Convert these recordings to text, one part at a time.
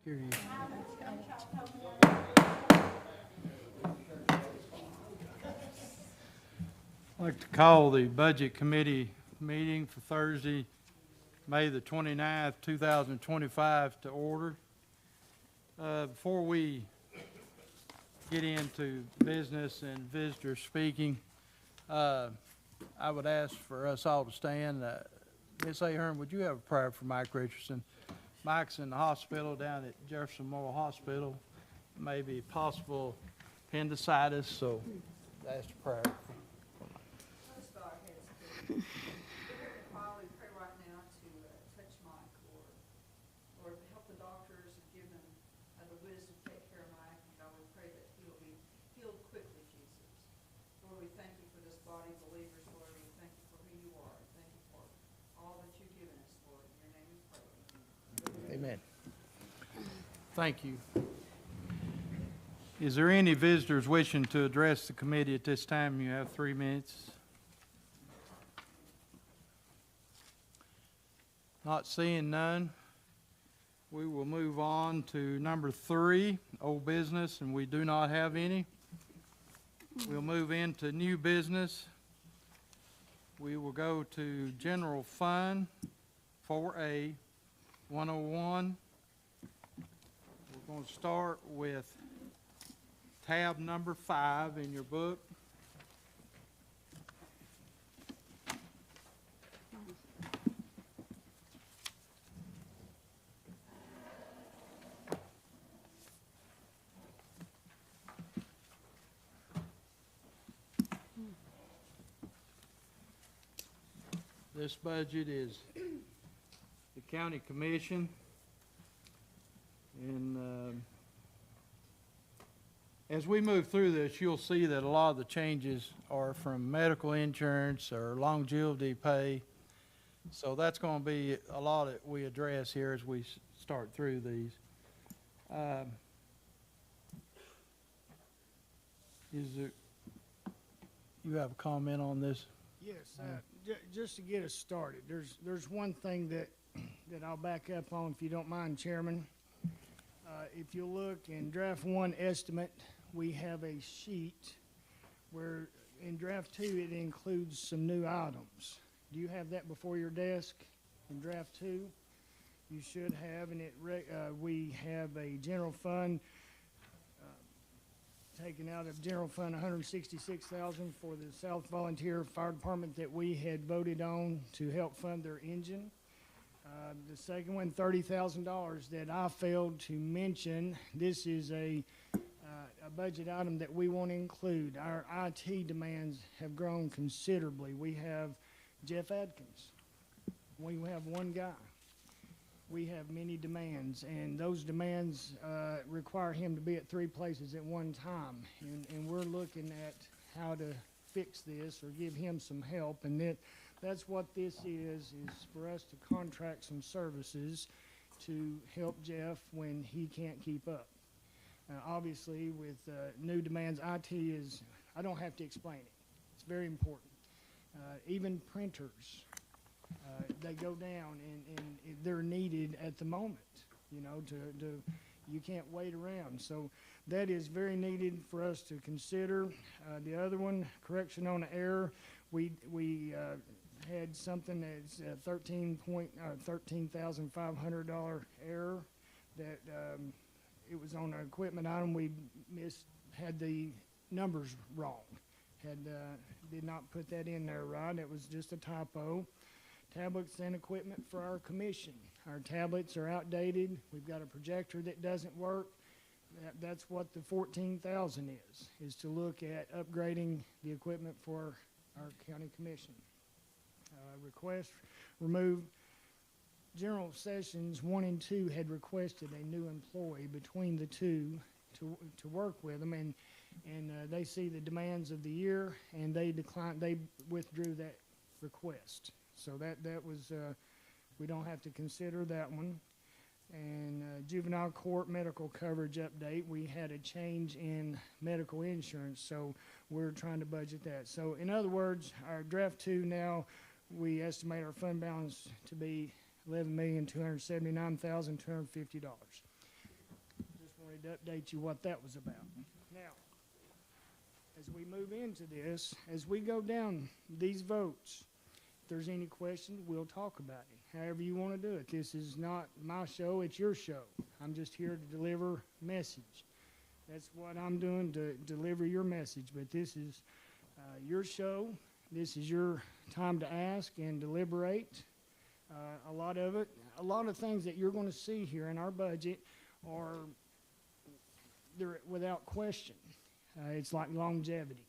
Hear you. I'd like to call the Budget Committee meeting for Thursday, May the 29th, 2025 to order. Before we get into business and visitor speaking, I would ask for us all to stand. Ms. Ahern, would you have a prayer for Mike Richardson? Mike's in the hospital down at Jefferson Memorial Hospital, maybe possible appendicitis, so that's a prayer. Let's bow our heads, please. Dear Father, we pray right now to touch Mike, Lord, help the doctors and give them the wisdom to take care of Mike. And God, we pray that he will be healed quickly, Jesus. Lord, we thank you for this body of believers, Lord. We thank you for who you are. Thank you for all that you've given us, Lord. In your name we pray. Amen. Thank you. Is there any visitors wishing to address the committee at this time? You have 3 minutes. Not seeing none. We will move on to number 3, old business, and we do not have any. We'll move into new business. We will go to General Fund 4A 101. We're going to start with tab number 5 in your book. This budget is the county commission, and as we move through this, you'll see that a lot of the changes are from medical insurance or longevity pay. So that's going to be a lot that we address here as we start through these. You have a comment on this? Yes, just to get us started, there's one thing that I'll back up on, if you don't mind, Chairman. If you look in draft 1 estimate, we have a sheet where in draft 2 it includes some new items. Do you have that before your desk in draft 2? You should have, and we have a general fund taken out of general fund $166,000 for the South Volunteer Fire Department that we had voted on to help fund their engine. The second one, $30,000 that I failed to mention. This is a budget item that we want to include. Our IT demands have grown considerably. We have Jeff Adkins. We have one guy. We have many demands, and those demands require him to be at 3 places at one time. And we're looking at how to fix this or give him some help. And that's what this is for us to contract some services to help Jeff when he can't keep up. Obviously, with new demands, IT is, I don't have to explain it. It's very important. Even printers, they go down and they're needed at the moment, you know, you can't wait around. So that is very needed for us to consider. The other one, correction on an error, we had something that's $13,500 error that it was on an equipment item. We had the numbers wrong. Did not put that in there right. It was just a typo. Tablets and equipment for our commission. Our tablets are outdated. We've got a projector that doesn't work. That's what the $14,000 is to look at upgrading the equipment for our county commission. Request remove. General Sessions 1 and 2 had requested a new employee between the two to work with them, and they see the demands of the year, and they withdrew that request. So that was, we don't have to consider that one. And juvenile court medical coverage update, we had a change in medical insurance, so we're trying to budget that. So in other words, our draft 2 now, we estimate our fund balance to be $11,279,250. wanted to update you what that was about. Now, as we move into this, as we go down these votes, if there's any questions, we'll talk about it. However you want to do it. This is not my show, it's your show. I'm just here to deliver message. That's what I'm doing, to deliver your message. But this is your show. This is your time to ask and deliberate. A lot of things that you're going to see here in our budget are they're without question. It's like longevity,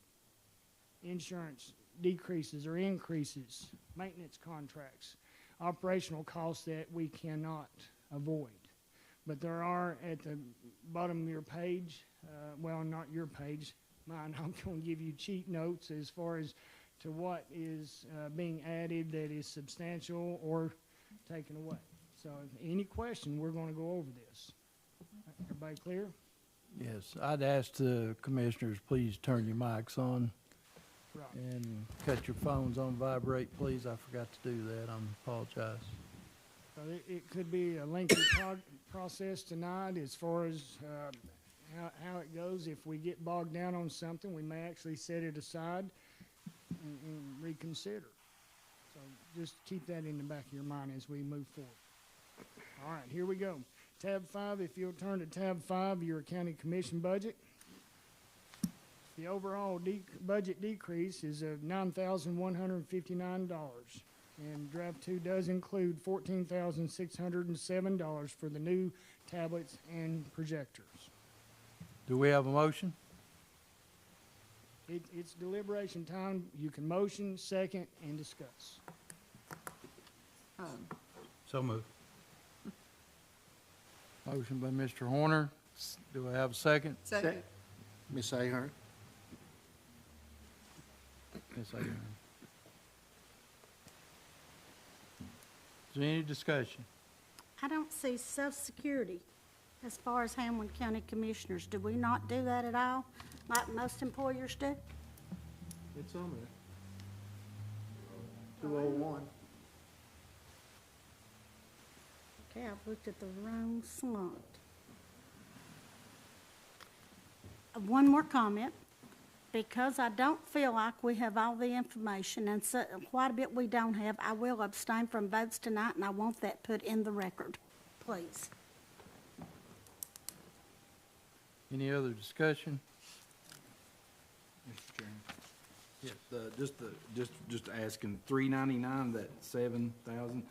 insurance decreases or increases, maintenance contracts, operational costs that we cannot avoid. But there are at the bottom of your page, well, not your page, mine, I'm going to give you cheat notes as far as to what is being added that is substantial or taken away. So any question, we're going to go over this. Everybody clear? Yes, I'd ask the commissioners, please turn your mics on Right. and cut your phones on vibrate, please. I forgot to do that. I apologize. So it could be a lengthy process tonight as far as how it goes. If we get bogged down on something, we may actually set it aside and reconsider. So just keep that in the back of your mind as we move forward. All right, here we go. Tab 5, if you'll turn to tab 5, your county commission budget. The overall budget decrease is of $9,159. And draft 2 does include $14,607 for the new tablets and projectors. Do we have a motion? It's deliberation time. You can motion, second, and discuss. So moved. Motion by Mr. Horner. Do I have a second? Second. Ms. Ahern? Yes, I do. Is there any discussion? I don't see Social Security as far as Hamblen County Commissioners. Do we not do that at all, like most employers do? It's on there. 201. Okay, I've looked at the wrong slot. One more comment. Because I don't feel like we have all the information, and so quite a bit we don't have, I will abstain from votes tonight, and I want that put in the record, please. Any other discussion? Mr. Chairman. Yes, just asking, 399, that 7,000,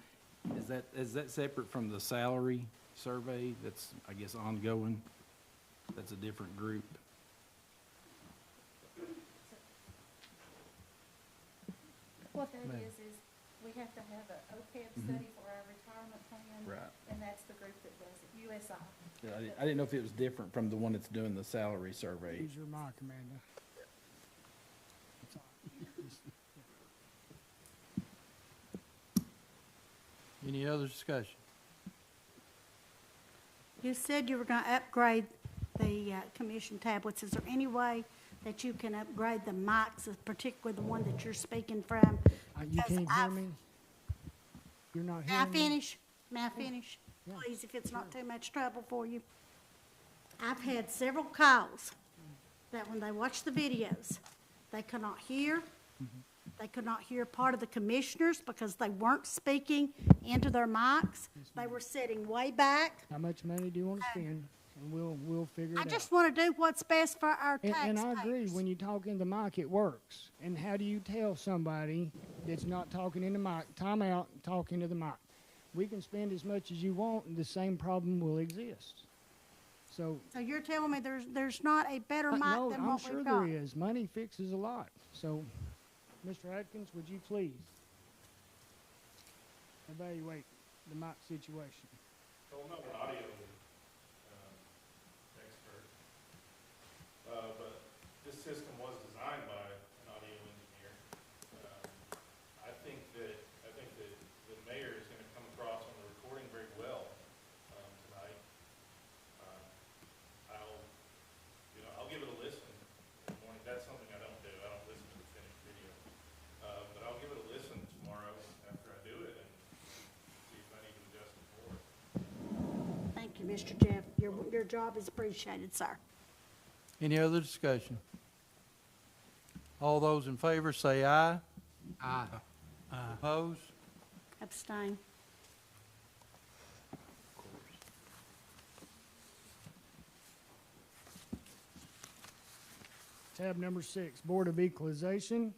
is that separate from the salary survey that's, I guess, ongoing? That's a different group? What that is we have to have an OPEB study for our retirement plan. Right. And that's the group that does it, USI. Yeah, I didn't know if it was different from the one that's doing the salary survey. Use your mic, Amanda. That's all. Any other discussion? You said you were gonna upgrade the commission tablets. Is there any way that you can upgrade the mics, particularly the one that you're speaking from? You Because can't hear I've- me? You're not May I hearing me? finish? May I finish? Yeah. Please, if it's not too much trouble for you. I've had several calls that when they watched the videos, they could not hear. They could not hear part of the commissioners because they weren't speaking into their mics. They were sitting way back. How much money do you want to spend? And we'll figure it I out. just want to do what's best for our And taxpayers. I agree, when you talk in the mic, it works. And how do you tell somebody that's not talking in the mic, time out, talk into the mic? We can spend as much as you want, and the same problem will exist. So, So you're telling me there's not a better mic no, than I'm what sure we've there got? is. Money fixes a lot. So, Mr. Atkins, would you please evaluate the mic situation? So I'm not an audio expert, but this system was designed by an audio engineer. I think that the mayor is gonna come across on the recording very well, tonight. I'll give it a listen in the morning. That's something I don't do. I don't listen to the finished video. But I'll give it a listen tomorrow after I do it and see if I need to adjust it forward. Thank you, Mr. Jeff. You're your job is appreciated, sir. Any other discussion? All those in favor say aye. Aye. Opposed? Abstain. Tab number 6, Board of Equalization.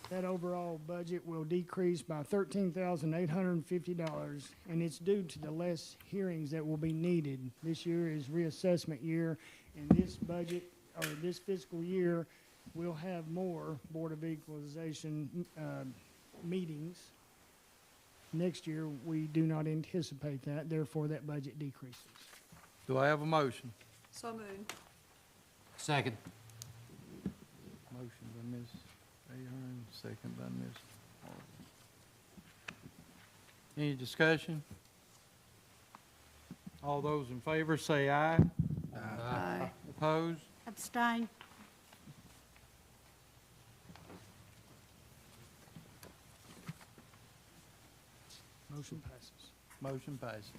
That overall budget will decrease by $13,850, and it's due to the less hearings that will be needed. This year is reassessment year, and this budget, or this fiscal year, will have more Board of Equalization meetings. Next year, we do not anticipate that, therefore that budget decreases. Do I have a motion? So moved. Second. Motion by Ms. Ahern, second by Ms. Harvey. Any discussion? All those in favor say aye. Aye. Opposed? Abstain. Motion passes. Motion passes.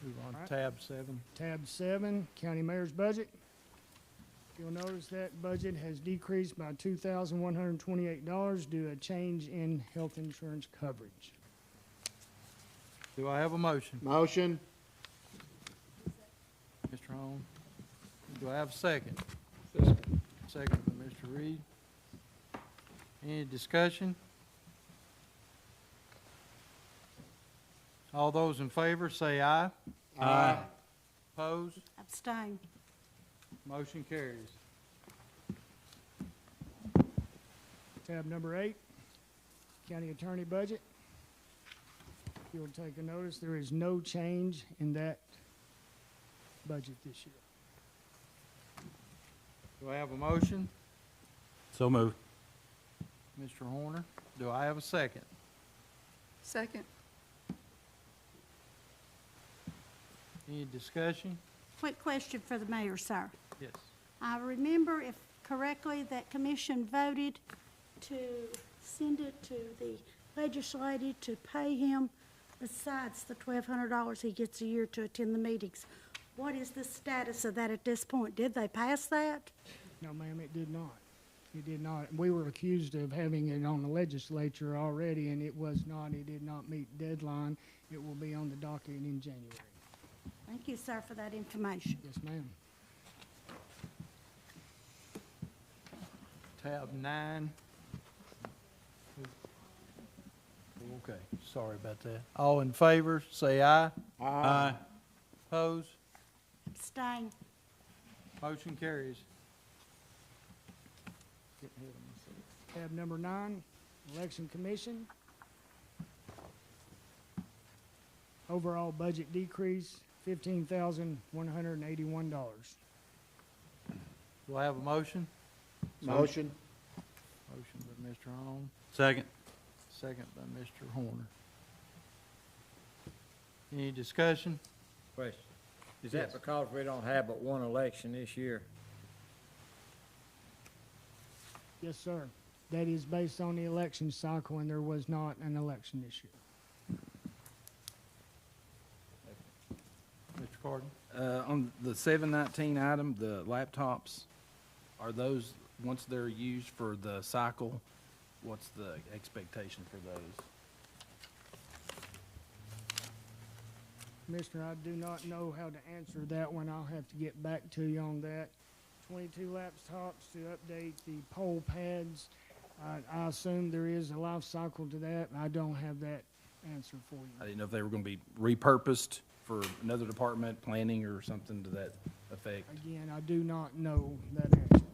Move on to Alright. tab 7. Tab 7, County Mayor's Budget. You'll notice that budget has decreased by $2,128 due to a change in health insurance coverage. Do I have a motion? Motion. Mr. Holmes? Do I have a second? Second by Mr. Reed. Any discussion? All those in favor say aye. Aye. Opposed? Abstain. Motion carries. Tab number 8, County Attorney Budget. You'll take a notice, there is no change in that budget this year. Do I have a motion? So moved. Mr. Horner? Do I have a second? Second. Any discussion? Quick question for the mayor, sir. Yes. I remember, if correctly, that commission voted to send it to the legislature to pay him besides the $1,200 he gets a year to attend the meetings. What is the status of that at this point? Did they pass that? No, ma'am, it did not. It did not. We were accused of having it on the legislature already, and it was not. It did not meet deadline. It will be on the docket in January. Thank you, sir, for that information. Yes, ma'am. Tab 9. Okay, sorry about that. All in favor, say aye. Aye. Opposed? Abstain. Motion carries. Tab number 9, Election Commission. Overall budget decrease, $15,181. Do I have a motion? Motion. Motion by Mr. Holmes, Second. second by Mr. Horner. Any discussion? Question. Is Yes. that because we don't have but one election this year? Yes, sir. That is based on the election cycle, and there was not an election this year. Mr. Carden? On the 719 item, the laptops, are those, once they're used for the cycle, what's the expectation for those? Commissioner, I do not know how to answer that one. I'll have to get back to you on that. 22 laptops to update the poll pads. I assume there is a life cycle to that. I don't have that answer for I you. didn't know if they were going to be repurposed for another department, planning or something to that effect. Again, I do not know that answer.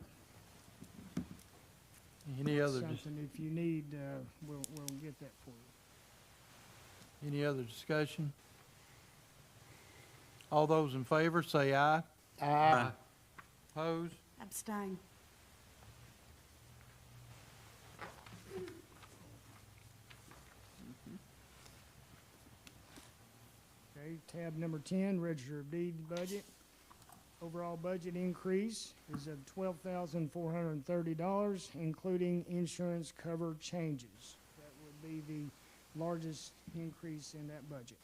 Any other, Something, if you need, we'll get that for you. any other discussion? All those in favor, say aye. Aye. Opposed? Abstain. Okay, tab number 10, Register of Deeds Budget. Overall budget increase is of $12,430, including insurance cover changes. That would be the largest increase in that budget.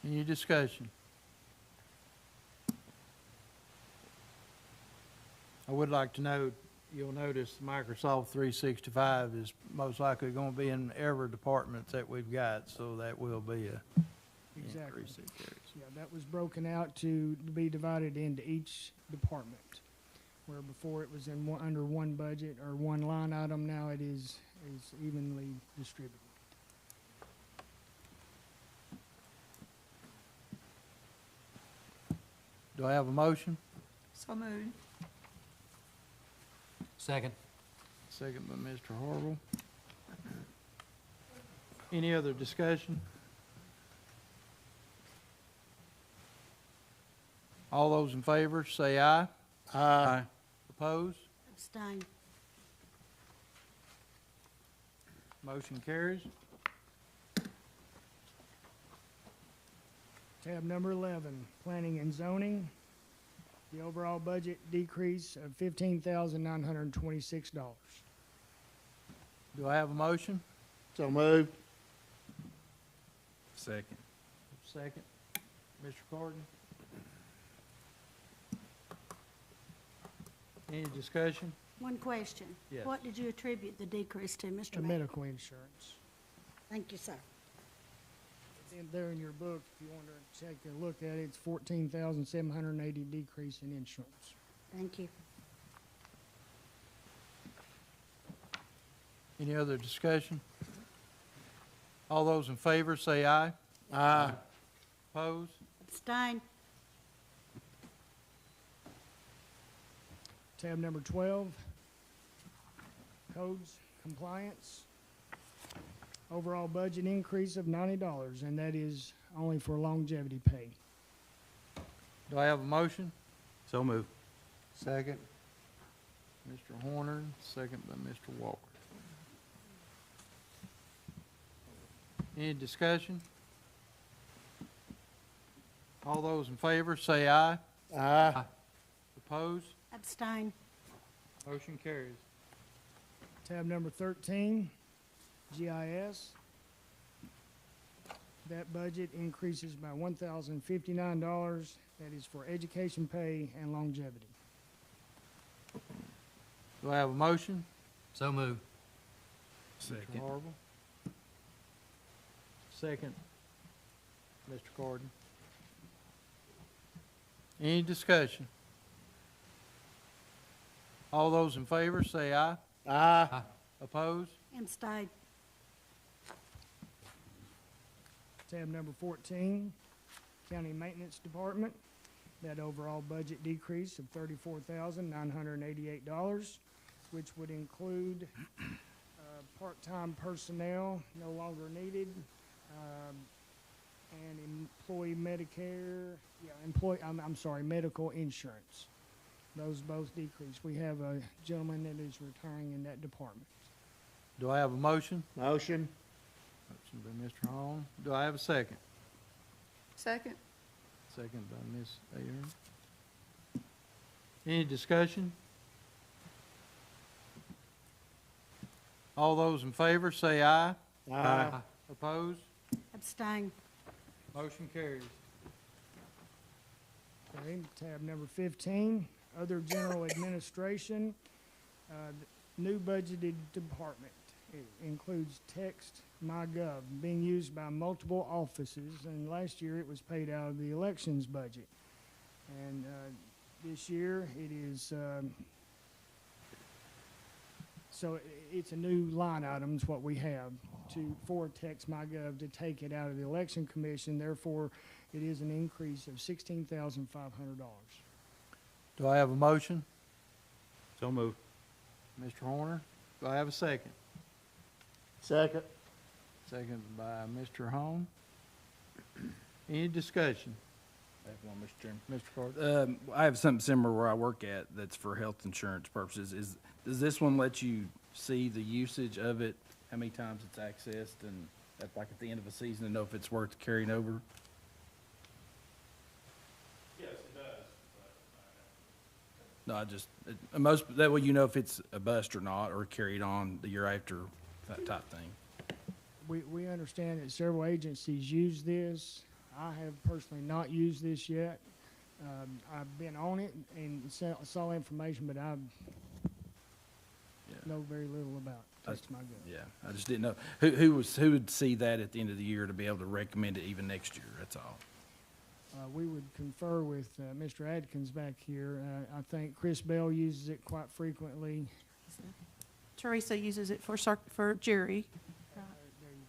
Any discussion? I would like to note, you'll notice Microsoft 365 is most likely going to be in every department that we've got, so that will be a Exactly. increase in carries. Yeah, that was broken out to be divided into each department, where before it was in one, under one budget or one line item, now it is evenly distributed. Do I have a motion? So moved. Second. Second by Mr. Harville. Any other discussion? All those in favor, say aye. Aye. Opposed? Abstain. Motion carries. Tab number 11, Planning and Zoning. The overall budget decrease of $15,926. Do I have a motion? So moved. Second. Second. Mr. Carden? Any discussion? One question. Yes. What did you attribute the decrease to, Mr. The Mayor? medical insurance. Thank you, sir. It's in there in your book, if you want to take a look at it, it's 14,780 decrease in insurance. Thank you. Any other discussion? All those in favor, say aye. Aye. Opposed? Abstain. Tab number 12, Codes Compliance. Overall budget increase of $90, and that is only for longevity pay. Do I have a motion? So moved. Second. Mr. Horner, second by Mr. Walker. Any discussion? All those in favor, say aye. Aye. Opposed? Abstain. Motion carries. Tab number 13, GIS. That budget increases by $1,059. That is for education pay and longevity. Do I have a motion? So moved. Mr. Harville. Second, Mr. Carden. Any discussion? All those in favor, say aye. Aye. Opposed? Abstain. Tab number 14, County Maintenance Department. That overall budget decrease of $34,988, which would include part-time personnel no longer needed, and employee Medicare, medical insurance. Those both decrease. We have a gentleman that is retiring in that department. Do I have a motion? Motion. Motion by Mr. Hall. Do I have a second? Second. Second by Ms. Ayer. Any discussion? All those in favor, say aye. Aye. Opposed? Abstain. Motion carries. Okay, tab number 15, Other General Administration. New budgeted department. It includes text MyGov being used by multiple offices, and last year it was paid out of the elections budget. And this year it is, so it's a new line item is what we have for text MyGov to take it out of the election commission. Therefore, it is an increase of $16,500. Do I have a motion? So moved. Mr. Horner. Do I have a second? Second. Second by Mr. Hone. Any discussion? I have one, Mr. Chairman. Mr. Carter? I have something similar where I work at that's for health insurance purposes. Does this one let you see the usage of it, how many times it's accessed, and at, like at the end of a season, to know if it's worth carrying over? Yes, it does, but No, most, that way you know if it's a bust or not, or carried on the year after, that type thing. We understand that several agencies use this. I have personally not used this yet. I've been on it and saw information, but I Yeah. know very little about it. That's- That's my gut. Yeah, I just didn't know, who would see that at the end of the year to be able to recommend it even next year, that's all. We would confer with Mr. Adkins back here. I think Chris Bell uses it quite frequently. Teresa uses it for Jerry, There you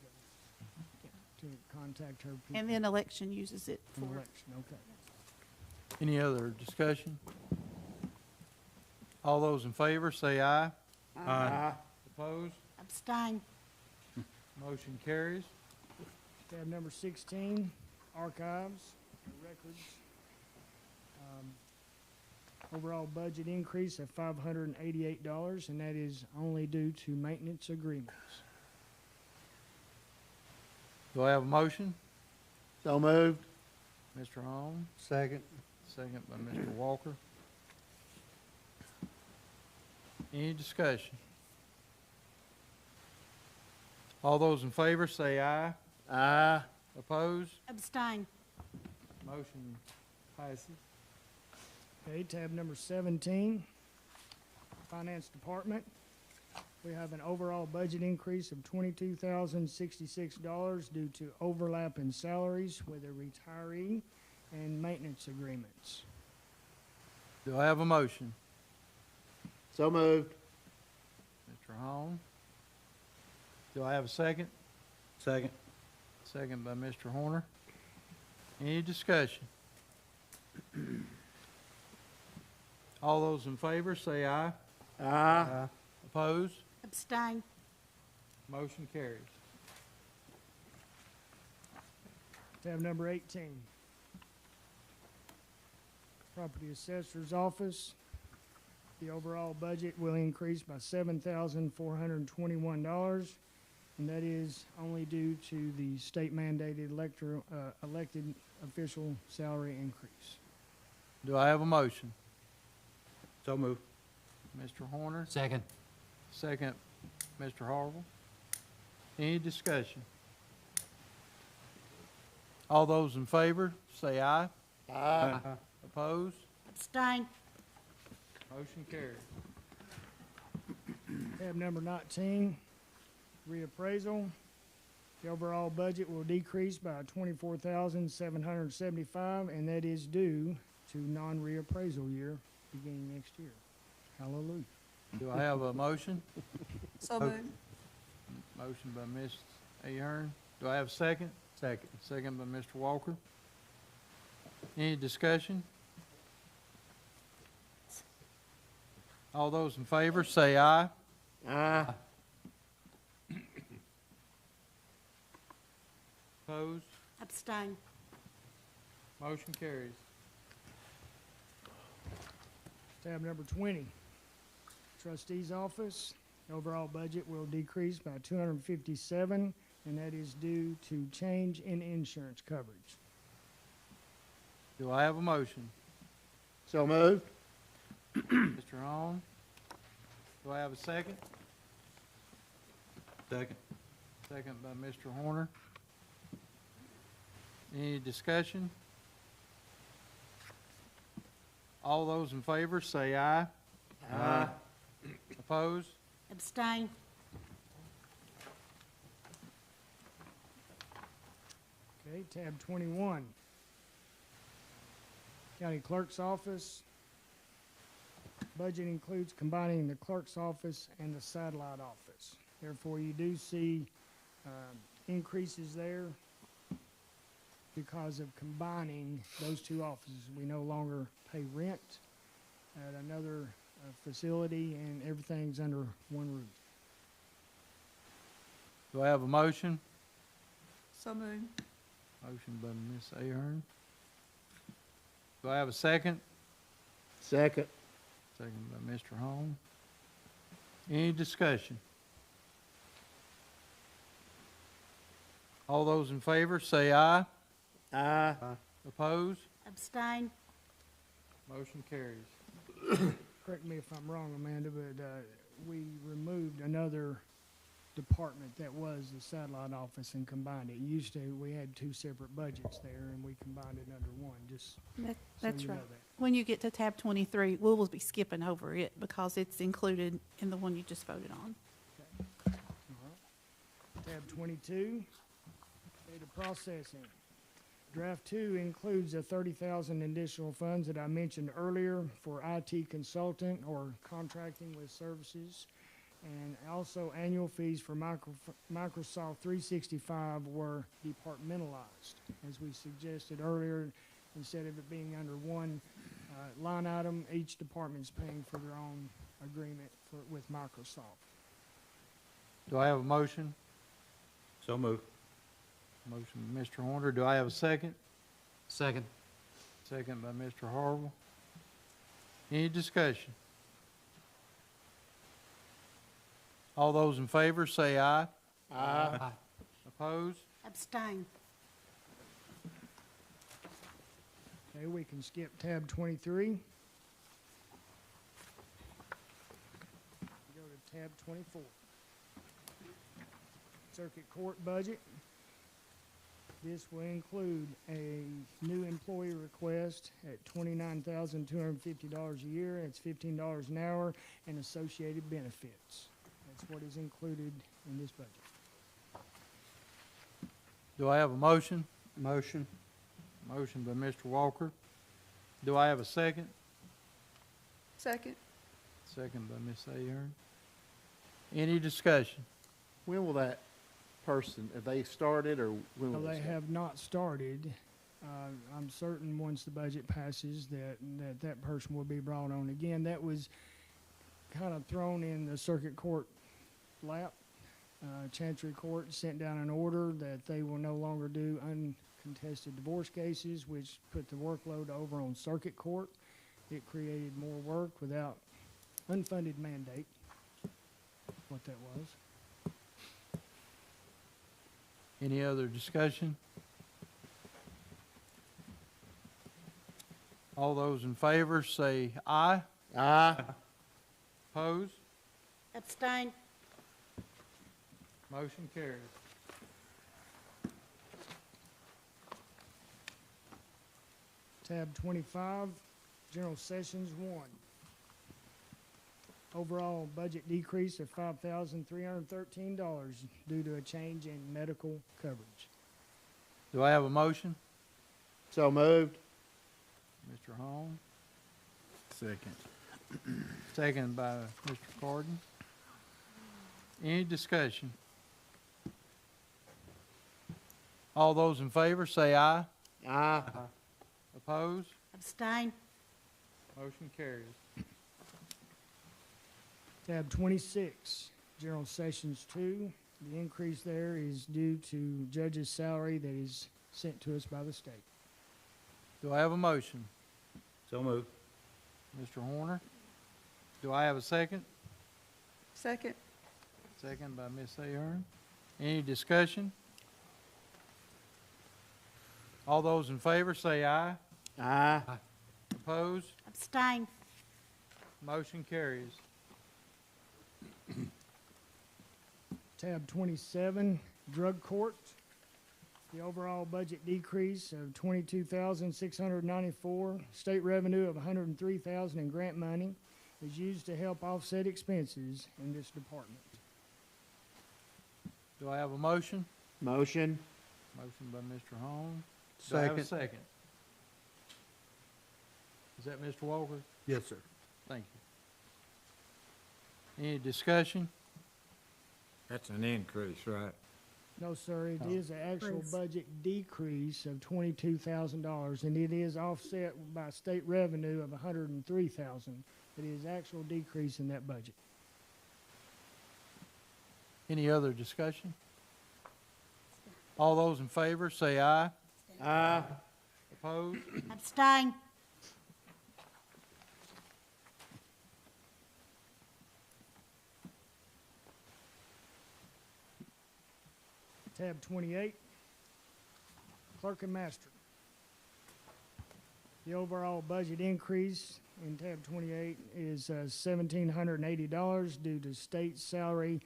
go. To contact her people. and then election uses it in for. election, okay. Any other discussion? All those in favor, say aye. Aye. Opposed? Abstain. Motion carries. Tab number 16, archives and records. Overall budget increase of $588, and that is only due to maintenance agreements. Do I have a motion? So moved. Mr. Holmes, Second. second by Mr. Walker. Any discussion? All those in favor, say aye. Aye. Opposed? Abstain. Motion passes. Okay, tab number 17, Finance Department. We have an overall budget increase of $22,066 due to overlap in salaries with a retiree and maintenance agreements. Do I have a motion? So moved. Mr. Holmes? Do I have a second? Second. Second by Mr. Horner. Any discussion? All those in favor, say aye. Aye. Opposed? Abstain. Motion carries. Tab number 18, Property Assessor's Office. The overall budget will increase by $7,421, and that is only due to the state mandated elected official salary increase. Do I have a motion? So moved. Mr. Horner, Second. second, Mr. Harville. Any discussion? All those in favor, say aye. Aye. Opposed? Abstain. Motion carries. Tab number 19, reappraisal. The overall budget will decrease by $24,775, and that is due to non-reappraisal year beginning next year. Hallelujah. Do I have a motion? So moved. Motion by Ms. Ahern. Do I have a second? Second. Second by Mr. Walker. Any discussion? All those in favor, say aye. Aye. Opposed? Abstain. Motion carries. Tab number 20, Trustee's Office. The overall budget will decrease by $257, and that is due to change in insurance coverage. Do I have a motion? So moved. Mr. Holmes? Do I have a second? Second. Second by Mr. Horner. Any discussion? All those in favor, say aye. Aye. Opposed? Abstain. Okay, tab 21, County Clerk's Office. Budget includes combining the clerk's office and the satellite office. Therefore, you do see increases there because of combining those two offices. We no longer pay rent at another facility, and everything's under one roof. Do I have a motion? So moved. Motion by Ms. Ahern. Do I have a second? Second. Second by Mr. Holmes. Any discussion? All those in favor, say aye. Aye. Opposed? Abstain. Motion carries. correct me if I'm wrong, Amanda, but, we removed another department that was the satellite office and combined it. Used to, we had two separate budgets there, and we combined it under one, just so That's you know right. that. When you get to tab 23, we will be skipping over it because it's included in the one you just voted on. All right. Tab 22, data processing. Draft 2 includes the 30,000 additional funds that I mentioned earlier for IT consultant or contracting with services. And also annual fees for Microsoft 365 were departmentalized. As we suggested earlier, instead of it being under one line item, each department's paying for their own agreement with Microsoft. Do I have a motion? So moved. Motion by Mr. Horner. Do I have a second? Second. Second by Mr. Harville. Any discussion? All those in favor say aye. Aye. Opposed? Abstain. Okay, we can skip tab 23. Go to tab 24. Circuit Court budget. This will include a new employee request at $29,250 a year. It's $15 an hour and associated benefits. That's what is included in this budget. Do I have a motion? Motion. Motion by Mr. Walker. Do I have a second? Second. Second by Ms. Ahern. Any discussion? When will that person, have they started, or when will Well, they they start? have not started. I'm certain once the budget passes that person will be brought on again. That was kind of thrown in the circuit court lap. Chancery Court sent down an order that they will no longer do uncontested divorce cases, which put the workload over on circuit court. It created more work without unfunded mandate, what that was. Any other discussion? All those in favor say aye. Aye. Opposed? Abstain. Motion carries. Tab 25, General Sessions 1. Overall budget decrease of $5,313 due to a change in medical coverage. Do I have a motion? So moved. Mr. Holmes, Second. second by Mr. Carden. Any discussion? All those in favor say aye. Aye. Opposed? Abstain. Motion carries. Tab 26, General Sessions 2. The increase there is due to judge's salary that is sent to us by the state. Do I have a motion? So moved. Mr. Horner. Do I have a second? Second. Second by Ms. Ahern. Any discussion? All those in favor say aye. Aye. Opposed? Abstain. Motion carries. Tab 27, Drug Court. The overall budget decrease of $22,694, state revenue of $103,000 in grant money is used to help offset expenses in this department. Do I have a motion? Motion. Motion by Mr. Holmes. Do I have a second? Is that Mr. Walker? Yes, sir. Thank you. Any discussion? That's an increase, right? No, sir, it Oh. is an actual Please. budget decrease of $22,000, and it is offset by state revenue of $103,000. It is actual decrease in that budget. Any other discussion? All those in favor say aye. Aye. Opposed? Abstain. Tab 28, Clerk and Master. The overall budget increase in tab 28 is $1,780 due to state set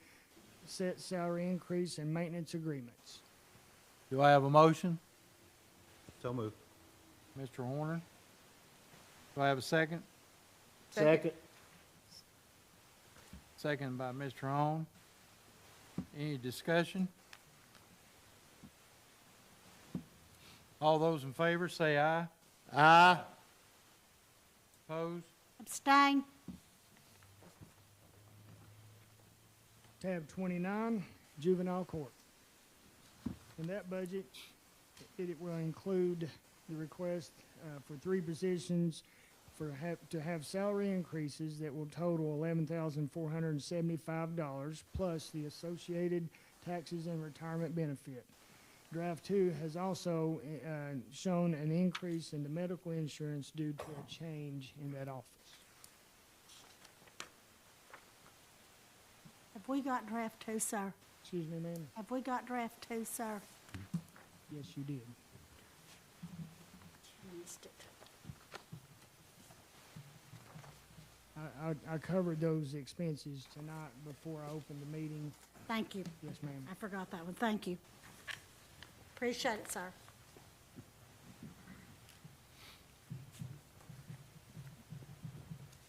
salary increase and maintenance agreements. Do I have a motion? So moved. Mr. Horner? Do I have a second? Second. Second by Mr. Hahn. Any discussion? All those in favor say aye. Aye. Opposed? Abstain. Tab 29, juvenile court. In that budget, it will include the request for 3 positions to have salary increases that will total $11,475 plus the associated taxes and retirement benefit. Draft 2 has also shown an increase in the medical insurance due to a change in that office. Have we got draft 2, sir? Excuse me, ma'am? Have we got draft 2, sir? Yes, you did. Missed it. I covered those expenses tonight before I opened the meeting. Thank you. Yes, ma'am. I forgot that one. Thank you. Appreciate it, sir.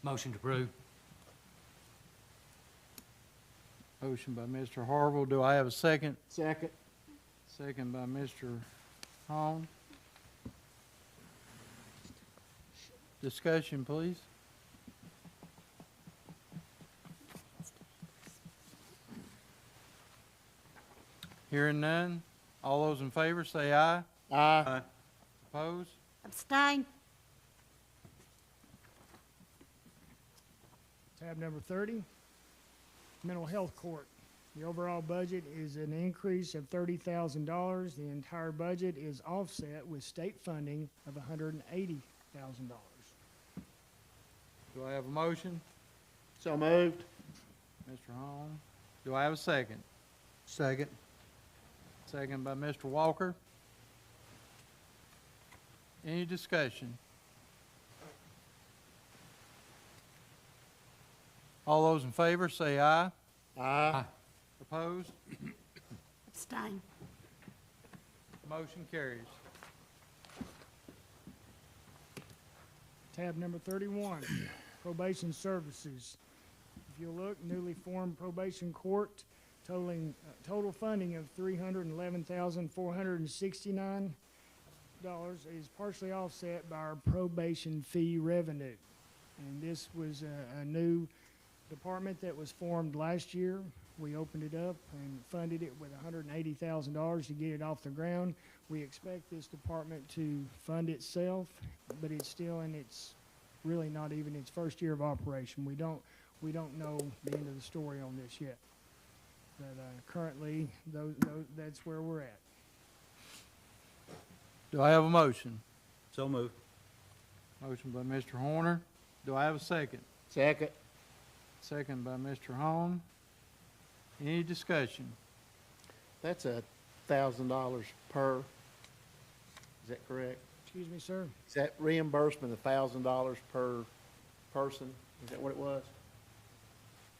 Motion to approve. Motion by Mr. Harville. Do I have a second? Second. Second by Mr. Hahn. Discussion, please. Hearing none. All those in favor say aye. Aye. Opposed? Abstain. Tab number 30, mental health court. The overall budget is an increase of $30,000. The entire budget is offset with state funding of $180,000. Do I have a motion? So moved. Mr. Hahn. Do I have a second? Second. Second by Mr. Walker. Any discussion? All those in favor say aye. Aye. Opposed? Abstain. Motion carries. Tab number 31, probation services. If you look, newly formed probation court total funding of $311,469 is partially offset by our probation fee revenue. And this was a new department that was formed last year. We opened it up and funded it with $180,000 to get it off the ground. We expect this department to fund itself, but it's still in its, really not even its first year of operation. We don't know the end of the story on this yet. But currently, that's where we're at. Do I have a motion? So moved. Motion by Mr. Horner. Do I have a second? Second. Second by Mr. Hahn. Any discussion? That's $1,000 per. Is that correct? Excuse me, sir? Is that reimbursement $1,000 per person? Is that what it was?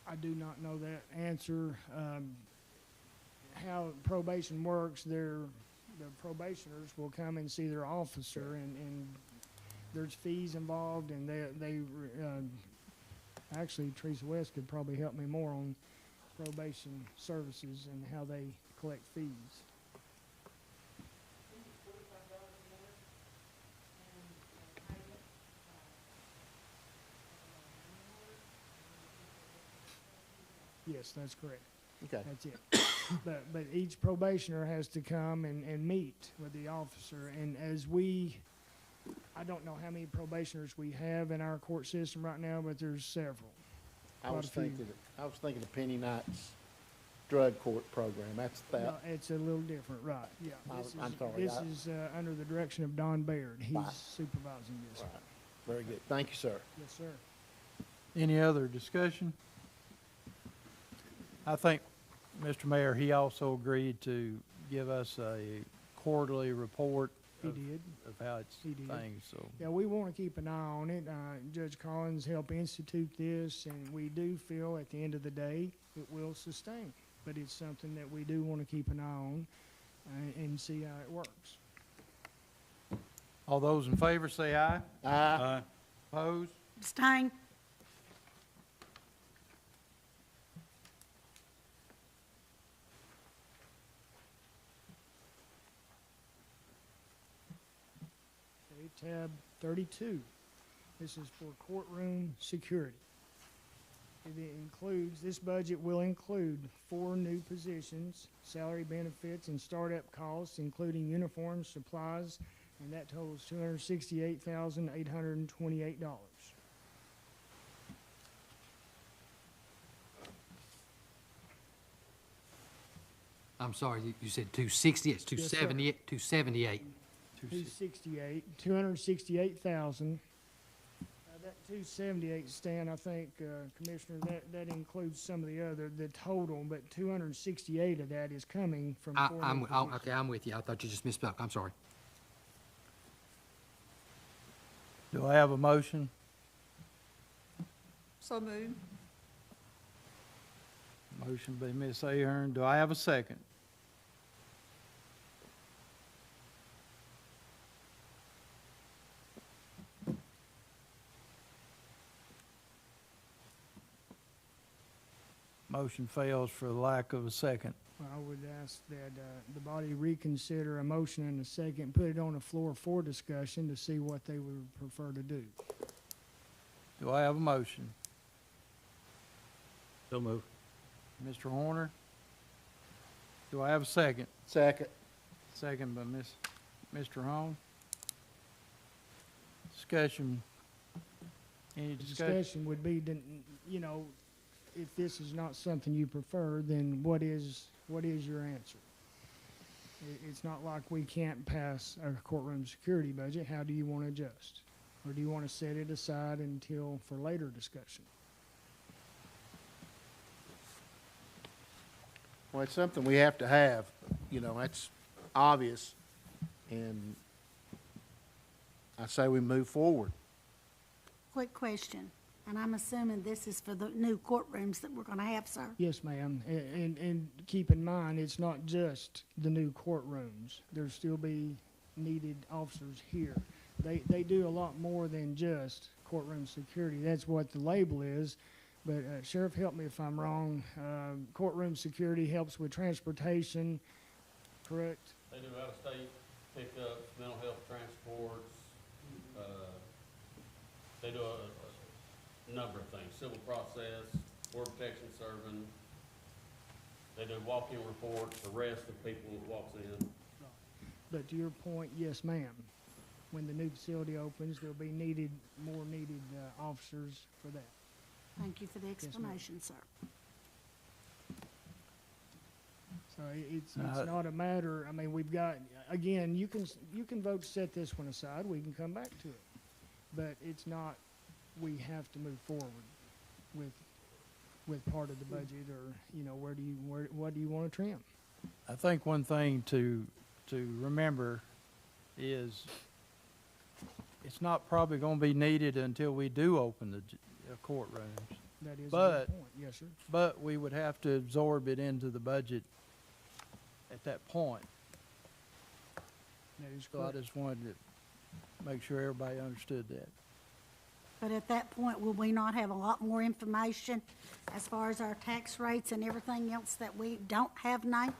I do not know that answer. How probation works, the probationers will come and see their officer, and there's fees involved, and actually, Teresa West could probably help me more on probation services and how they collect fees. Yes, that's correct. Okay. That's it. But each probationer has to come and meet with the officer, and I don't know how many probationers we have in our court system right now, but there's several. I Quite was a few. thinking of Penny Knight's drug court program. That's No, that. it's a little different, right, yeah. I'm sorry, This is under the direction of Don Baird. He's Right. supervising this. Right. Very good. Thank you, sir. Yes, sir. Any other discussion? I think, Mr. Mayor, he also agreed to give us a quarterly report He of, did. of how it's He did. things, so. Yeah, we want to keep an eye on it. Judge Collins helped institute this, and we do feel at the end of the day, it will sustain. But it's something that we do want to keep an eye on, and see how it works. All those in favor say aye. Aye. Opposed? Abstain. Okay, tab 32. This is for courtroom security. It includes, this budget will include 4 new positions, salary benefits and startup costs, including uniforms, supplies, and that totals $268,828. I'm sorry, you said 260, it's Yes, sir. 278. 268,000. That 278, Stan, I think, Commissioner, that includes some of the total, but 268 of that is coming from 4 new positions. Okay, I'm with you. I thought you just misspoke. I'm sorry. Do I have a motion? So moved. Motion by Ms. Ahern. Do I have a second? Motion fails for lack of a second. I would ask that the body reconsider a motion and a second, put it on the floor for discussion to see what they would prefer to do. Do I have a motion? So move. Mr. Horner? Do I have a second? Second. Second by Mr. Hone. Discussion. Any discussion? Discussion would be, you know, if this is not something you prefer, then what is your answer? It's not like we can't pass a courtroom security budget. How do you want to adjust? Or do you want to set it aside until for later discussion? Well, it's something we have to have, you know, that's obvious, and I say we move forward. Quick question, and I'm assuming this is for the new courtrooms that we're gonna have, sir? Yes, ma'am. And keep in mind, it's not just the new courtrooms. There'll still be needed officers here. They do a lot more than just courtroom security. That's what the label is. But Sheriff, help me if I'm wrong. Courtroom security helps with transportation, correct? They do out-of-state pickups, mental health transports. They do a number of things, civil process, border protection serving. They do walk-in reports, arrest of people that walks in. But to your point, yes, ma'am. When the new facility opens, there'll be more needed officers for that. Thank you for the explanation, sir. So it's not a matter, I mean, we've got, again, you can vote to set this one aside, we can come back to it. But it's not, we have to move forward with part of the budget, or, you know, what do you want to trim? I think one thing to remember is it's not probably gonna be needed until we do open the courtrooms. That is a But- good point, yes, sir. But we would have to absorb it into the budget at that point. That is So I correct. just wanted to make sure everybody understood that. But at that point, will we not have a lot more information as far as our tax rates and everything else that we don't have now?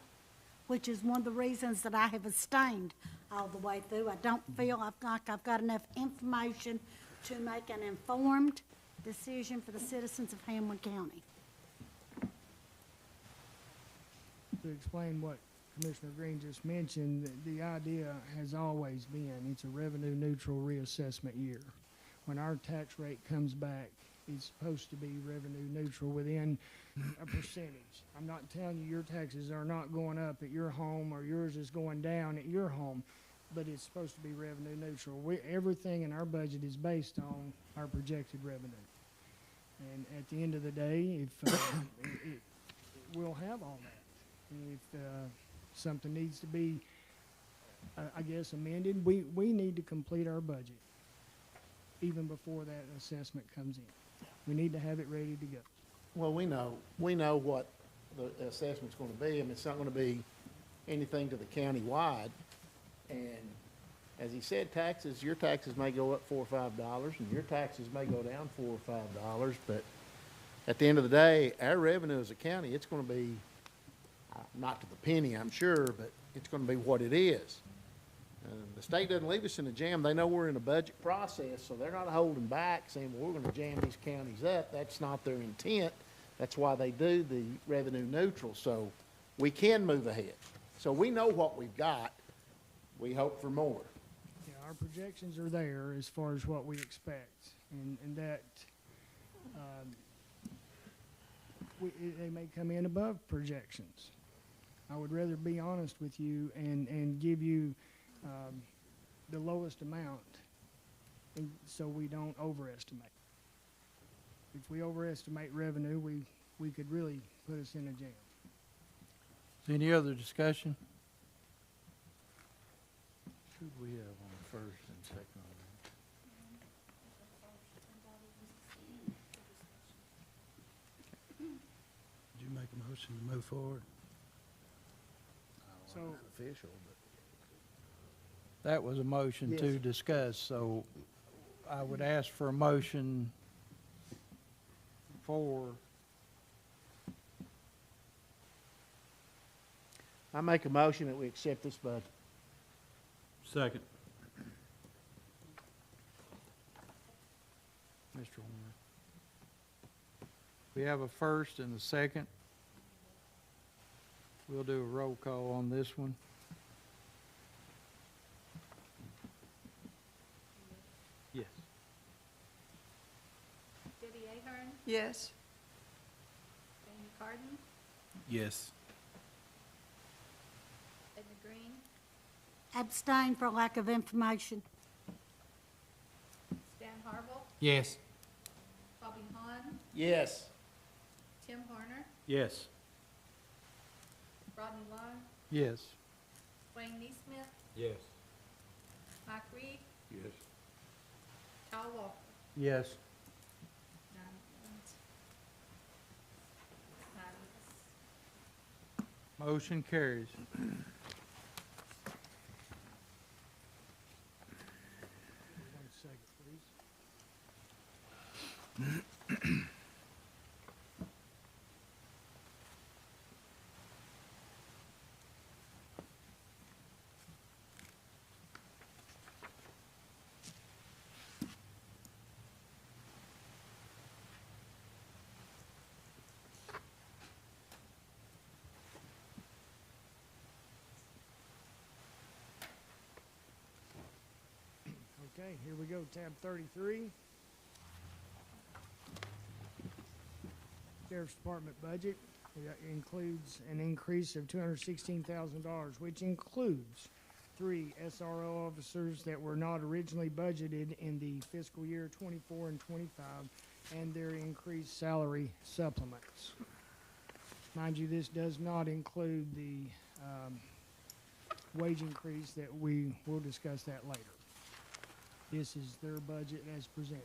Which is one of the reasons that I have abstained all the way through. I don't feel like I've got enough information to make an informed decision for the citizens of Hamblen County. To explain what Commissioner Green just mentioned, the idea has always been, it's a revenue neutral reassessment year. When our tax rate comes back, it's supposed to be revenue neutral within a percentage. I'm not telling you your taxes are not going up at your home or yours is going down at your home, but it's supposed to be revenue neutral. Everything in our budget is based on our projected revenue. And at the end of the day, if we'll have all that. If something needs to be I guess amended. We need to complete our budget even before that assessment comes in. We need to have it ready to go. Well, we know what the assessment's gonna be. I mean, it's not gonna be anything to the county-wide. And as he said, taxes, your taxes may go up $4 or $5, and your taxes may go down $4 or $5, but at the end of the day, our revenue as a county, it's gonna be, not to the penny, I'm sure, but it's gonna be what it is. The state doesn't leave us in a jam. They know we're in a budget process, so they're not holding back, saying, well, we're gonna jam these counties up. That's not their intent. That's why they do the revenue neutral, so we can move ahead. So we know what we've got. We hope for more. Yeah, our projections are there as far as what we expect, and that, they may come in above projections. I would rather be honest with you and give you, the lowest amount, and so we don't overestimate. If we overestimate revenue, we could really put us in a jam. Any other discussion? Who do we have on the first and second on that? Did you make a motion to move forward? So, Official, but. That was a motion to Yes. discuss, so I would ask for a motion for, I make a motion that we accept this budget. Second. Mr. Horner. We have a first and a second. We'll do a roll call on this one. Yes. Debbie Ahern, Yes. Jamie Carden, Yes. Edna Green, Abstain for lack of information. Stan Harville, Yes. Bobby Hahn, Yes. Tim Horner, Yes. Rodney Long, Yes. Wayne Neesmith, Yes. Mike Reed, Yes. Kyle Walker. Yes. 9 against. 9 yes. Motion carries. one second, please. Okay, here we go, tab 33. Sheriff's Department budget. It includes an increase of $216,000, which includes 3 SRO officers that were not originally budgeted in the fiscal year 24 and 25, and their increased salary supplements. Mind you, this does not include the wage increase that we will discuss that later. This is their budget as presented.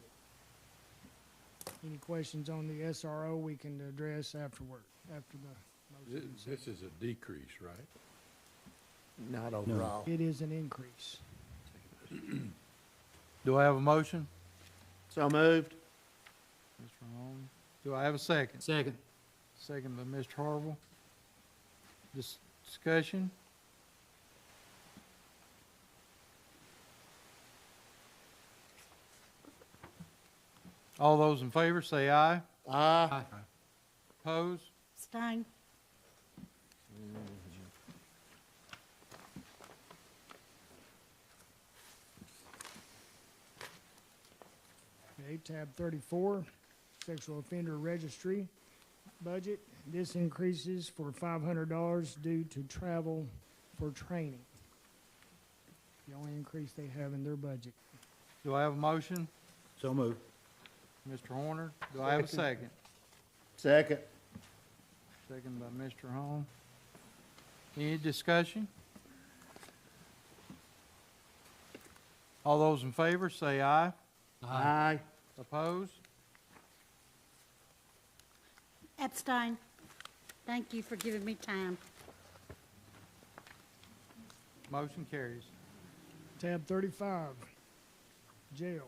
Any questions on the SRO we can address afterward, after the motion. This is a decrease, right? Not overall. It is an increase. Do I have a motion? So moved. Mr. Holmes. Do I have a second? Second. Second by Mr. Harville. Discussion? All those in favor say aye. Aye. Opposed? Abstain. Okay, tab 34, sexual offender registry budget. This increases for $500 due to travel for training. The only increase they have in their budget. Do I have a motion? So moved. Mr. Horner. Do I have a second? Second. Second by Mr. Holmes. Any discussion? All those in favor, say aye. Aye. Opposed? Abstain. Thank you for giving me time. Motion carries. Tab 35, jail.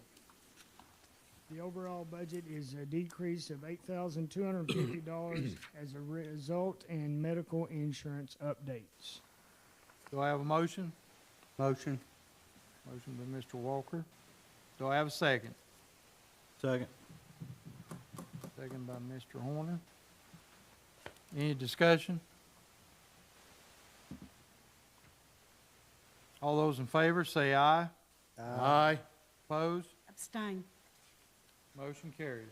The overall budget is a decrease of $8,250 as a result in medical insurance updates. Do I have a motion? Motion. Motion by Mr. Walker. Do I have a second? Second. Second by Mr. Horner. Any discussion? All those in favor, say aye. Aye. Opposed? Abstain. Motion carries.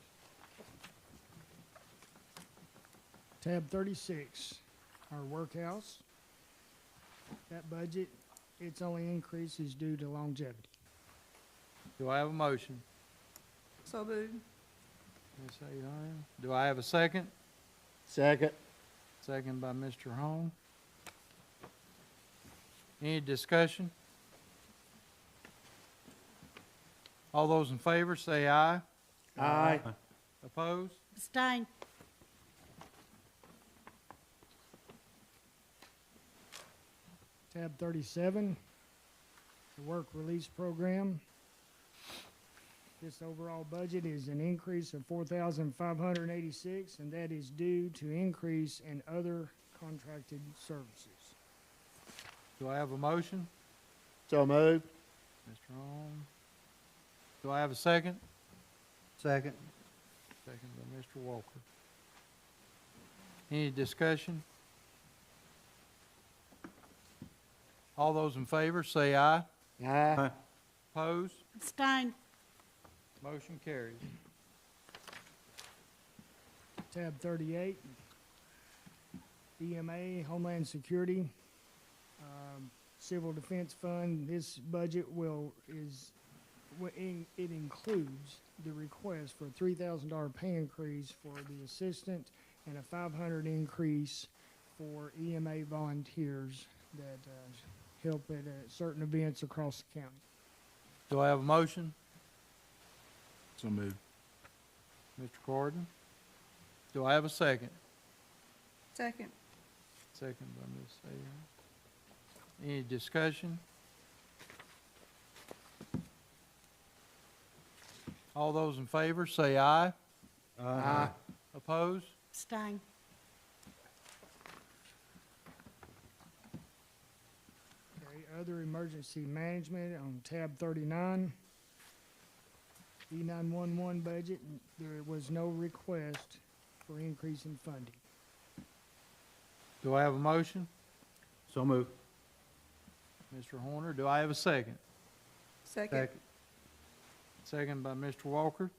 Tab 36, our workhouse. That budget, its only increase is due to longevity. Do I have a motion? So moved. Ms. Ahern. Do I have a second? Second. Second by Mr. Hone. Any discussion? All those in favor, say aye. Aye. Opposed? Abstain. Tab 37, the work release program. This overall budget is an increase of $4,586, and that is due to increase in other contracted services. Do I have a motion? So moved. Mr. Hone. Do I have a second? Second. Second by Mr. Walker. Any discussion? All those in favor, say aye. Aye. Opposed? Abstain. Motion carries. Tab 38, EMA, Homeland Security, Civil Defense Fund. This budget it includes the request for a $3,000 pay increase for the assistant and a $500 increase for EMA volunteers that help at certain events across the county. Do I have a motion? So moved. Mr. Gordon? Do I have a second? Second. Second by Ms. Ahern. Any discussion? All those in favor, say aye. Aye. Opposed? Abstain. Okay, other emergency management on tab 39. E911 budget, there was no request for increase in funding. Do I have a motion? So moved. Mr. Horner, do I have a second? Second. Second by Mr. Walker.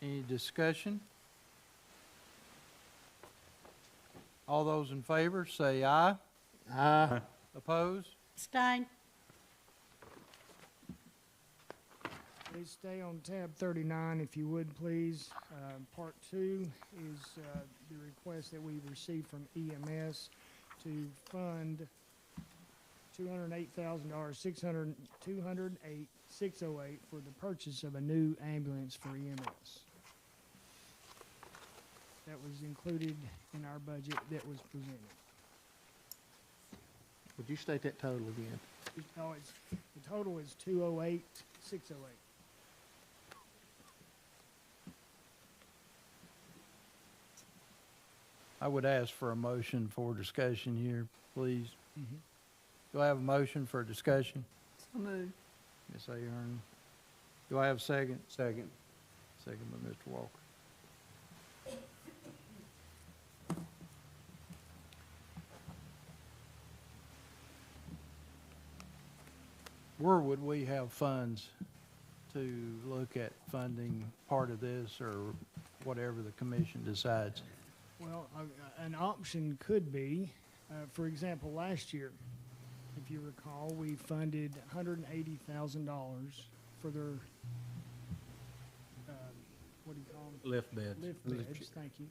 Any discussion? All those in favor, say aye. Aye. Opposed? Abstain. Please stay on tab 39 if you would, please. Part 2 is the request that we received from EMS to fund $208,000, $208,608 for the purchase of a new ambulance for EMS. That was included in our budget that was presented. Would you state that total again? No, the total is $208,608. I would ask for a motion for discussion here, please. Do I have a motion for discussion? So moved. Ms. Ahern. Do I have a second? Second. Second by Mr. Walker. Where would we have funds to look at funding part of this or whatever the commission decides? Well, an option could be, for example, last year, if you recall, we funded $180,000 for their, what do you call them? Lift beds. Lift beds, thank you.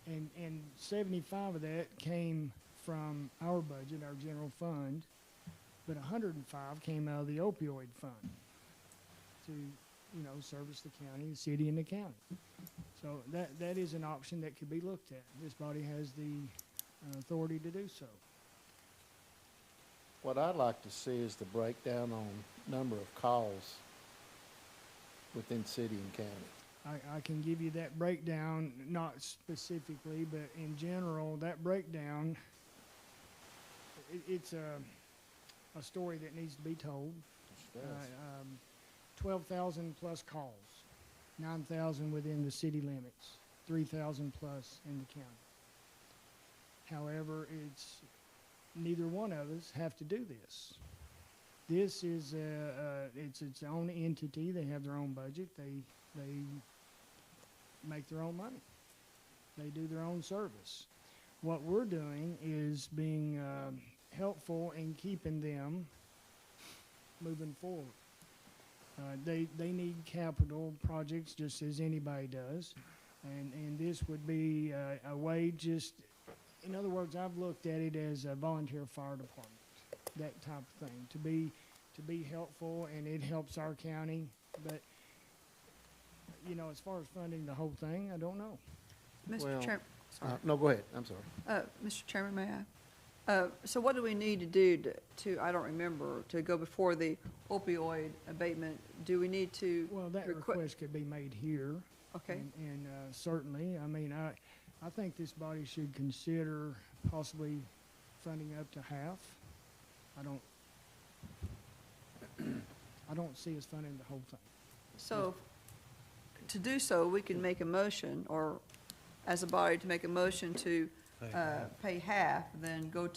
And 75 of that came from our budget, our general fund, but 105 came out of the opioid fund to, service the county, the city, and the county. So that is an option that could be looked at. This body has the authority to do so. What I'd like to see is the breakdown on number of calls within city and county. I can give you that breakdown, not specifically, but in general, that breakdown, it's a story that needs to be told. 12,000 plus calls, 9,000 within the city limits, 3,000 plus in the county. However, neither one of us have to do this. This is it's its own entity. They have their own budget. They make their own money. They do their own service. What we're doing is being helpful in keeping them moving forward. They need capital projects just as anybody does, and this would be a way just, in other words, I've looked at it as a volunteer fire department, that type of thing, to be helpful, and it helps our county. But, as far as funding the whole thing, I don't know. Well, Mr. Chairman, sorry. No, go ahead, I'm sorry. Mr. Chairman, may I? So what do we need to do to, I don't remember, to go before the opioid abatement? Do we need to? Well, that request could be made here. Okay. And certainly, I think this body should consider possibly funding up to half. I don't see us funding the whole thing. So, to do so, we can make a motion, or as a body, to make a motion to pay half, then go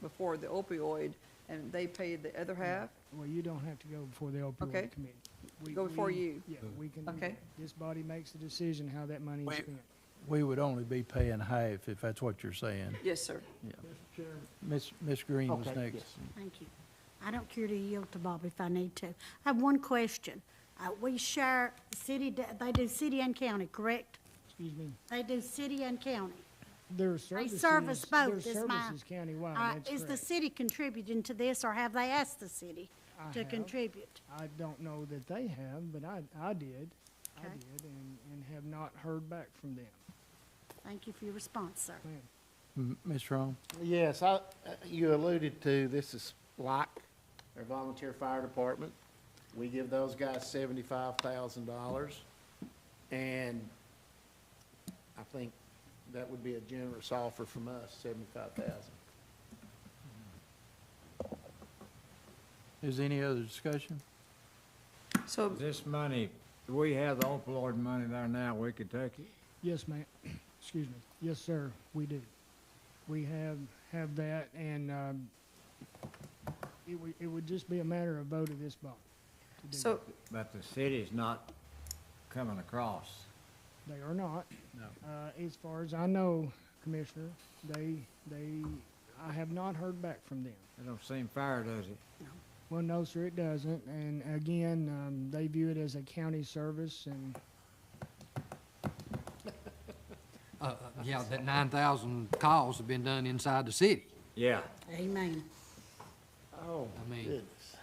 before the opioid, and they pay the other half? Well, you don't have to go before the Okay. opioid committee. Go before you? Yeah, we can. Okay. This body makes the decision how that money is spent. We would only be paying half, if that's what you're saying. Yes, sir. Ms. Green was Okay, next. yes. Thank you. I don't care to yield to Bob if I need to. I have one question. We share city, they do city and county, correct? Excuse me. They do city and county. Their They services. service both, Their is my. services countywide, that's Is the correct. city contributing to this, or have they asked the city I to have. contribute? I don't know that they have, but I did. I Okay. did, and have not heard back from them. Thank you for your response, sir. Ma'am. Ms. Ron? Yes, you alluded to, this is like our volunteer fire department. We give those guys $75,000, and I think that would be a generous offer from us, $75,000. Is there any other discussion? So, This money, we have the opioid money there now, we could take it. Yes, ma'am. Excuse me. Yes, sir, we do. We have that, and it would just be a matter of vote of this body to do so, But the city's not coming across. that. They are not. No. As far as I know, Commissioner, I have not heard back from them. It don't seem fair, does it? Well, no, sir, it doesn't. And again, they view it as a county service, and Yeah, that 9,000 calls have been done inside the city. Yeah. Amen. Oh, I mean- goodness.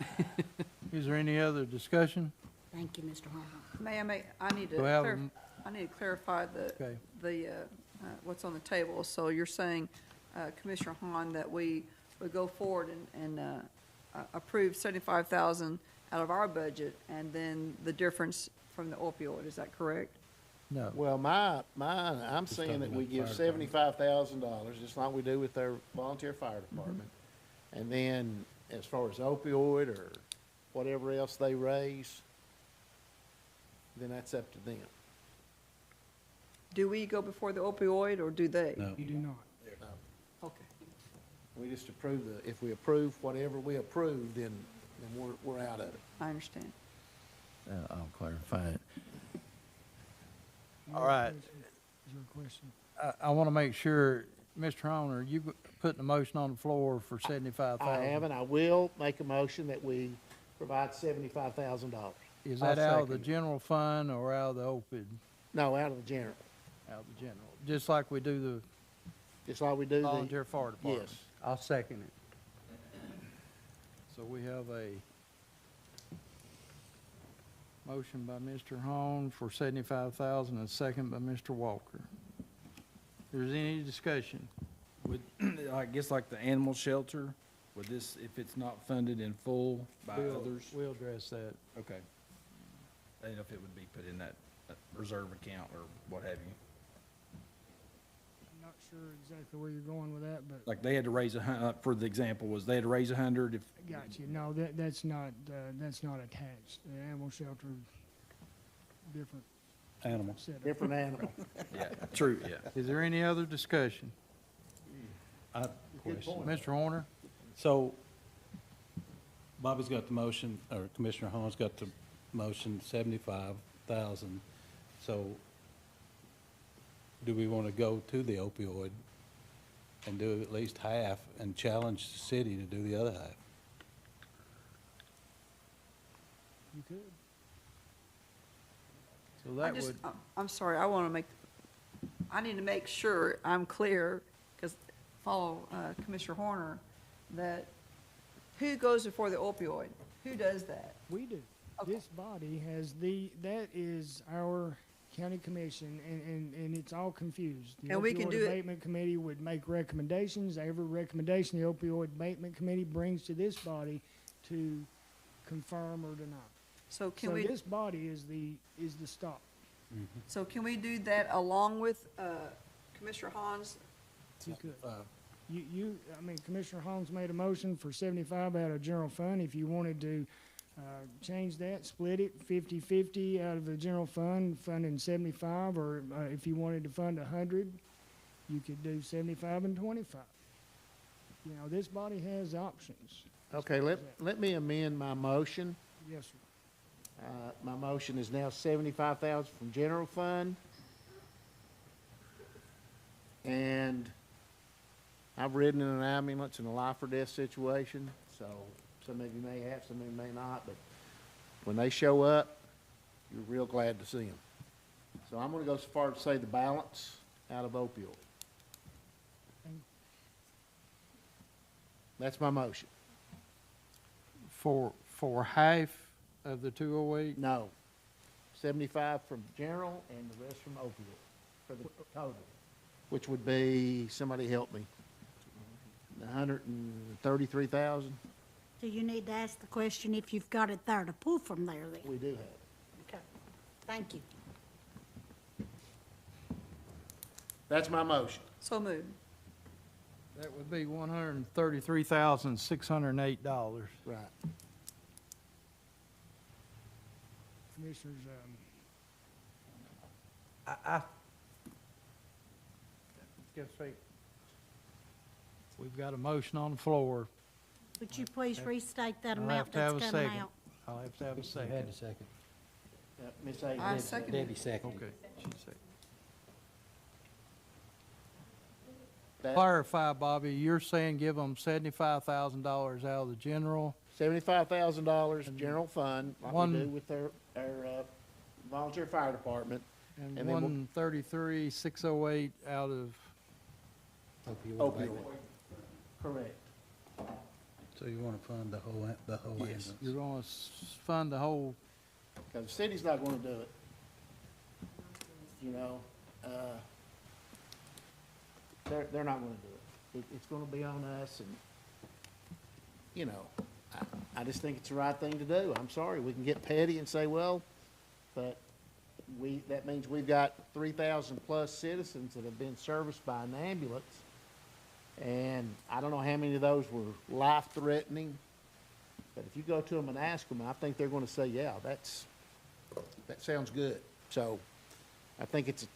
Is there any other discussion? Thank you, Mr. Harville. may I need to Do we have a I need to clarify Okay. what's on the table. So you're saying, Commissioner Hahn, that we would go forward and approve 75,000 out of our budget, and then the difference from the opioid, is that correct? No. Well, I'm saying that we talking give about fire department. $75,000, just like we do with our volunteer fire department. And then, as far as opioid or whatever else they raise, then that's up to them. Do we go before the opioid, or do they? No. you do not. Okay. We just approve if we approve whatever we approve, then we're out of it. I understand. I'll clarify it. Any All other right. questions? Is there a question? I want to make sure, Mr. Honor, you putting a motion on the floor for 75,000? I haven't, I will make a motion that we provide $75,000. Is I'll that out of the second it. general fund or out of the OPID? No, out of the general, Out of the general, just like we do just like we do the the. volunteer fire department? Yes. I'll second it. So we have a motion by Mr. Hone for 75,000, and a second by Mr. Walker. If there's any discussion, Would, I guess like the animal shelter, would this, if it's not funded in full by others? we'll address that. Okay. I didn't know if it would be put in that reserve account or what have you. I'm not sure exactly where you're going with that, but Like they had to raise for the example was they had to raise 100 if. I got you. No, that's not attached. The animal shelter, different Animal. setup. Different animal. Yeah, true, yeah. Is there any other discussion? I have a question. Mr. Horner? So Bobby's got the motion, or Commissioner Holmes got the motion, 75,000. So do we want to go to the opioid and do at least half and challenge the city to do the other half? You could. So I that just, would, I'm sorry, I need to make sure I'm clear, because follow Commissioner Horner, that who goes before the opioid? Who does that? We do. Okay. This body has that is our county commission, and it's all confused. The And we can opioid do it- abatement committee would make recommendations. Every recommendation the opioid abatement committee brings to this body to confirm or deny. So can So we, this body is the stop. so can we do that along with Commissioner Hans? You could. I mean, Commissioner Holmes made a motion for 75 out of general fund. If you wanted to change that, split it 50-50 out of the general fund, funding 75, or if you wanted to fund 100, you could do 75 and 25. You know, this body has options. Okay, let me amend my motion. Yes, sir. My motion is now 75,000 from general fund. And I've ridden in an ambulance in a life or death situation, so some of you may have, some of you may not, but when they show up, you're real glad to see them. So I'm gonna go so far as to say the balance out of opioid. That's my motion. for half of the 208? No, 75 from general and the rest from opioid for the total, which would be, somebody help me, 133,000? Do you need to ask the question if you've got it there to pull from there then? We do have. Okay, thank you. That's my motion. So moved. That would be $133,608. Right. Commissioners, We've got a motion on the floor. Would you please restate that I'll amount have to have that's a coming second. out? I'll have to have a Had second. a second. Ms. Hayes. I second. Debbie seconded. Okay, she seconded. That- Clarify, Bobby, you're saying give them $75,000 out of the general, $75,000 general fund, like we One- do with our volunteer fire department. and And then we'll- 133,608 out of, Opioid Opioid. abatement. Correct. So you want to fund the whole Yes. ambulance? you're gonna fund the whole, Because the city's not gonna do it. You know, they're not gonna do it. It's gonna be on us, and, you know, I just think it's the right thing to do. I'm sorry, we can get petty and say, well, but that means we've got 3,000 plus citizens that have been serviced by an ambulance. And I don't know how many of those were life-threatening, but if you go to them and ask them, I think they're gonna say, yeah, that sounds good. So, I think it's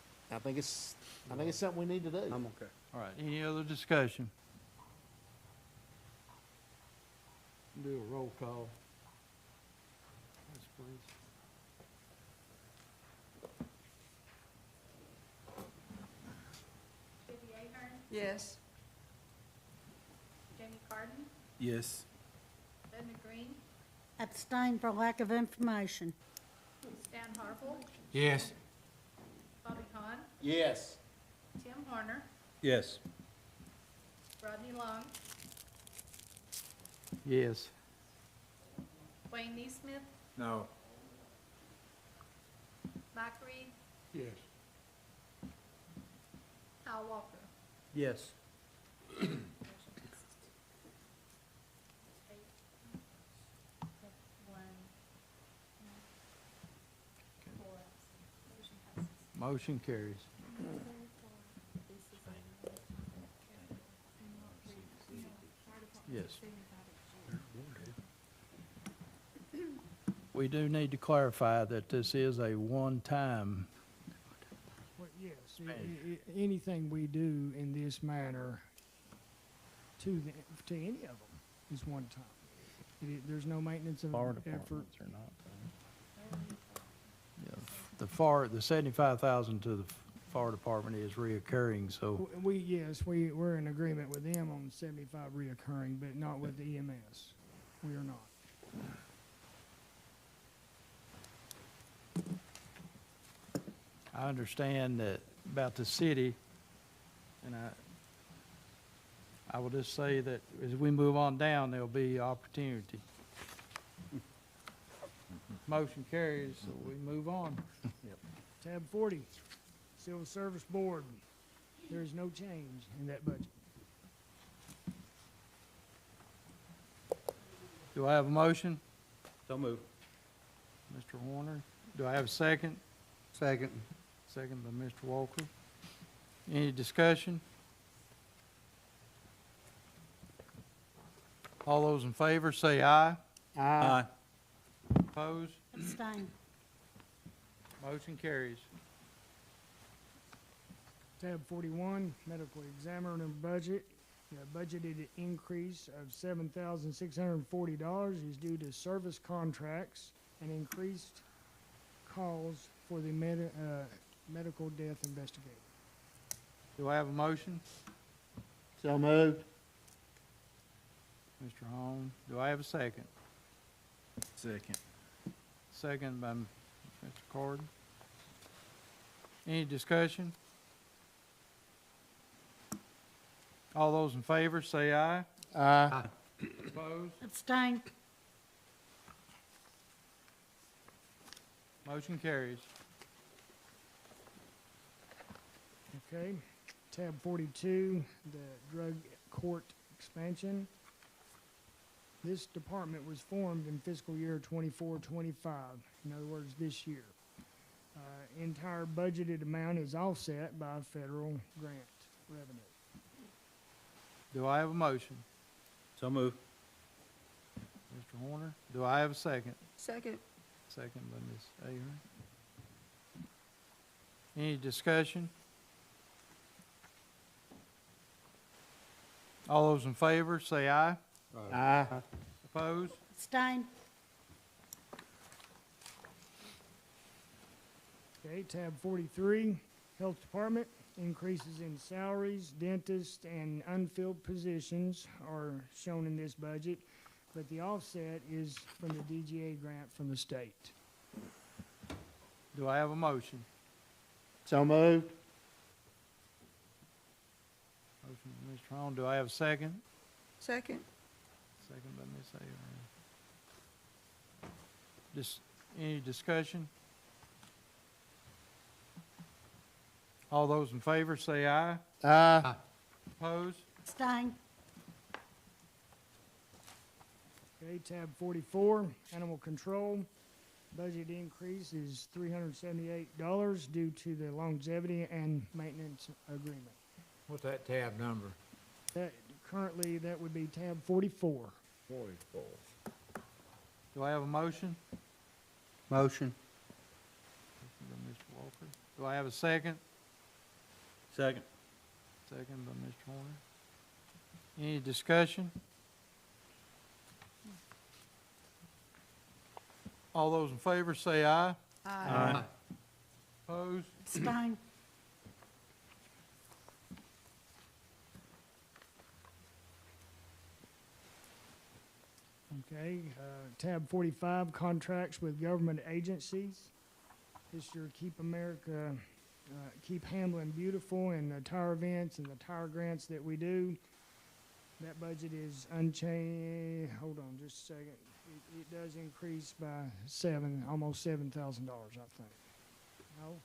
something we need to do. I'm okay. all right, any other discussion? Do a roll call. Yes, please. Debbie Ahern, Yes. Jamie Carden, Yes. Edna Green, Abstain for lack of information. Stan Harville, Yes. Bobby Hahn, Yes. Tim Horner, Yes. Rodney Long, Yes. Wayne Neesmith, No. Mike Reed, Yes. Al Walker. Yes. Motion carries. Yes. We do need to clarify that this is a one-time, Well, yes, anything we do in this manner to any of them is one time. There's no maintenance of fire effort. departments or not. The 75,000 to the fire department is reoccurring, so We're in agreement with them on 75 reoccurring, but not with the EMS. We are not. I understand that about the city, and I will just say that as we move on down, there'll be opportunity. Motion carries, so we move on. Tab 40, Civil Service Board. There is no change in that budget. Do I have a motion? So moved. Mr. Warner. Do I have a second? Second. Second by Mr. Walker. Any discussion? All those in favor say aye. Aye. Opposed? Abstain. Motion carries. Tab 41, Medical Examiner budget. The budgeted increase of $7,640 is due to service contracts and increased calls for the medical death investigator. Do I have a motion? So moved. Mr. Holmes. Do I have a second? Second. Second by Mr. Carden. Any discussion? All those in favor say aye. Aye. Opposed? Abstain. Motion carries. Okay, tab 42, the drug court expansion. This department was formed in fiscal year 24-25, in other words, this year. Entire budgeted amount is offset by federal grant revenue. Do I have a motion? So moved. Mr. Horner. Do I have a second? Second. Second by Ms. Ahern. Any discussion? All those in favor, say aye. Aye. Opposed? Abstain. Okay, tab 43, Health Department, increases in salaries, dentists, and unfilled positions are shown in this budget, but the offset is from the DGA grant from the state. Do I have a motion? So moved. Motion by Mr. Horner. Do I have a second? Second. Second by Ms. Ahern. Just any discussion? All those in favor say aye. Aye. Opposed? Abstain. Okay, tab 44, Animal Control, budget increase is $378 due to the longevity and maintenance agreement. What's that tab number? Currently, that would be tab 44. 44. Do I have a motion? Motion. Motion by Mr. Walker. Do I have a second? Second. Second by Mr. Horner. Any discussion? All those in favor say aye. Aye. Opposed? Abstain. Okay, tab 45, contracts with government agencies. This year, Keep America, Keep Hamblen Beautiful, and the tire events and the tire grants that we do. That budget is unchanged, hold on just a second. It does increase by almost $7,000, I think. No?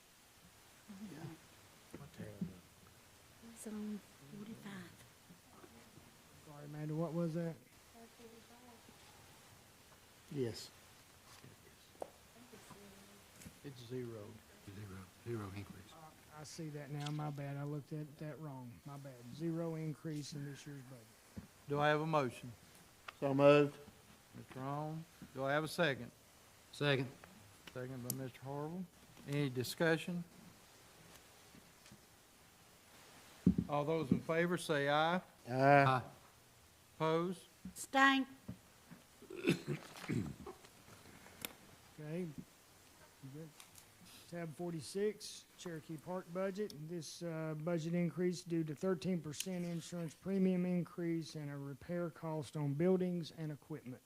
It's on 45. Sorry, Amanda, what was that? Yes. It's zero. Zero increase. I see that now, my bad, I looked at that wrong, my bad. Zero increase in this year's budget. Do I have a motion? So moved. Mr. Long, do I have a second? Second. Second by Mr. Harville. Any discussion? All those in favor say aye. Aye. Opposed? Abstain. Okay. Good. Tab 46, Cherokee Park budget. This budget increase due to 13% insurance premium increase and a repair cost on buildings and equipment.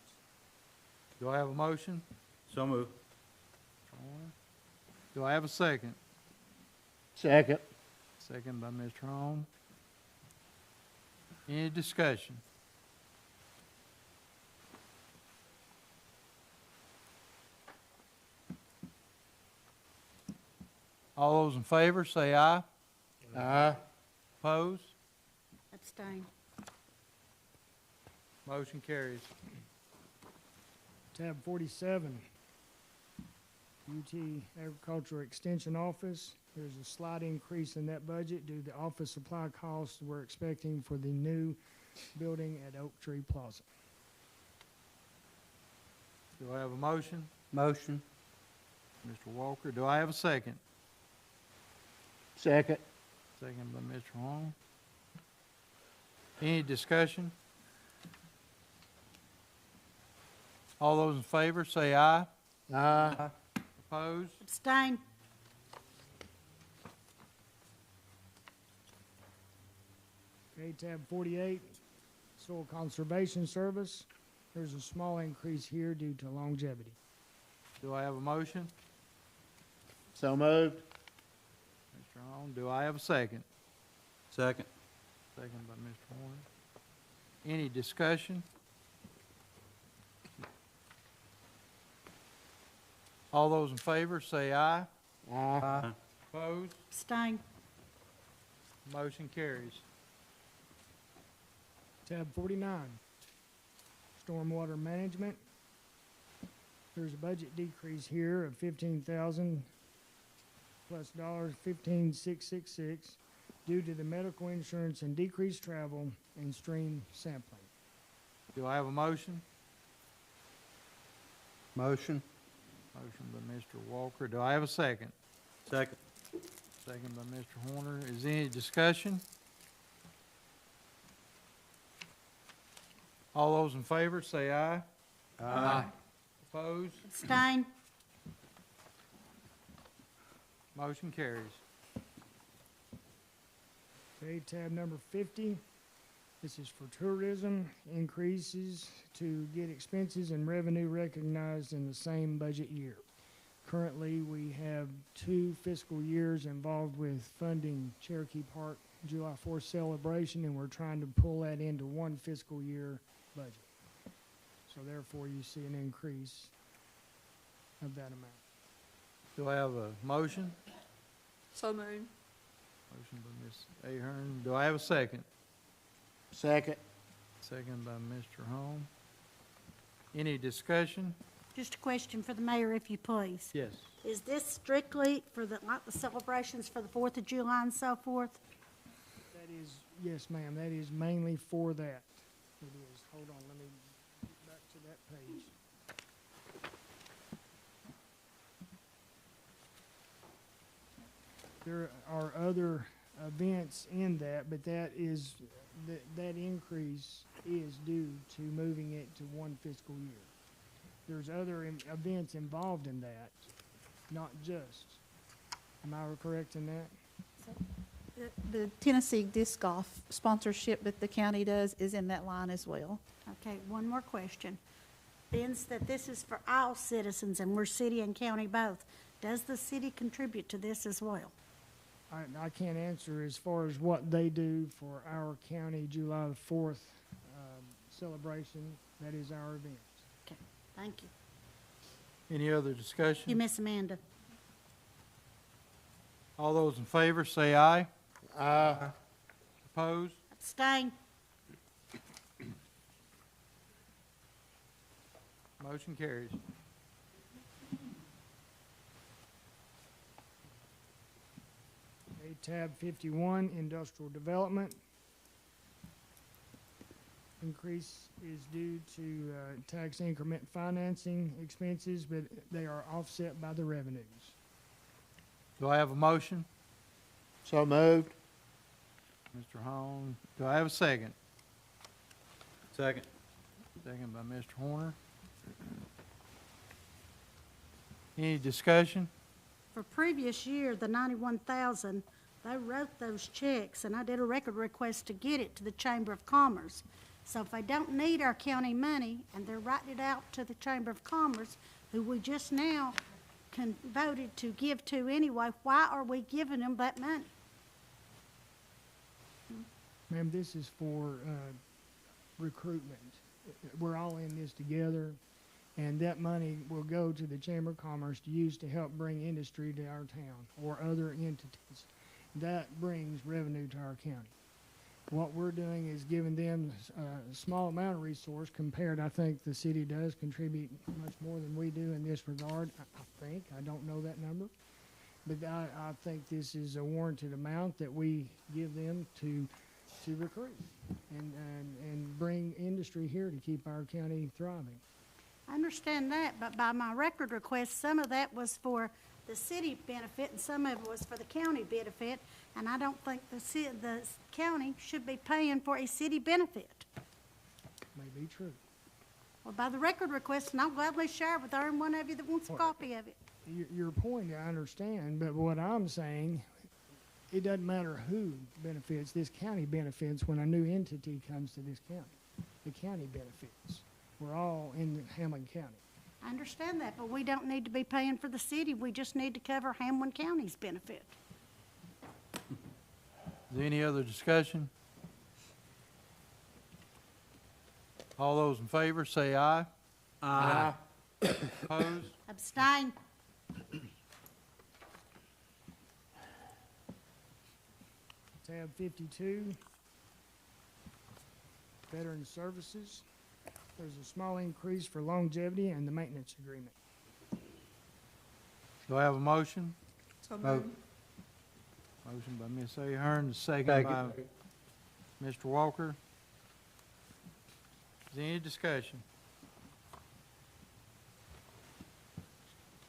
Do I have a motion? So moved. Do I have a second? Second. Second by Mr. Holmes. Any discussion? All those in favor, say aye. Aye. Opposed? Abstain. Motion carries. Tab 47, UT Agricultural Extension Office. There's a slight increase in that budget due to office supply costs we're expecting for the new building at Oak Tree Plaza. Do I have a motion? Motion. Mr. Walker, do I have a second? Second. Second by Mr. Long. Any discussion? All those in favor, say aye. Aye. Opposed? Abstain. Okay, tab 48, Soil Conservation Service. There's a small increase here due to longevity. Do I have a motion? So moved. Mr. Long, do I have a second? Second. Second by Mr. Horner. Any discussion? All those in favor, say aye. Aye. Opposed? Abstain. Motion carries. Tab 49, Stormwater Management. There's a budget decrease here of $15,000 plus $15,666 due to the medical insurance and decreased travel and stream sampling. Do I have a motion? Motion. Motion by Mr. Walker. Do I have a second? Second. Second by Mr. Horner. Is there any discussion? All those in favor, say aye. Aye. Opposed? Abstain. Motion carries. Okay, tab number 50. This is for tourism, increases to get expenses and revenue recognized in the same budget year. Currently, we have 2 fiscal years involved with funding Cherokee Park July 4th celebration, and we're trying to pull that into 1 fiscal year budget. So therefore, you see an increase of that amount. Do I have a motion? So moved. Motion by Ms. Ahern. Do I have a second? Second. Second by Mr. Holmes. Any discussion? Just a question for the mayor, if you please. Yes. Is this strictly for like the celebrations for the 4th of July and so forth? That is, yes, ma'am, that is mainly for that. It is. Hold on, let me get back to that page. There are other events in that, but that is, that increase is due to moving it to 1 fiscal year. There's other events involved in that, not just. Am I correct in that? The Tennessee Disc Golf sponsorship that the county does is in that line as well. Okay, one more question. Being that this is for all citizens and we're city and county both, does the city contribute to this as well? I can't answer as far as what they do for our county July the 4th celebration that is our event. Okay, thank you. Any other You, discussion? Miss Amanda. All those in favor, say aye. Aye. Opposed? Abstain. Motion carries. Okay, tab 51, industrial development. Increase is due to tax increment financing expenses, but they are offset by the revenues. Do I have a motion? So moved. Mr. Hall, do I have a second? Second. Second by Mr. Horner. Any discussion? For previous year, the 91,000, they wrote those checks, and I did a record request to get it to the Chamber of Commerce. So if they don't need our county money, and they're writing it out to the Chamber of Commerce, who we just now voted to give to anyway, why are we giving them that money? Ma'am, this is for recruitment. We're all in this together, and that money will go to the Chamber of Commerce to use to help bring industry to our town or other entities. That brings revenue to our county. What we're doing is giving them a small amount of resource compared, I think the city does contribute much more than we do in this regard. I don't know that number. But I think this is a warranted amount that we give them to recruit and bring industry here to keep our county thriving. I understand that, but by my record request, some of that was for the city benefit and some of it was for the county benefit, and I don't think the county should be paying for a city benefit. May be true. Well, by the record request, and I'll gladly share it with every one of you that wants a copy of it. Your point, I understand, but what I'm saying, it doesn't matter who benefits. This county benefits when a new entity comes to this county. The county benefits. We're all in Hamblen County. I understand that, but we don't need to be paying for the city. We just need to cover Hamblen County's benefit. Is there any other discussion? All those in favor, say aye. Aye. Opposed? Abstain. Tab 52, Veteran Services. There's a small increase for longevity and the maintenance agreement. Do I have a motion? So Motion by Ms. Ahern, second by Mr. Walker. Is there any discussion?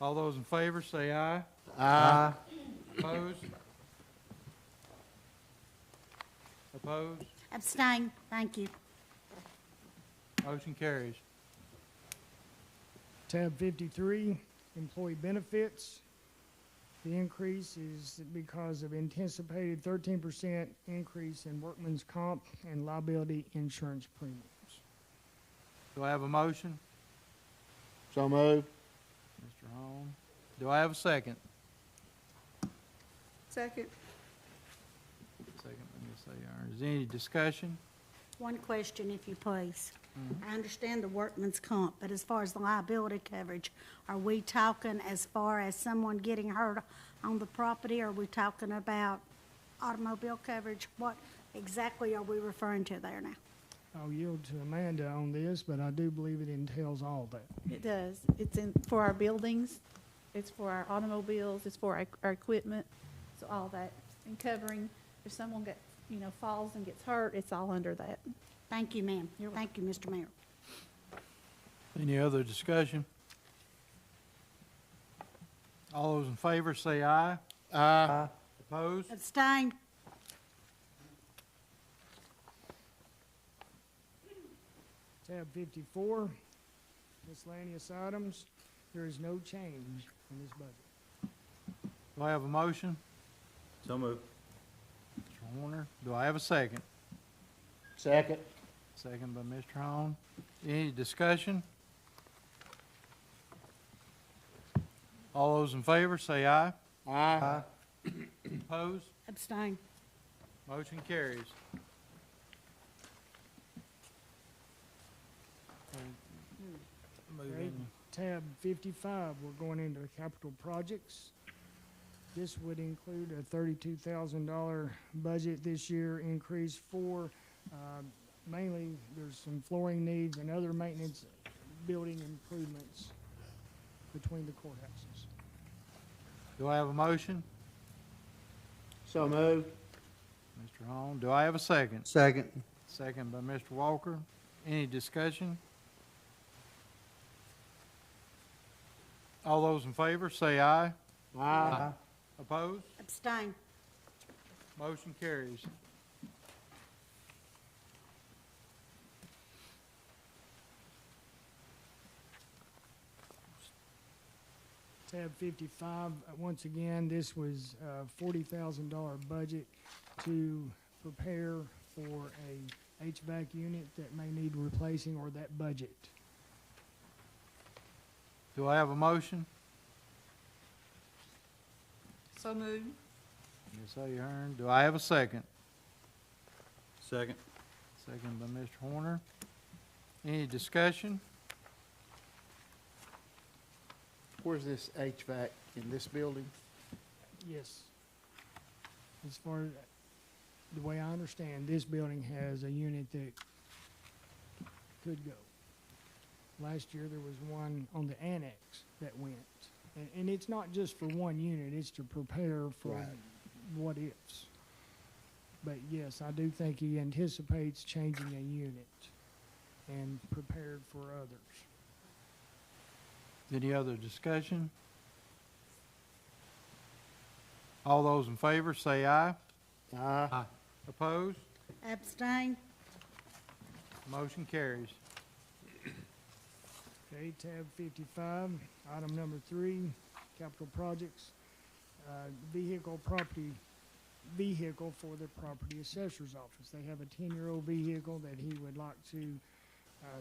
All those in favor, say aye. Aye. Opposed? Opposed? Abstain. Thank you. Motion carries. Tab 53, Employee Benefits. The increase is because of anticipated 13% increase in workman's comp and liability insurance premiums. Do I have a motion? So moved. Mr. Holmes. Do I have a second? Second. Second by Ms. Ahern. Is there any discussion? One question, if you please. I understand the workman's comp, but as far as the liability coverage, are we talking as far as someone getting hurt on the property? Or are we talking about automobile coverage? What exactly are we referring to there now? I'll yield to Amanda on this, but I do believe it entails all that. It does. It's for our buildings, it's for our automobiles, it's for our equipment, so all that. And covering, if someone falls and gets hurt, it's all under that. Thank you, ma'am. Thank you, Mr. Mayor. Any other discussion? All those in favor, say aye. Aye. Opposed? Abstain. Tab 54, Miscellaneous Items. There is no change in this budget. Do I have a motion? So moved. Mr. Horner. Do I have a second? Second. Second by Mr. Holmes. Any discussion? All those in favor, say aye. Aye. Opposed? Abstain. Motion carries. Moving, Tab 55, we're going into capital projects. This would include a $32,000 budget this year increase for, mainly, there's some flooring needs and other maintenance building improvements between the courthouses. do I have a motion? So moved. Mr. Hall, do I have a second? Second. Second by Mr. Walker. Any discussion? All those in favor, say aye. Aye. Opposed? Abstain. Motion carries. Tab 55, once again, this was a $40,000 budget to prepare for a HVAC unit that may need replacing or that budget. Do I have a motion? So moved. Ms. Ahern, do I have a second? Second. Second by Mr. Horner. Any discussion? Where's this HVAC in this building? Yes. As far as, the way I understand, this building has a unit that could go. Last year, there was one on the annex that went. And it's not just for one unit, it's to prepare for Right. what ifs. But yes, I do think he anticipates changing a unit and prepared for others. Any other discussion? All those in favor, say aye. Aye. Opposed? Abstain. Motion carries. Okay, tab 55, item number 3, capital projects, vehicle for the property assessor's office. They have a 10-year-old vehicle that he would like to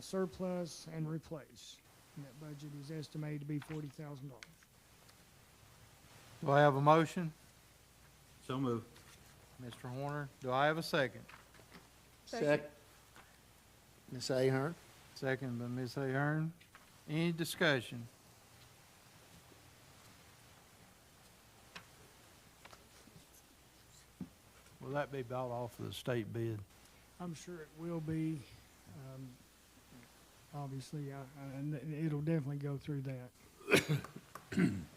surplus and replace. And that budget is estimated to be $40,000. Do I have a motion? So moved. Mr. Horner, do I have a second? Second. Ms. Ahern? Second by Ms. Ahern. Any discussion? Will that be bought off of the state bid? I'm sure it will be, obviously, and it'll definitely go through that.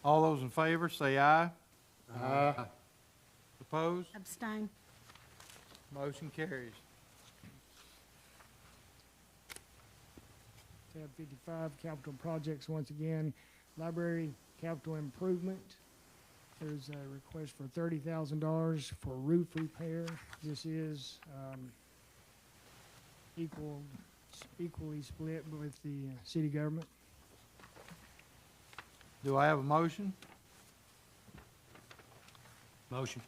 All those in favor, say aye. Aye. Opposed? Abstain. Motion carries. Tab 55, capital projects, once again, library capital improvement. There's a request for $30,000 for roof repair. This is equally split with the city government. Do I have a motion? Motion.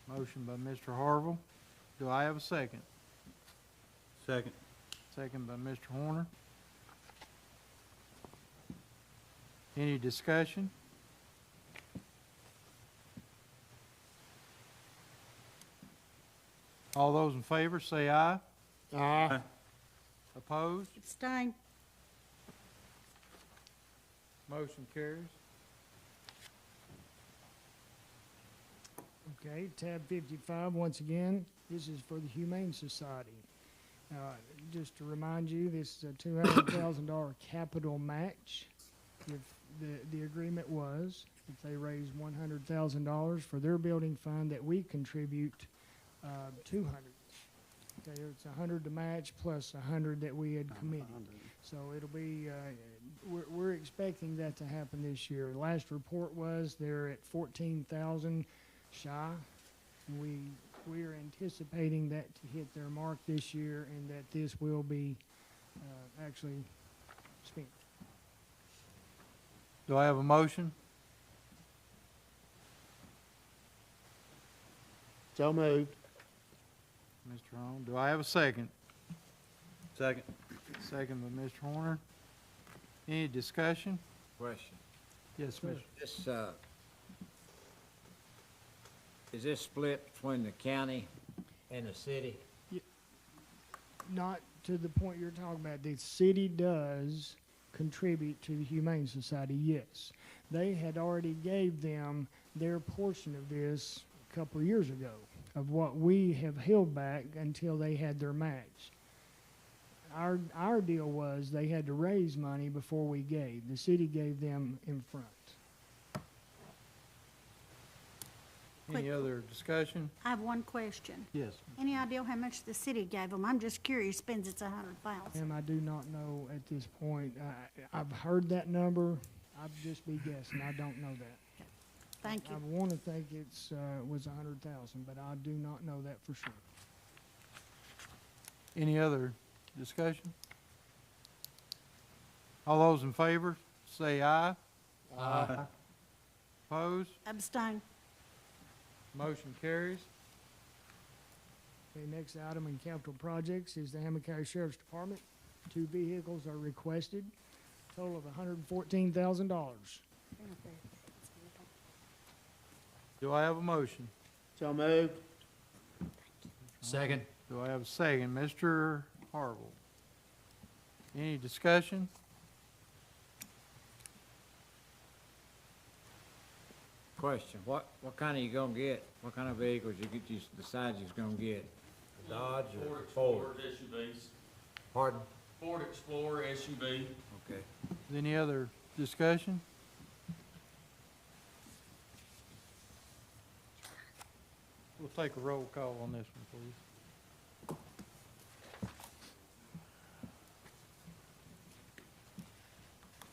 Motion by Mr. Harville. Do I have a second? Second. Second by Mr. Horner. Any discussion? All those in favor, say aye. Aye. Opposed? Abstain. Motion carries. Okay, tab 55, once again, this is for the Humane Society. Just to remind you, this is a $200,000 capital match. If the agreement was, if they raise $100,000 for their building fund, that we contribute 200. Okay, it's 100 to match plus 100 that we had committed. So it'll be, we're expecting that to happen this year. The last report was they're at 14,000 shy. We are anticipating that to hit their mark this year and that this will be actually spent. Do I have a motion? So moved. Mr. Horner. Do I have a second? Second. Second by Mr. Horner. Any discussion? Question. Yes, Mr. This, is this split between the county and the city? Not to the point you're talking about. The city does contribute to the Humane Society, yes. They had already gave them their portion of this a couple of years ago, of what we have held back until they had their match. Our deal was they had to raise money before we gave. The city gave them in front. Any other discussion? I have one question. Yes. Any idea how much the city gave them? I'm just curious, spends it's 100,000. Ma'am, I do not know at this point. I've heard that number. I'd just be guessing. I don't know that. Thank you. I want to think it's, was 100,000, but I do not know that for sure. Any other discussion? All those in favor, say aye. Aye. Opposed? Abstain. Motion carries. Okay, next item in capital projects is the Hamblen County Sheriff's Department. 2 vehicles are requested, total of $114,000. Do I have a motion? So moved. Second. Do I have a second? Mr. Harville. Any discussion? Question, what kind are you gonna get? What kind of vehicles you decide you're gonna get? Dodge or Ford Ford? Explorer SUVs, Pardon? Ford Explorer SUV. Okay. Any other discussion? We'll take a roll call on this one, please.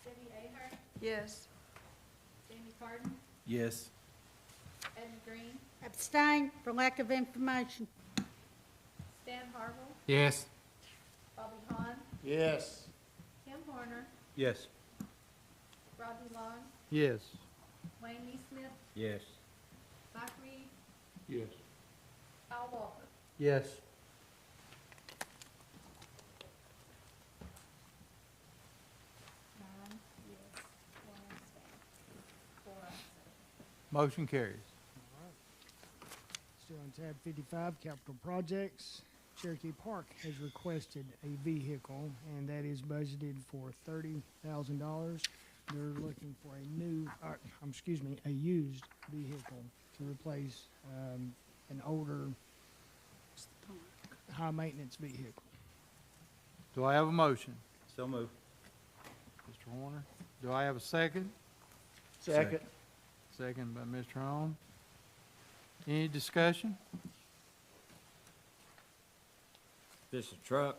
Debbie Ahart, Yes. Jamie Carden, Yes. Edna Green, Abstain for lack of information. Stan Harville, Yes. Bobby Hahn, Yes. Tim Horner, Yes. Rodney Long, Yes. Wayne Neesmith, Yes. Mike Reed, Yes. Al Walker. Yes. Nine yes, one abstain, four abstain. Motion carries. Still on tab 55, capital projects. Cherokee Park has requested a vehicle, and that is budgeted for $30,000. They're looking for a used vehicle to replace an older, high-maintenance vehicle. Do I have a motion? So moved. Mr. Horner. Do I have a second? Second. Second by Mr. Hahn. Any discussion? This a truck?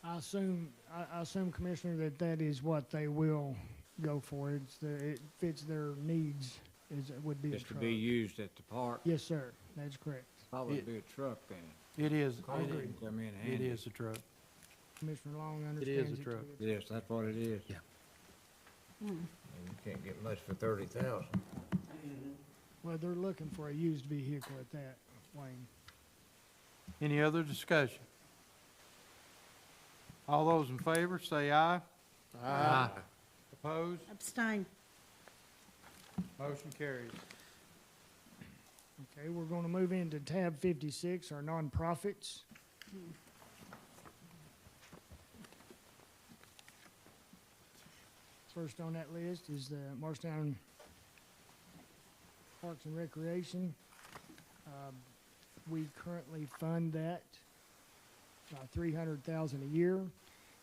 I assume, Commissioner, that is what they will go for. It fits their needs, would be a Just to truck. be used at the park? Yes, sir, that's correct. Probably be a truck then. It is. Concrete come in It handy. is a truck. Commissioner Long It understands is it. a truck. too. Yes, that's what it is. Yeah. And you can't get much for 30,000. Well, they're looking for a used vehicle at that, Wayne. Any other discussion? All those in favor, say aye. Aye. Opposed? Abstain. Motion carries. Okay, we're gonna move into tab 56, our nonprofits. First on that list is the Marshtown Parks and Recreation. We currently fund that $300,000 a year.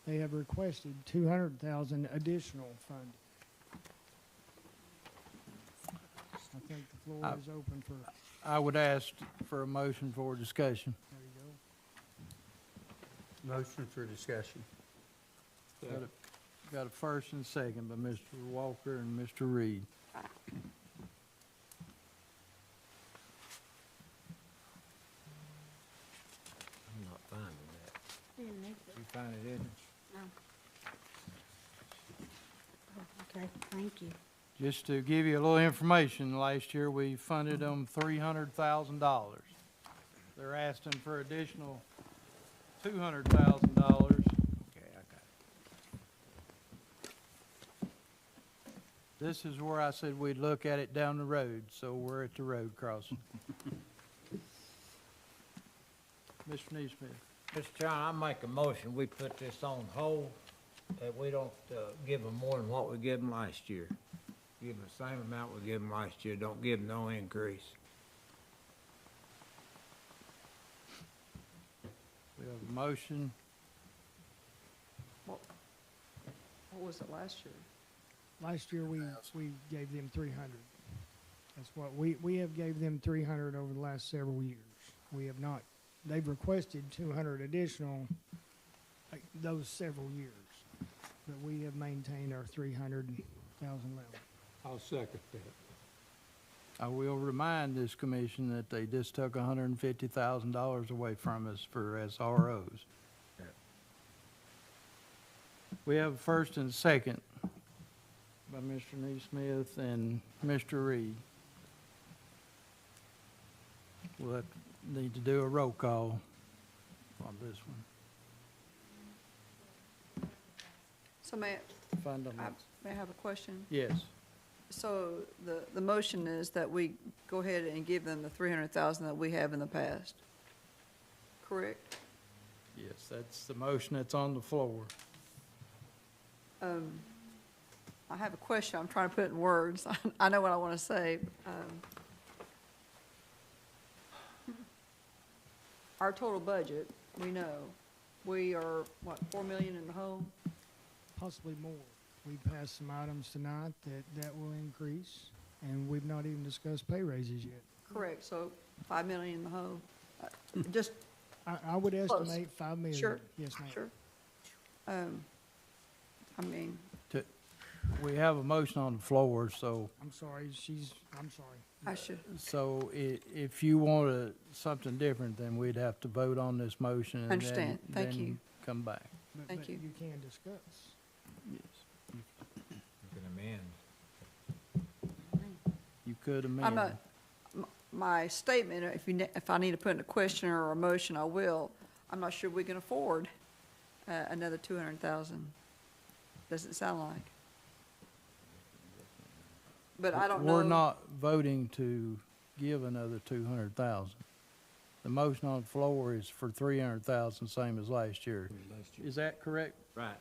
They have requested $200,000 additional funding. I think the floor is open for, I would ask for a motion for discussion. there you go. Motion for discussion. Got a first and second by Mr. Walker and Mr. Reed. I'm not finding that. Didn't need You find it, isn't it? Okay, thank you. Just to give you a little information, last year we funded them $300,000. They're asking for additional $200,000. Okay, I got it. This is where I said we'd look at it down the road, so we're at the road crossing. Mr. Neesmith. Mr. Chairman, I make a motion, we put this on hold that we don't, give them more than what we gave them last year. Give them the same amount we gave them last year, don't give them no increase. We have a motion. What was it last year? Last year, we gave them 300. That's what, we have gave them 300 over the last several years. We have not, they've requested 200 additional, like, those several years. But we have maintained our 300,000 level. I'll second that. I will remind this commission that they just took $150,000 away from us for SROs. We have a first and a second by Mr. Neesmith and Mr. Reed. We'll need to do a roll call on this one. So may I have a question? Yes. So the motion is that we go ahead and give them the 300,000 that we have in the past, correct? Yes, that's the motion that's on the floor. I have a question, I'm trying to put it in words. I know what I want to say. Our total budget, we know, we are, what, 4 million in the hole? Possibly more. We passed some items tonight that will increase, and we've not even discussed pay raises yet. Correct, so 5 million in the hole. Just, I would estimate 5 million. Sure. Yes, ma'am. sure. I mean, We have a motion on the floor, so, I'm sorry, I'm sorry. I should, so if you want something different, then we'd have to vote on this motion and Understand. Thank you. then come back. Thank But you. you can discuss. Yes. You can amend. You could amend. I'm not, my statement, if I need to put in a question or a motion, I will. I'm not sure we can afford another 200,000. Doesn't sound like. But I don't know. We're not voting to give another 200,000. The motion on the floor is for 300,000, same as last year. Is that correct? Right.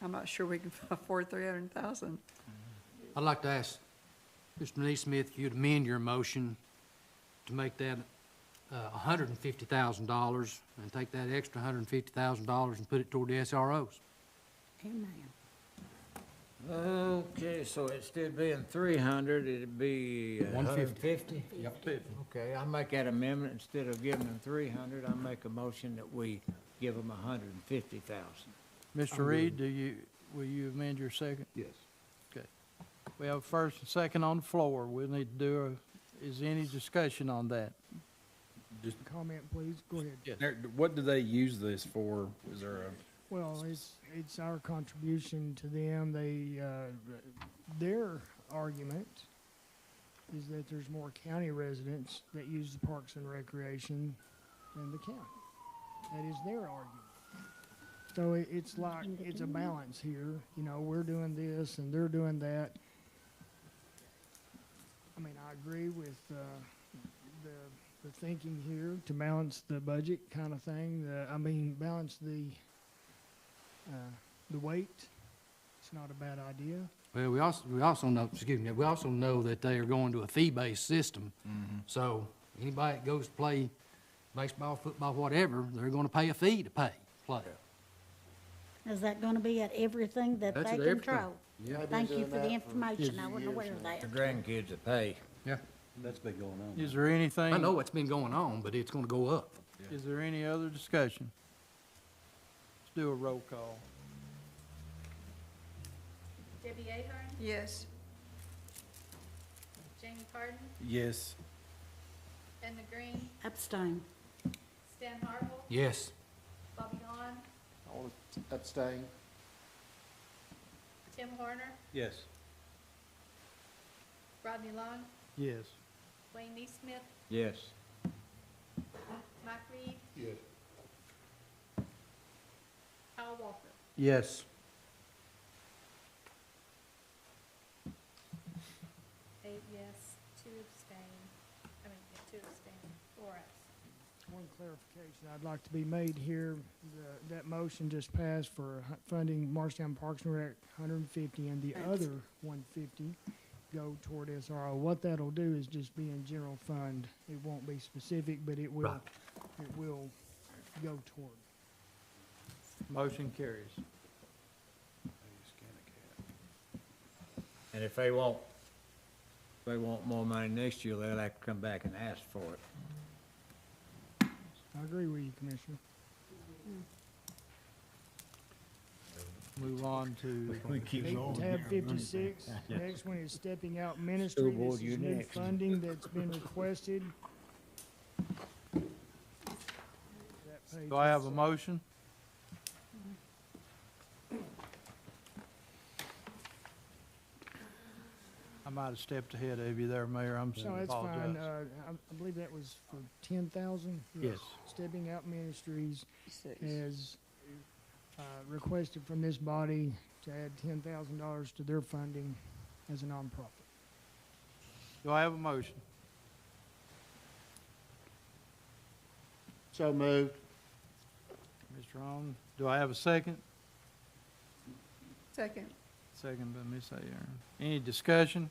I'm not sure we can afford 300,000. I'd like to ask Mr. Neesmith if you'd amend your motion to make that $150,000 and take that extra $150,000 and put it toward the SROs. Amen. Okay, so instead of being 300, it'd be 150? Yep. Okay, I make that amendment, instead of giving them 300, I make a motion that we give them 150,000. Mr. Reed, will you amend your second? Yes. Okay. We have a first and second on the floor. We'll need to do is there any discussion on that? Comment, please. Go ahead. Yes. What do they use this for? Is there a? Well, it's our contribution to them. Their argument is that there's more county residents that use the Parks and Recreation than the county. That is their argument. So it's like, it's a balance here. You know, we're doing this and they're doing that. I mean, I agree with the thinking here to balance the budget kind of thing. Balance the weight. It's not a bad idea. Well, we also know, excuse me, we also know that they are going to a fee-based system. So anybody that goes to play baseball, football, whatever, they're gonna pay a fee to play. Is that gonna be at everything that That's they at everything. control? Yeah. Thank you for the information. I wasn't aware of The that. grandkids that pay. Yeah. That's been going on. Is there anything? I know it's been going on, but it's gonna go up. Is there any other discussion? Let's do a roll call. Debbie Ahern, Yes. Jamie Carden, Yes. Edna Green, Abstain. Stan Harville, Yes. Bobby Hahn, I'll abstain. Tim Horner, Yes. Rodney Long, Yes. Wayne Neesmith, Yes. Mike Reed, Yes. Al Walker. Yes. 8 yes, 2 abstain. 4 absent. One clarification I'd like to be made here. That motion just passed for funding Marshtown Parks and Rec 150 and the other 150 go toward SRO. What that'll do is just be in general fund. It won't be specific, but it will go toward. Motion carries. And if they want more money next year, they'll have to come back and ask for it. I agree with you, Commissioner. Move on to, Tab 56, next one is stepping out ministry. School board, This is you new next. funding that's been requested. That page do I have is, a motion? I might have stepped ahead of you there, Mayor, I'm No, sorry, it's fine. apologize. I believe that was for 10,000? Yes. Stepping Out Ministries has requested from this body to add $10,000 to their funding as a nonprofit. Do I have a motion? So moved. Mr. On, do I have a second? Second. Second by Ms. Aaron. Any discussion?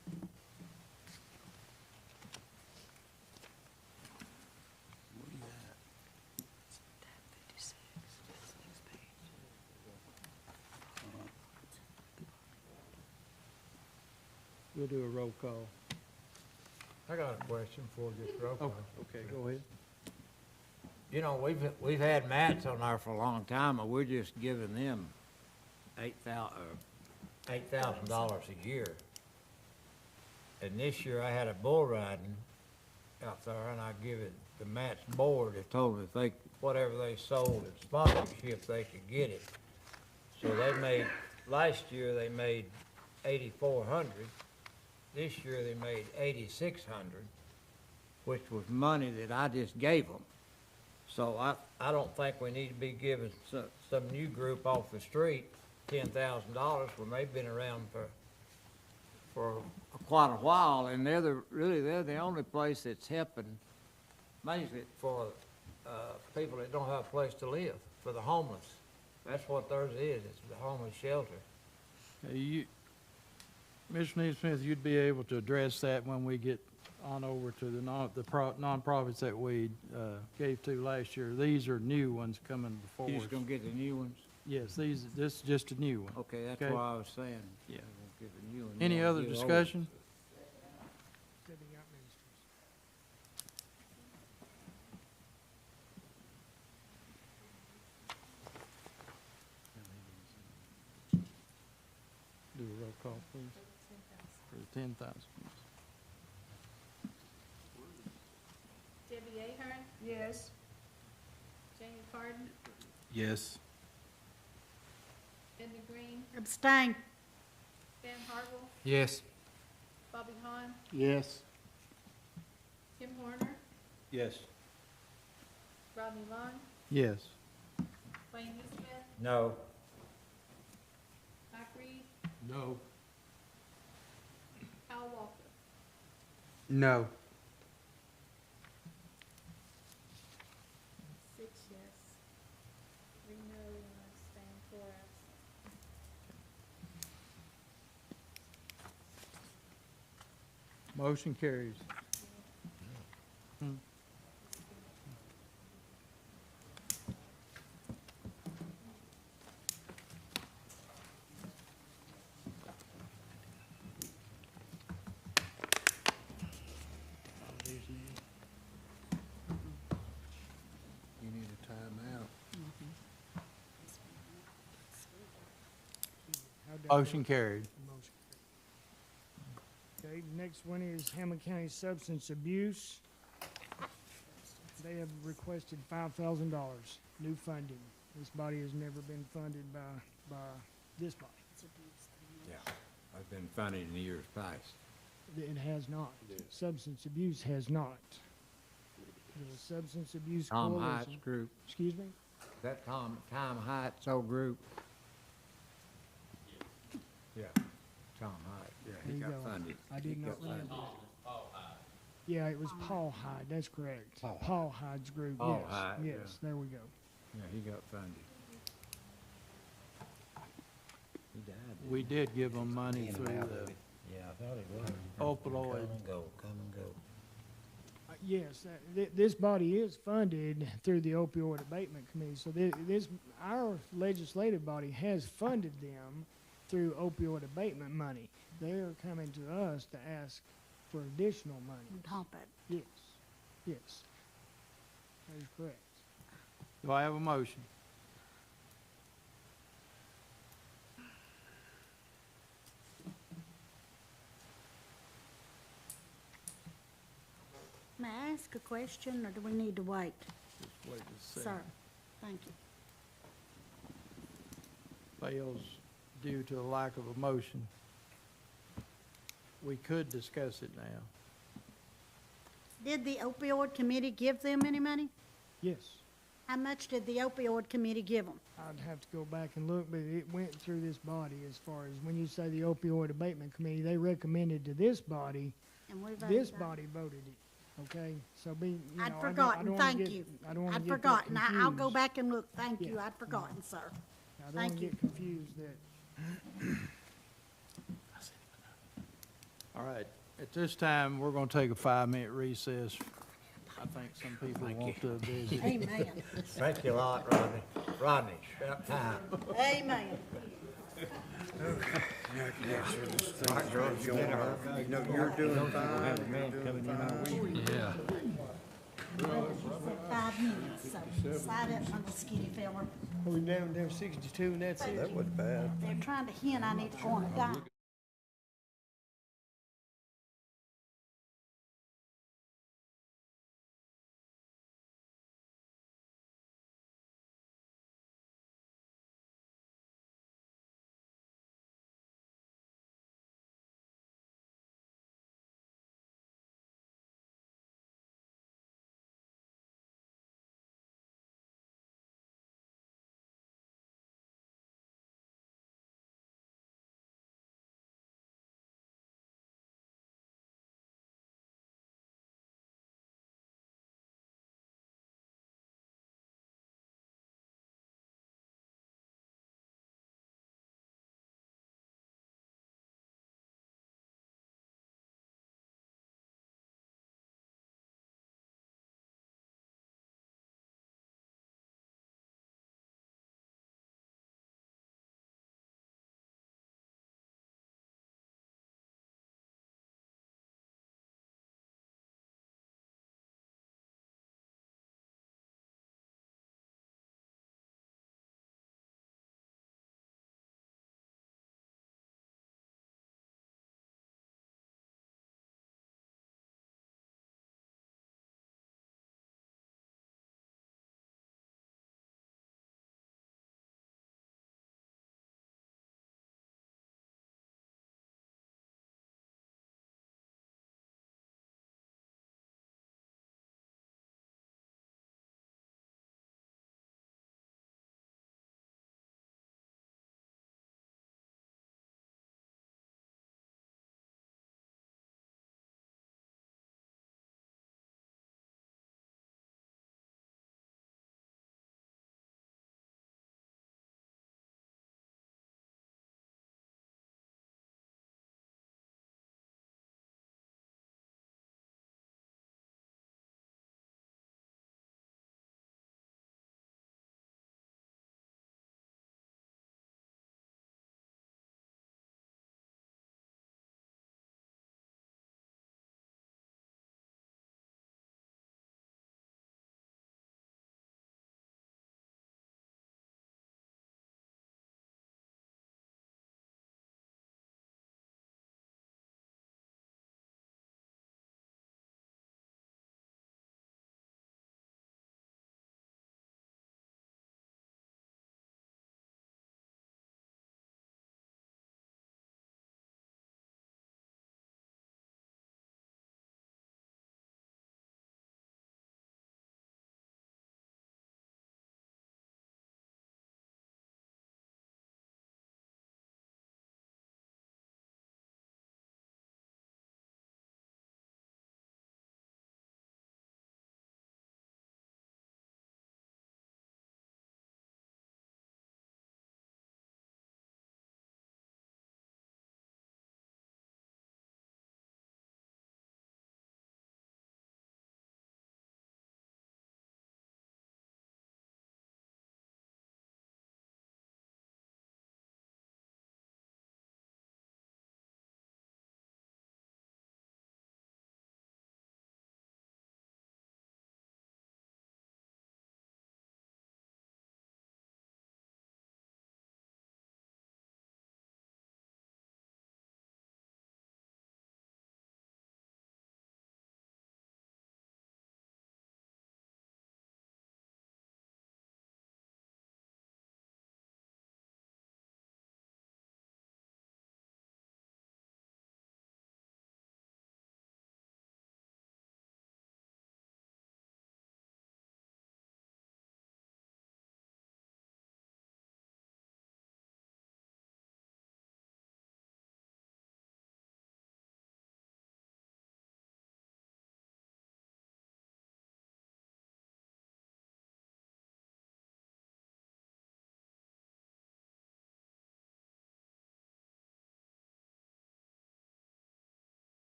We'll do a roll call. I got a question before we get to roll Oh, call. okay, go ahead. You know, we've had mats on there for a long time, and we're just giving them $8,000 a year. And this year I had a bull riding out there, and I give it the mats board. They told me if they, whatever they sold at sponsorship, they could get it. So they made, last year they made 8,400. This year they made 8,600, which was money that I just gave them. So I don't think we need to be giving some new group off the street $10,000 when they've been around for quite a while, and they're the only place that's helping mainly for people that don't have a place to live, for the homeless. That's what theirs is. It's the homeless shelter. Mr. Neesmith, you'd be able to address that when we get on over to the nonprofits that we gave to last year. These are new ones coming before You us. just gonna get the new ones? Yes, this is just a new one. Okay, that's Okay. what I was saying. Yeah. We'll give the new one. Any We'll other give the old discussion? Stepping Out Ministries. Do a roll call, please, for the 10,000. Debbie Ahern, Yes. Jamie Carden, Yes. Edna Green, Abstain. Ben Harville, Yes. Bobby Hahn, Yes. Tim Horner, Yes. Rodney Vaughn, Yes. Wayne Neesmith, No. Mike Reed, No. Al Walker. No. 6 yes. 3 no, and I stand 4 absent. Motion carries. You need a timeout. How'd that Motion work? carried. Motion carried. Okay, next one is Hamblen County Substance Abuse. They have requested $5,000, new funding. This body has never been funded by this body. Yeah, I've been funded in the years past. It has not. Substance abuse has not. The Substance Abuse Tom Coalition. Heights group, Excuse me? that Tom Heights old group? Yeah, Tom Heights, yeah, There he you got go. funded. I did He not got funded. remember. Yeah, it was Paul Hyde, that's correct. Paul Hyde. Paul Hyde's group, Paul yes, Hyde, yeah. yes, there we go. Yeah, he got funded. He died. We did give them money through the Yeah, I thought it was. opioid. Come and go, come and go. Yes, this body is funded through the opioid abatement committee, so our legislative body has funded them through opioid abatement money. They're coming to us to ask for additional money. Top it. Yes, yes. That is correct. Do I have a motion? May I ask a question, or do we need to wait? Just wait a Sir, second. thank you. Fails due to a lack of a motion. We could discuss it now. Did the opioid committee give them any money? Yes, How much did the opioid committee give them? I'd have to go back and look, but it went through this body as far as, when you say the opioid abatement committee, they recommended to this body, And we voted this on it. body voted it, okay? So be, you know, I I'd don't forgotten, wanna thank get- you. I don't wanna I'd get that forgotten. I'll go confused. back and look, thank you, Yeah. I'd forgotten, sir. I don't Thank wanna you. get confused that, All right, at this time, we're gonna take a 5-minute recess. I think some people want to visit. Amen, Thank you a lot, Rodney. Rodney, it's about time. amen. Yeah. 5 minutes, so slide up on the skinny fella. we down 62 and that's it. They're trying to hint I need to go on a diet.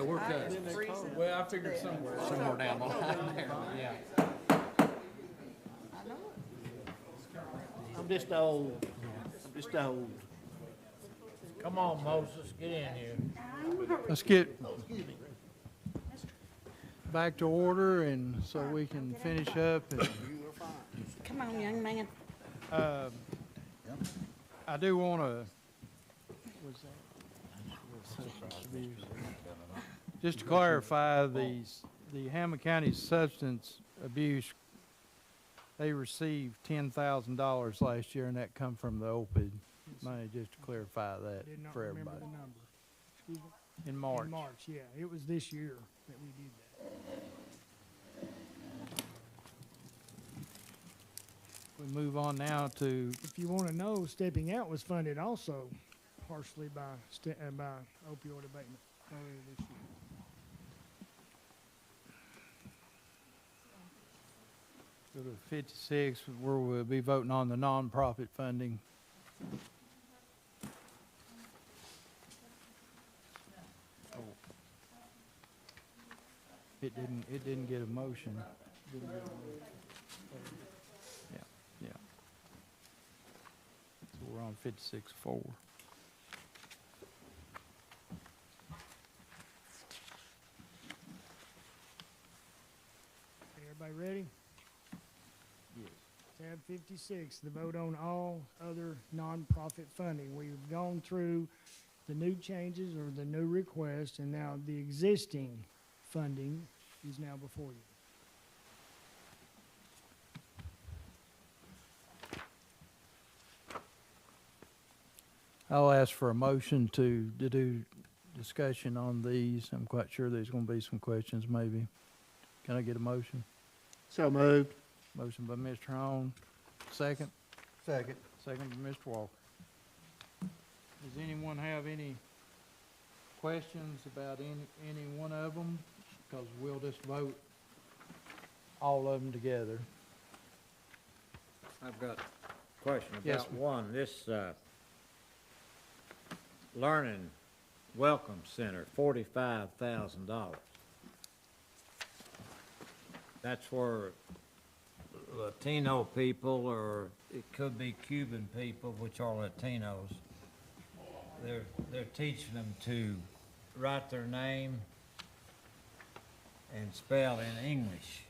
Well, we're cut Well, I figured somewhere. somewhere down the line there, yeah. I'm just old. I'm just old. Come on, Moses, get in here. Let's get back to order and so we can finish up. And, Come on, young man. I do want to, just to clarify, the Hamblen County Substance Abuse, they received $10,000 last year, and that come from the OPID money, just to clarify that Did not for remember everybody. the number. Excuse me? In March. In March, yeah. It was this year that we did that. We move on now to, If you want to know, Stepping Out was funded also partially by opioid abatement earlier this year. go to 56, where we'll be voting on the nonprofit funding. It didn't get a motion. Didn't get a motion. Yeah. So we're on 56-4. Everybody ready? Yes. Tab 56, the vote on all other nonprofit funding. We've gone through the new changes or the new request, and now the existing funding is now before you. I'll ask for a motion to do discussion on these. I'm quite sure there's going to be some questions maybe. Can I get a motion? So moved. Motion by Mr. Hone. Second? Second. Second by Mr. Walker. Does anyone have any questions about any one of them? Because we'll just vote all of them together. I've got a question Yes, about one, this, Learning Welcome Center, $45,000. That's where Latino people, or it could be Cuban people, which are Latinos, they're teaching them to write their name and spell in English,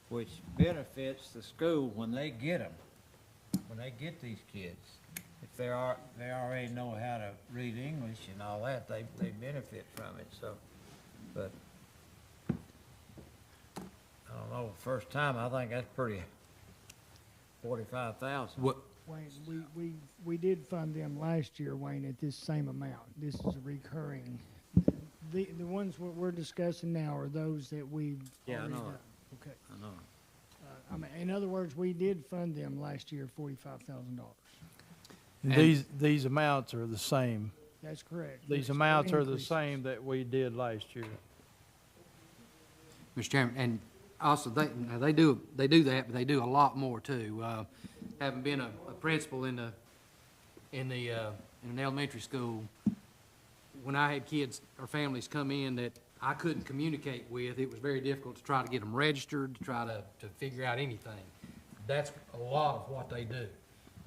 which benefits the school when they get them, when they get these kids. If they already know how to read English and all that, they benefit from it, so, but I don't know, first time, I think that's pretty, 45,000. What, Wayne, we did fund them last year, Wayne, at this same amount. This is a recurring. The ones we're discussing now are those that we've Yeah, I already know done. it. Okay. I know. I mean, in other words, we did fund them last year, $45,000. These amounts are the same. That's correct. These It's amounts are the increases. same that we did last year. Mr. Chairman, and also, they do that, but they do a lot more too. Having been a principal in an elementary school, when I had kids or families come in that I couldn't communicate with, it was very difficult to try to get them registered, to try to figure out anything. That's a lot of what they do.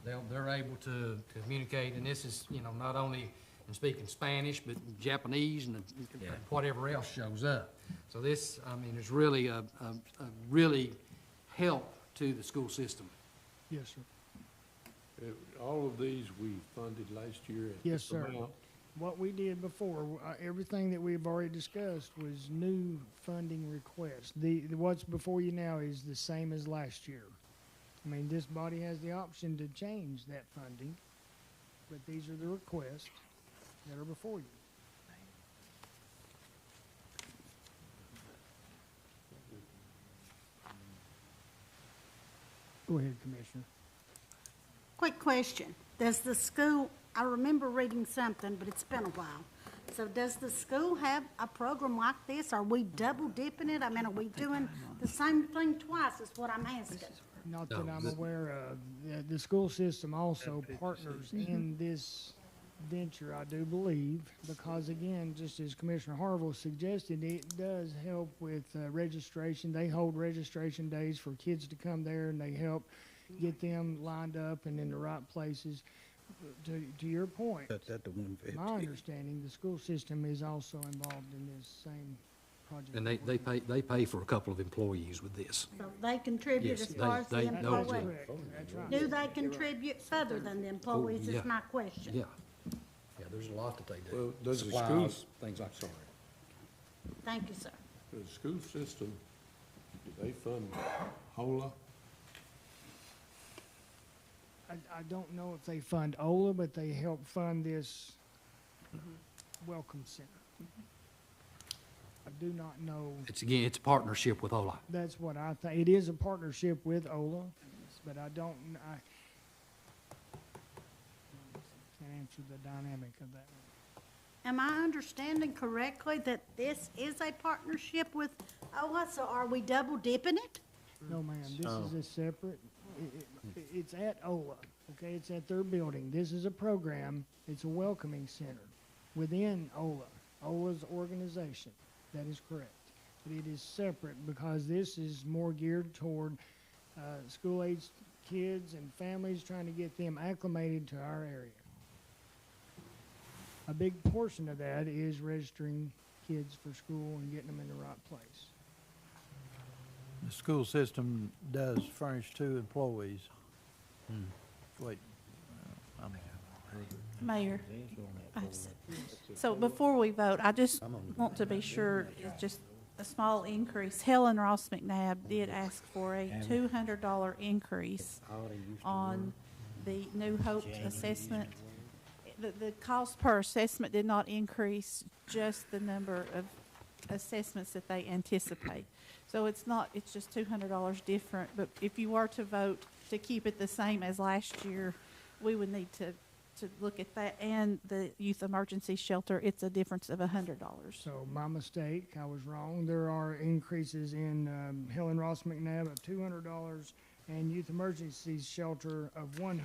They're able to communicate, and this is, not only in speaking Spanish, but Japanese and whatever else shows up. So this, is really a really help to the school system. Yes, sir. All of these we funded last year at Yes, this sir. amount. What we did before, everything that we've already discussed was new funding requests. What's before you now is the same as last year. I mean, this body has the option to change that funding, but these are the requests that are before you. Go ahead, Commissioner. Quick question. Does the school, I remember reading something, but it's been a while. So does the school have a program like this? Are we double dipping it? I mean, are we doing the same thing twice is what I'm asking? Not that I'm aware of. The school system also partners in this venture, I do believe, because again, just as Commissioner Harville suggested, it does help with registration. They hold registration days for kids to come there, and they help get them lined up and in the right places. To your point, Set that to 150. my understanding, the school system is also involved in this same project. And they pay for a couple of employees with this. So they contribute Yes, as far as the they- That's no, employee. correct, that's right. Do they contribute further than the employees yeah. is my question. Yeah. Yeah, there's a lot that they do. Well, does the Supplies, schools, things like that. sorry, Thank you, sir. The school system, do they fund HOLA? I don't know if they fund OLA, but they help fund this welcome center. I do not know, It's a partnership with OLA. that's what I think. It is a partnership with OLA, but I can't answer the dynamic of that one. Am I understanding correctly that this is a partnership with OWA, so are we double dipping it? No, ma'am, this is a separate, it's at OLA, okay, it's at their building. This is a program, it's a welcoming center within OLA, OLA's organization. That is correct. But it is separate because this is more geared toward school-aged kids and families, trying to get them acclimated to our area. A big portion of that is registering kids for school and getting them in the right place. The school system does furnish 2 employees. Wait, Mayor, so before we vote, I just want to be sure, it's just a small increase. Helen Ross McNabb did ask for a $200 increase on the New Hope assessment. The cost per assessment did not increase, just the number of assessments that they anticipate. So it's just $200 different, but if you were to vote to keep it the same as last year, we would need to look at that, and the youth emergency shelter, it's a difference of $100. So my mistake, I was wrong. There are increases in Helen Ross McNabb of $200 and youth emergency shelter of $100.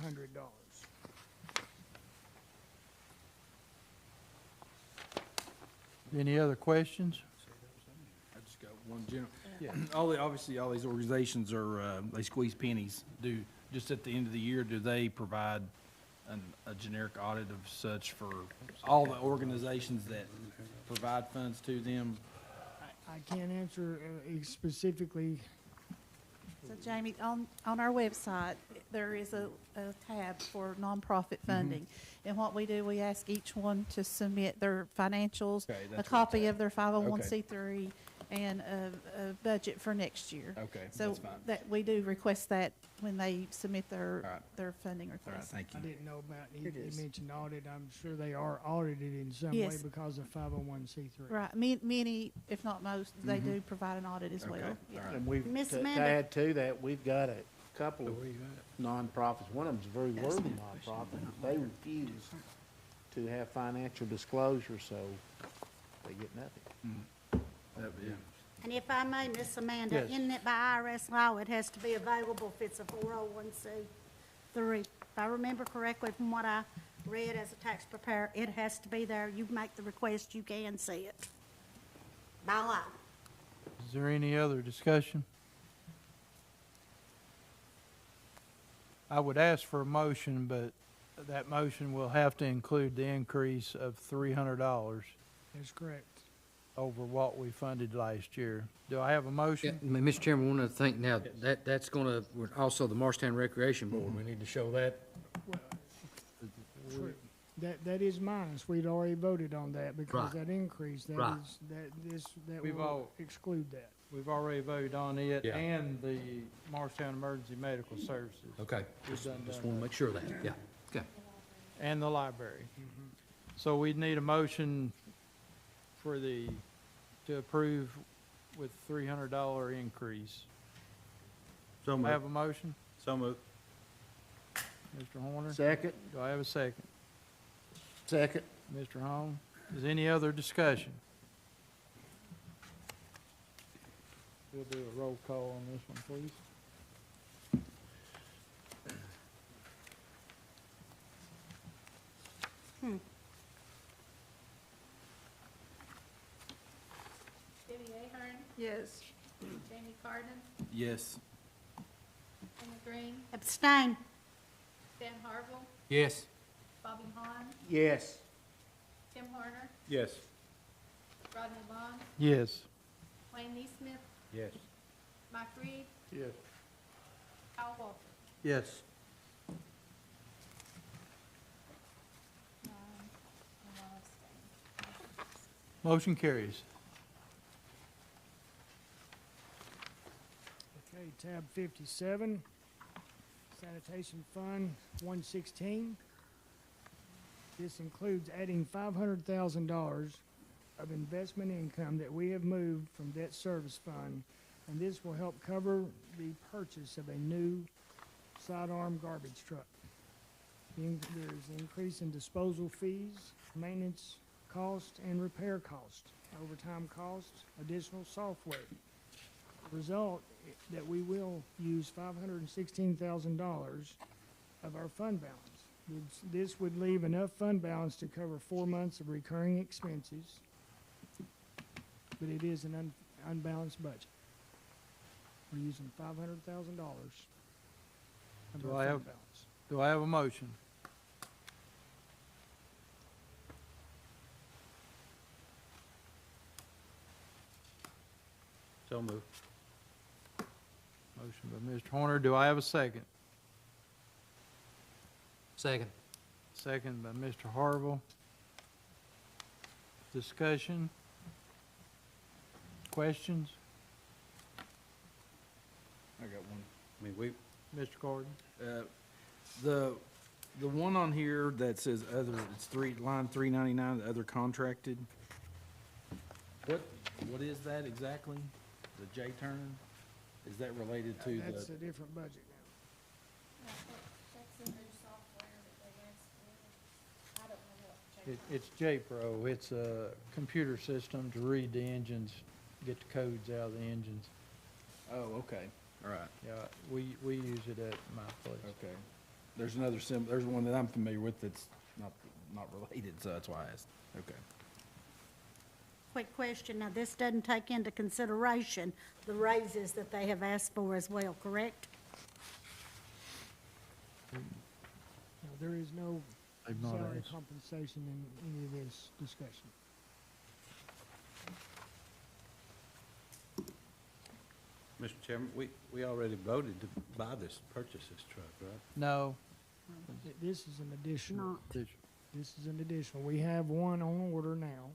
any other questions? I just got one general. Obviously, all these organizations are, they squeeze pennies. Just at the end of the year, do they provide a generic audit of such for all the organizations that provide funds to them? I can't answer specifically. So Jamie, on our website, there is a tab for nonprofit funding. And what we do, we ask each one to submit their financials, Okay, a that's copy of their 501c3, and a budget for next year. Okay, So that's fine. that, we do request that when they submit All their right. funding All right, request. thank I you. didn't know about, he mentioned audit. I'm sure they are audited in some way Yes. because of 501c3. Right, many, if not most, they do provide an audit as well. Okay, Yeah. all right. And we've, Miss to Amanda. add to that, we've got a couple of nonprofits. One of them's a very worthy nonprofit. They refuse to have financial disclosure, so they get nothing. Yeah. And if I may, Miss Amanda, Yes. isn't it by IRS law, it has to be available if it's a 401c3? If I remember correctly from what I read as a tax preparer, it has to be there. You make the request, you can see it. By law. Is there any other discussion? I would ask for a motion, but that motion will have to include the increase of $300 That's correct. over what we funded last year. Do I have a motion? Mr. Chairman, one other thing, now, that's gonna, also the Marshtown Recreation Board, we need to show that. True. That is minus. We'd already voted on that because Right. that increase, Right. that We've will all- exclude that. We've already voted on it Yeah. and the Marshtown Emergency Medical Services. Okay, We've just done wanna that. make sure of that, yeah, okay. And the library. So we'd need a motion for to approve with $300 increase. So Do I have moved. a motion? So moved. Mr. Horner? Second, Do I have a second? second. Mr. Hong? Is any other discussion? We'll do a roll call on this one, please. Jamie Carden, Yes. Amy Green, Abstain. Dan Harville, Yes. Bobby Hahn, Yes. Tim Horner, Yes. Rodney Bond, Yes. Wayne Neesmith, Yes. Mike Reed, Yes. Kyle Walker. Yes. And one abstain. Motion carries. Okay, tab 57, sanitation fund 116. This includes adding $500,000 of investment income that we have moved from debt service fund, and this will help cover the purchase of a new sidearm garbage truck. There's an increase in disposal fees, maintenance cost, and repair cost, overtime costs, additional software. Result that we will use $516,000 of our fund balance. This would leave enough fund balance to cover 4 months of recurring expenses, but it is an unbalanced budget. We're using $500,000 of Do our I fund have- balance. Do I have a motion? So moved. Motion by Mr. Horner. Do I have a second? Second. Second by Mr. Harville. Discussion? Questions? I got one. I mean, we, Mr. Gordon? The one on here that says other, it's line 399, the other contracted. What is that exactly? The J-turn? Is that related to That's the, a different budget now. That's the new software that they asked for. I don't know what. It's J-Pro. It's a computer system to read the engines, get the codes out of the engines. oh, okay, all right, Yeah, we use it at my place. okay. There's another there's one that I'm familiar with that's not related, so that's why I asked. Okay. Quick question, now this doesn't take into consideration the raises that they have asked for as well, correct? No, there is no They've not salary asked. compensation in any of this discussion. Mr. Chairman, we already voted to buy this, purchase this truck, right? No. This is an additional. Not. This is an additional. We have one on order now,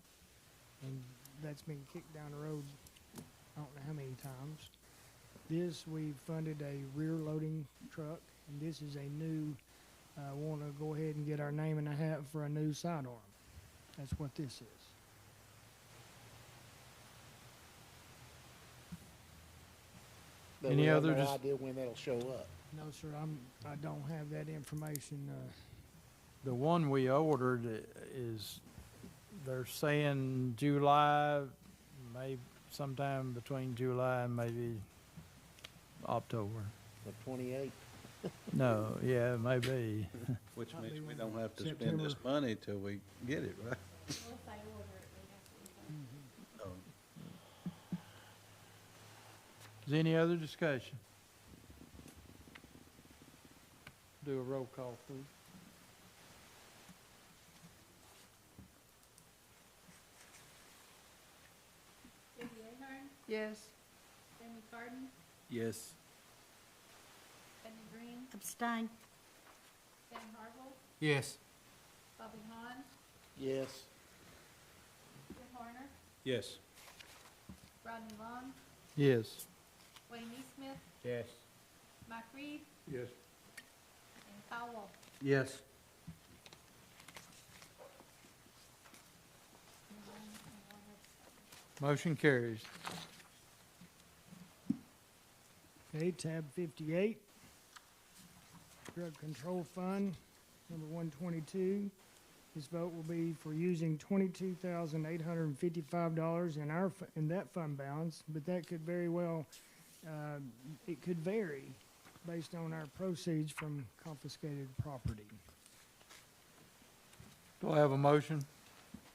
and that's been kicked down the road, I don't know how many times. This, we funded a rear loading truck, and this is a new, want to go ahead and get our name in the hat for a new sidearm. That's what this is. But Any we have other no dis- idea when that'll show up. No, sir, I don't have that information, The one we ordered is, they're saying July, maybe sometime between July and maybe October. The 28th. No, yeah, maybe. Which Probably means we when don't have to spend this September. money till we get it, right? Well, if they order it, we have to. Oh. Is there any other discussion? Do a roll call, please. Debbie Ahern, Yes. Jamie Carden, Yes. Amy Green, Abstain. Dan Harville, Yes. Bobby Hahn, Yes. Tim Horner, Yes. Rodney Bond, Yes. Wayne Neesmith, Yes. Mike Reed, Yes. and Kyle Walker. Yes. Motion carries. Okay, tab 58. Drug Control Fund, number 122. This vote will be for using $22,855 in that fund balance, but that could very well, it could vary based on our proceeds from confiscated property. Do I have a motion?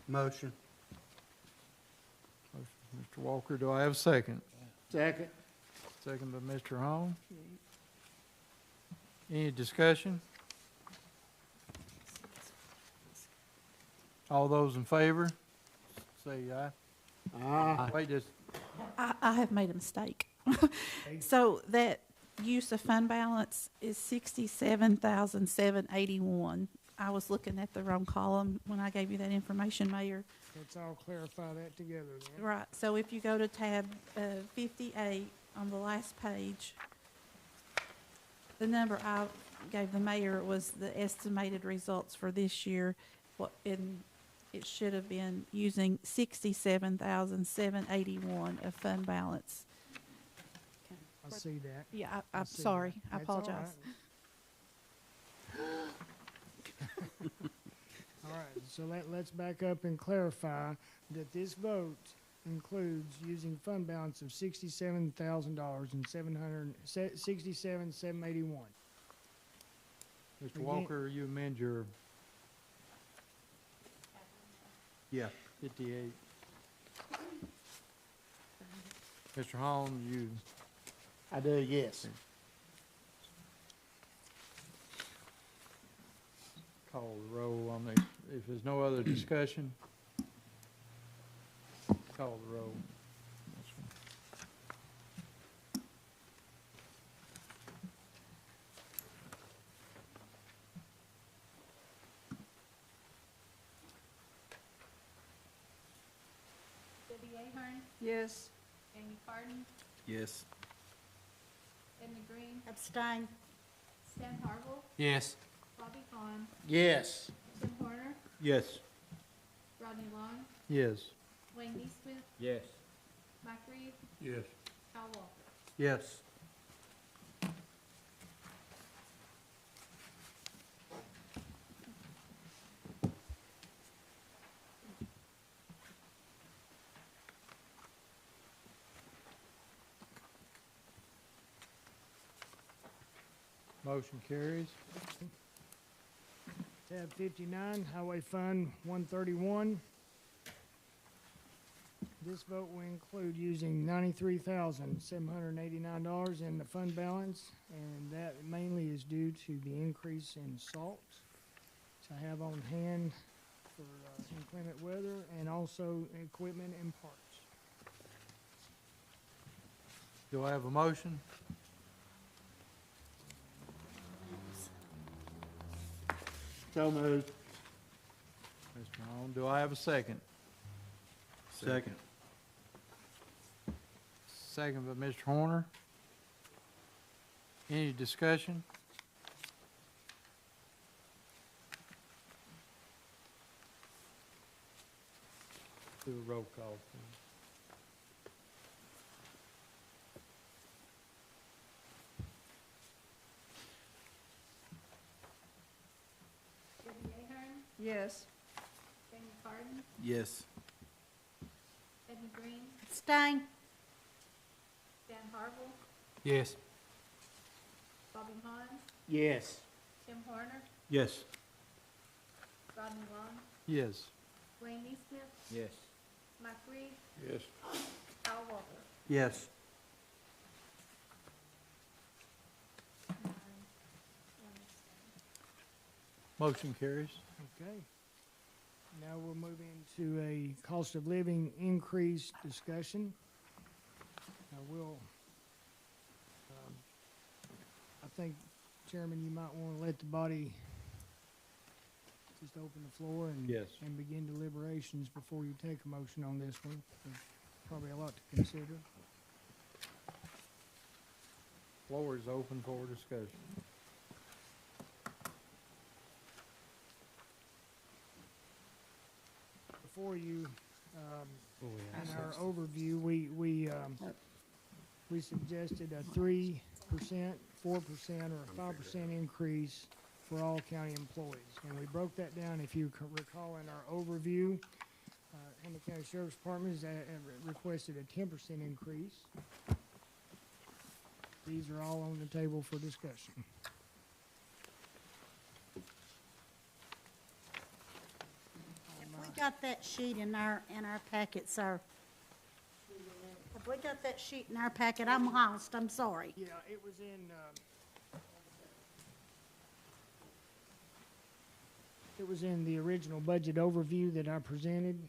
Motion. Mr. Walker, do I have a second? Second. Second by Mr. Holmes. Any discussion? All those in favor, say aye. Aye. Wait, just, I have made a mistake. So that use of fund balance is 67,781. I was looking at the wrong column when I gave you that information, Mayor. Let's all clarify that together then. Right, so if you go to tab 58 on the last page, the number I gave the mayor was the estimated results for this year. It should have been using 67,781 of fund balance. I see that. Yeah, I I'm see sorry, that. I That's all apologize. All right, so let's back up and clarify that this vote includes using fund balance of $67,000 and $67,781. Mr. Walker, you amend your. Yeah. 58. Mr. Holmes, you, I do, yes. call the roll on the, if there's no other discussion, call the roll. Debbie Ahern, Yes. Amy Farden, Yes. Edna Green, Abstain. Stan Harville, Yes. Bobby Hahn, Yes. Tim Horner, Yes. Rodney Long, Yes. Wayne Neesmith, Yes. Mike Reed, Yes. Kyle Walker. Yes. Motion carries. Tab 59, Highway Fund 131. This vote will include using $93,789 in the fund balance, and that mainly is due to the increase in salt to have on hand for inclement weather, and also equipment and parts. Do I have a motion? So moved. Mr. Holmes, do I have a second? Second. Second by Mr. Horner. Any discussion? Do a roll call, please. Debbie Ahern, Yes. Amy Farden, Yes. Edna Green, Abstain. Stan Harville, Yes. Bobby Hahn, Yes. Tim Horner, Yes. Rodney Long, Yes. Wayne Neesmith, Yes. Mike Reed, Yes. Kyle Walker. Yes. Nine, one abstain. Motion carries. Okay. Now we'll move into a cost of living increase discussion. Now I think, Chairman, you might want to let the body just open the floor and Yes. and begin deliberations before you take a motion on this one. There's probably a lot to consider. Floor is open for discussion. Before you, in our overview, we suggested a 3%, 4%, or a 5% increase for all county employees. And we broke that down, if you recall, in our overview. Hamblen County Sheriff's Department has requested a 10% increase. These are all on the table for discussion. We got that sheet in our packet, sir. If we got that sheet in our packet, I'm lost, I'm sorry. Yeah, it was in the original budget overview that I presented.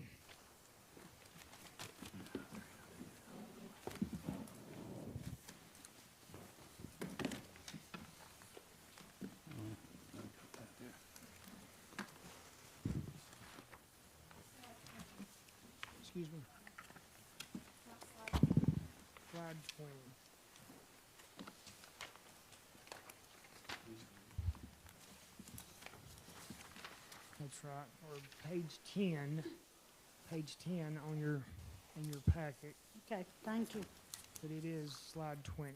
Excuse me. Slide 20. That's right, or page 10 on your, in your packet, Okay, thank you. but it is slide 20.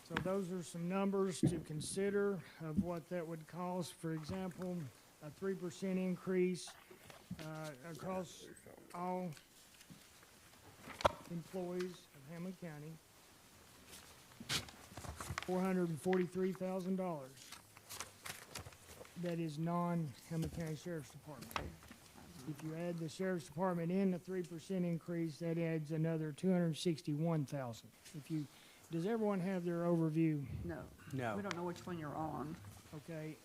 So those are some numbers to consider of what that would cost. For example, a 3% increase across all employees of Hamblen County, $443,000. That is non-Hamblen County Sheriff's Department. If you add the Sheriff's Department in the 3% increase, that adds another $261,000. If you, does everyone have their overview? No. No. We don't know which one you're on. Okay,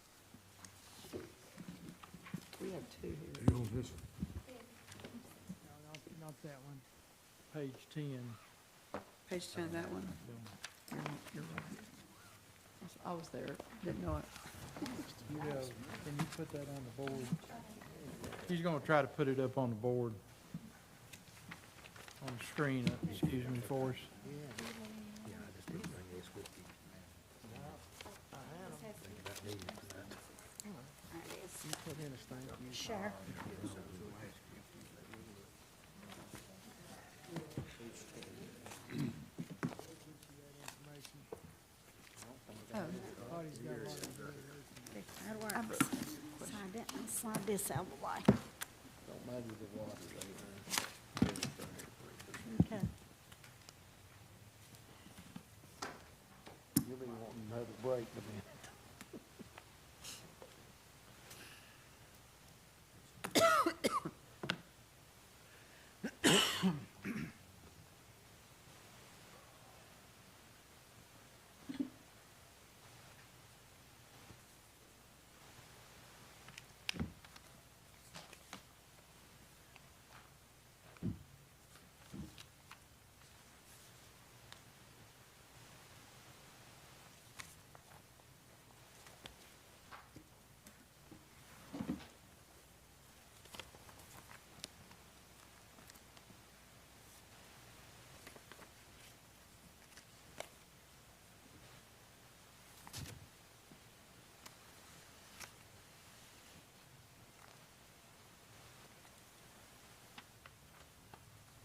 We have two here. You on this? no, not that one. Page 10. Page 10, that one. You're right. I was there, didn't know it. Can you put that on the board? He's gonna try to put it up on the board, on the screen, excuse me, for us. Sure. Oh, Claudia's got a lot of Okay, how do I I have a slide that, and slide this out of the way? Don't measure the water Okay. You'll be wanting another break in a minute.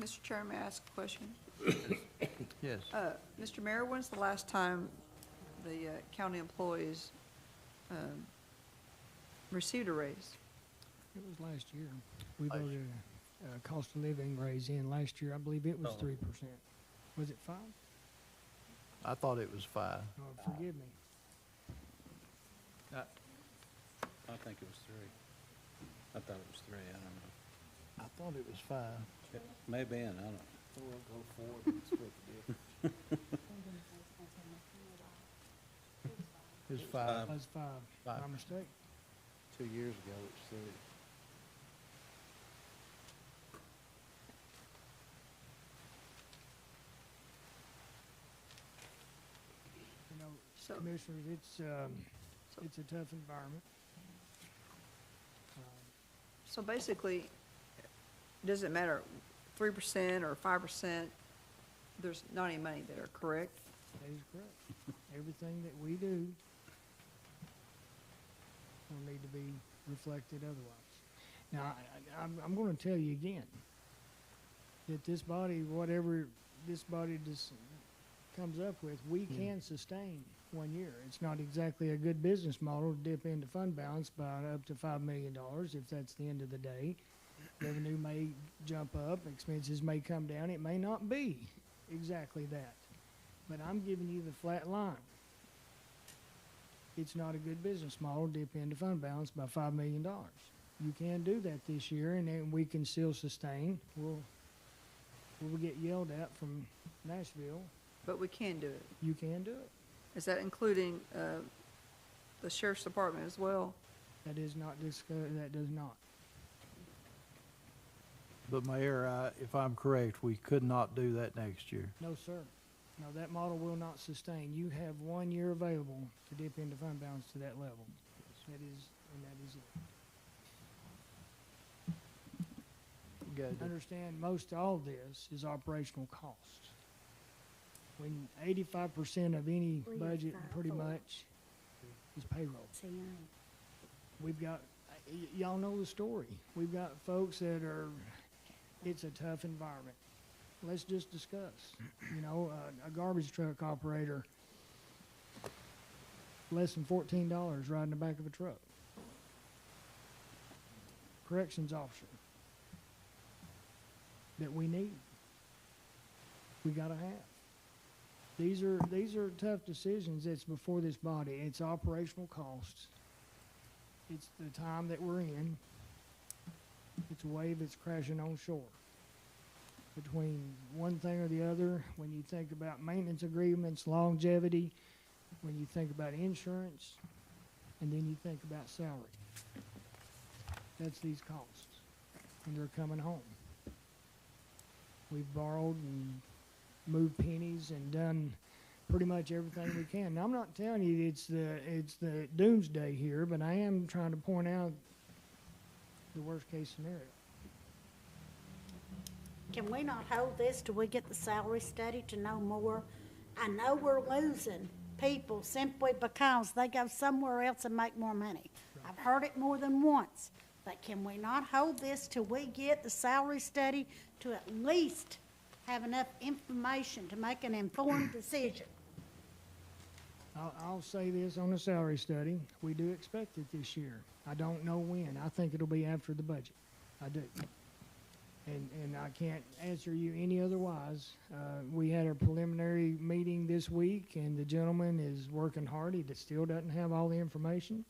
Mr. Chair, may I ask a question? Yes. Mr. Mayor, when's the last time the county employees received a raise? It was last year. We voted a cost of living raise in last year. I believe it was 3%. Was it 5? I thought it was 5. Oh, forgive me. I think it was 3. I thought it was 3, I don't know. I thought it was 5. Maybe, and I don't know. We'll go forward and split the difference. It was 5. That's 5. My Five. mistake. 2 years ago, it was 3. You know, So- Commissioners, it's a tough environment. So basically, does it matter 3% or 5%? There's not any money there, correct? That is correct. Everything that we do will need to be reflected otherwise. Now, I'm gonna tell you again, that this body, whatever this body just comes up with, we can sustain 1 year. It's not exactly a good business model to dip into fund balance by up to $5 million if that's the end of the day. Revenue may jump up, expenses may come down, it may not be exactly that. But I'm giving you the flat line. It's not a good business model to dip into fund balance by $5 million. You can do that this year, and then we can still sustain. We'll we'll get yelled at from Nashville, But we can do it. you can do it. Is that including, the sheriff's department as well? That is not that does not. But Mayor, if I'm correct, we could not do that next year. No, sir. No, that model will not sustain. You have 1 year available to dip into fund balance to that level. That is it. Good. Understand, most all of this is operational cost. When 85% of any budget pretty much is payroll. We've got, y'all know the story. We've got folks that are, it's a tough environment. Let's just discuss, you know, a garbage truck operator, less than $14 riding the back of a truck. Corrections officer that we need, we gotta have. These are tough decisions that's before this body. It's operational costs. It's the time that we're in. It's a wave that's crashing on shore. Between one thing or the other, when you think about maintenance agreements, longevity, when you think about insurance, and then you think about salary. That's these costs, and they're coming home. We've borrowed and moved pennies and done pretty much everything we can. Now, I'm not telling you it's the doomsday here, but I am trying to point out the worst case scenario. Can we not hold this till we get the salary study to know more? I know we're losing people simply because they go somewhere else and make more money. I've heard it more than once. But can we not hold this till we get the salary study to at least have enough information to make an informed decision? I'll say this on the salary study. We do expect it this year. I don't know when. I think it'll be after the budget. I do. And I can't answer you any otherwise. We had a preliminary meeting this week, and the gentleman is working hard. He still doesn't have all the information.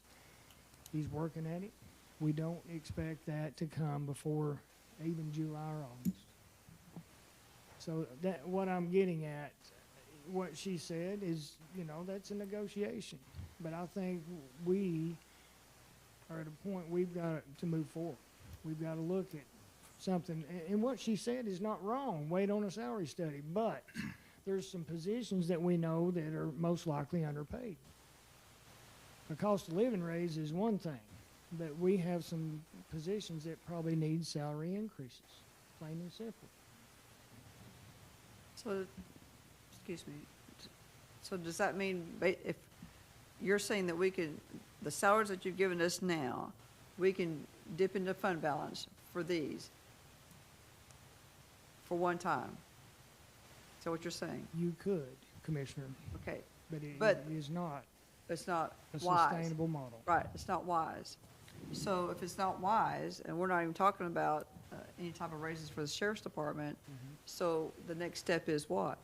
He's working at it. We don't expect that to come before even July or August. So that what I'm getting at, what she said is, you know, that's a negotiation. But I think we are at a point we've got to move forward. We've got to look at something, and what she said is not wrong. Wait on a salary study, but there's some positions that we know that are most likely underpaid. The cost of living raise is one thing, but we have some positions that probably need salary increases, plain and simple. So, excuse me, so does that mean, if you're saying that we can, the salaries that you've given us now, we can dip into fund balance for these for one time? Is that what you're saying? You could, Commissioner, Okay, but it is not it's not a wise. sustainable model. Right, it's not wise. So if it's not wise, and we're not even talking about any type of raises for the sheriff's department, so the next step is what?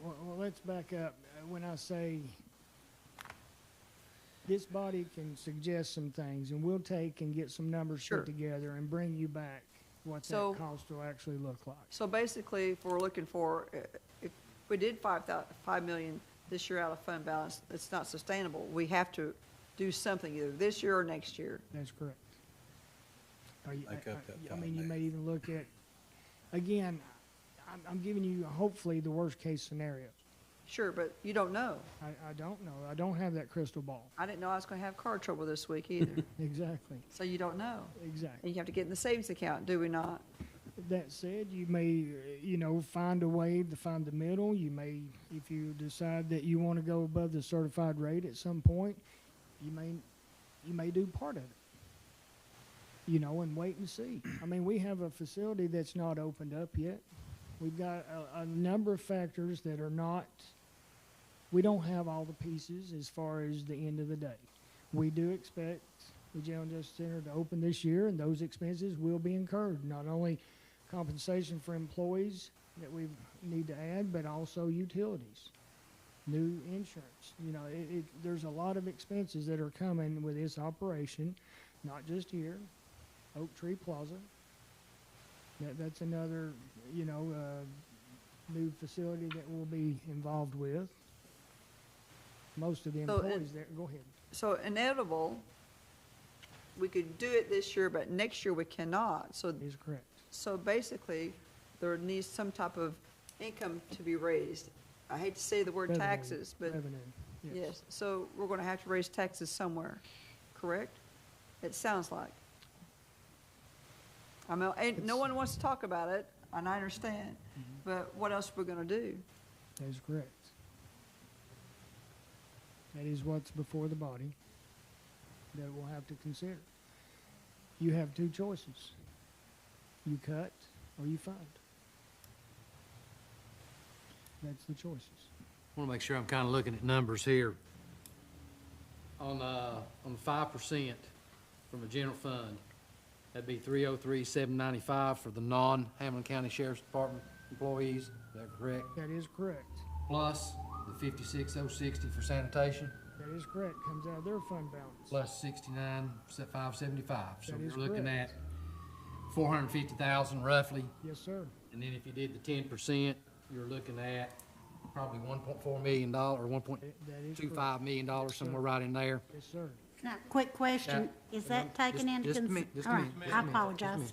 Well, let's back up. When I say this body can suggest some things, and we'll take and get some numbers Sure. put together and bring you back what So- that cost will actually look like. So basically, if we're looking for, if we did 5 million this year out of fund balance, it's not sustainable. We have to do something either this year or next year. That's correct. Are you- I got that I thought, mean, you Nick. may even look at, again, I'm giving you hopefully the worst case scenario. Sure, but you don't know. I don't know. I don't have that crystal ball. I didn't know I was gonna have car trouble this week either. Exactly, So you don't know. exactly. And you have to get in the savings account, do we not? That said, you may, find a way to find the middle. You may, if you decide that you want to go above the certified rate at some point, you may do part of it, and wait and see. I mean, we have a facility that's not opened up yet. We've got a number of factors that are not, we don't have all the pieces as far as the end of the day. We do expect the Jail and Justice Center to open this year, and those expenses will be incurred, not only compensation for employees that we need to add, but also utilities, new insurance. There's a lot of expenses that are coming with this operation, not just here, Oak Tree Plaza, That's another, new facility that we'll be involved with. Most of the So, employees there, go ahead. So inevitable, we could do it this year, but next year we cannot. So, Is correct. so basically, there needs some type of income to be raised. I hate to say the word Revenue, taxes, but Revenue, yes. So we're gonna have to raise taxes somewhere, correct? It sounds like. I mean, ain't, no one wants to talk about it, and I understand, but what else are we gonna do? That is correct. That is what's before the body that we'll have to consider. You have two choices. You cut or you fund. That's the choices. I want to make sure I'm kind of looking at numbers here. On the 5% from the general fund, that'd be 303,795 for the non-Hamblen County Sheriff's Department employees. Is that correct? That is correct. Plus the 56,060 for sanitation, That is correct. Comes out of their fund balance. plus 69,575. So That is you're looking correct. at 450,000 roughly. Yes, sir. And then if you did the 10%, you're looking at probably $1.4 million or That is correct. $1.25 million, somewhere right in there. Yes, sir. Now, quick question, is that taken into just a cons- minute, just a all right, minute, just a I minute, apologize.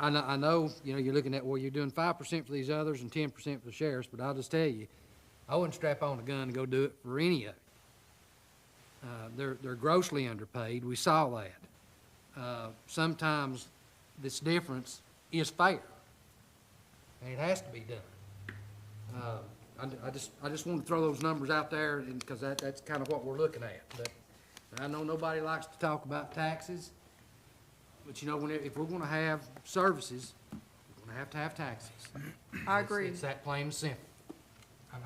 I know, you're looking at, well, you're doing 5% for these others and 10% for the sheriffs, but I'll just tell you, I wouldn't strap on a gun and go do it for any of it. They're grossly underpaid, we saw that. Sometimes this difference is fair, and it has to be done. I just want to throw those numbers out there, because that's kind of what we're looking at. But I know nobody likes to talk about taxes, but if we're gonna have services, we're gonna have to have taxes. I agree. It's that plain and simple.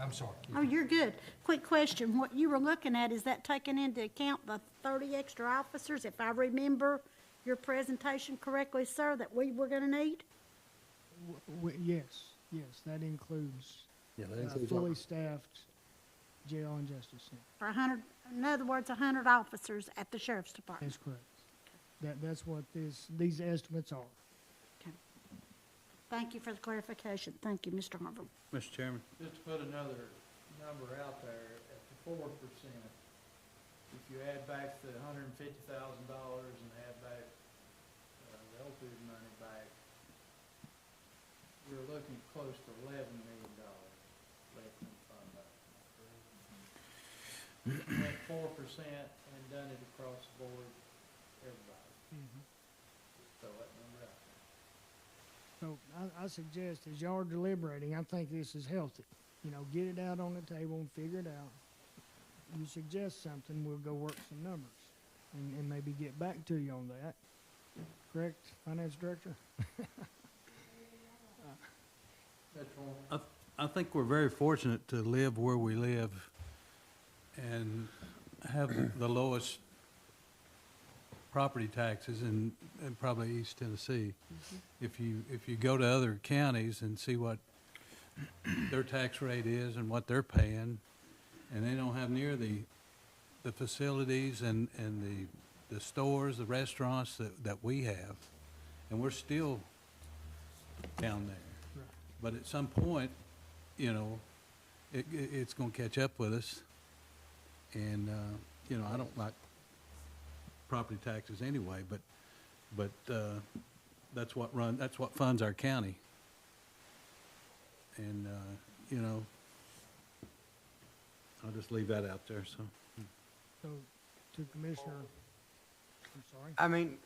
I'm sorry. Oh, you're good. Quick question, what you were looking at, is that taking into account the 30 extra officers, if I remember your presentation correctly, sir, that we were gonna need? Yes, that includes fully staffed jail and justice center. For 100, in other words, 100 officers at the sheriff's department? That's correct. That's what these estimates are. Okay. Thank you for the clarification. Thank you, Mr. Harville. Mr. Chairman? Just to put another number out there, at the 4%, if you add back the $150,000 and add back the OPID money back, you're looking close to $11 million left in the fund balance. Went 4% and done it across the board, everybody. Just throw that number out there. So I suggest, as y'all are deliberating, I think this is healthy. Get it out on the table and figure it out. You suggest something, we'll go work some numbers and maybe get back to you on that. Correct, Finance Director? I think we're very fortunate to live where we live and have the lowest property taxes in probably East Tennessee. If you go to other counties and see what their tax rate is and what they're paying, and they don't have near the facilities and the stores, the restaurants that we have, and we're still down there. Right. But at some point, it's gonna catch up with us. And, I don't like property taxes anyway, but that's what funds our county. And, I'll just leave that out there, so. So, to Commissioner, I'm sorry? I mean,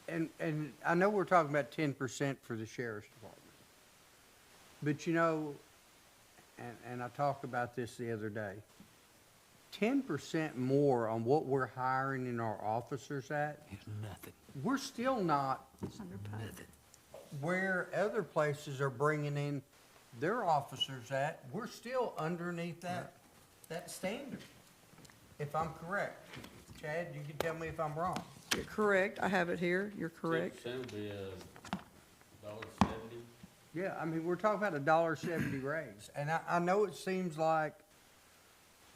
and I know we're talking about 10% for the sheriff's department. But and I talked about this the other day, 10% more on what we're hiring in our officers at, It's nothing. we're still not where other places are bringing in their officers at. We're still underneath that standard, if I'm correct. Chad, you can tell me if I'm wrong. You're correct. I have it here. You're correct. 10% would be $1.70. Yeah, I mean, we're talking about a $1.70 raise, and I know it seems like,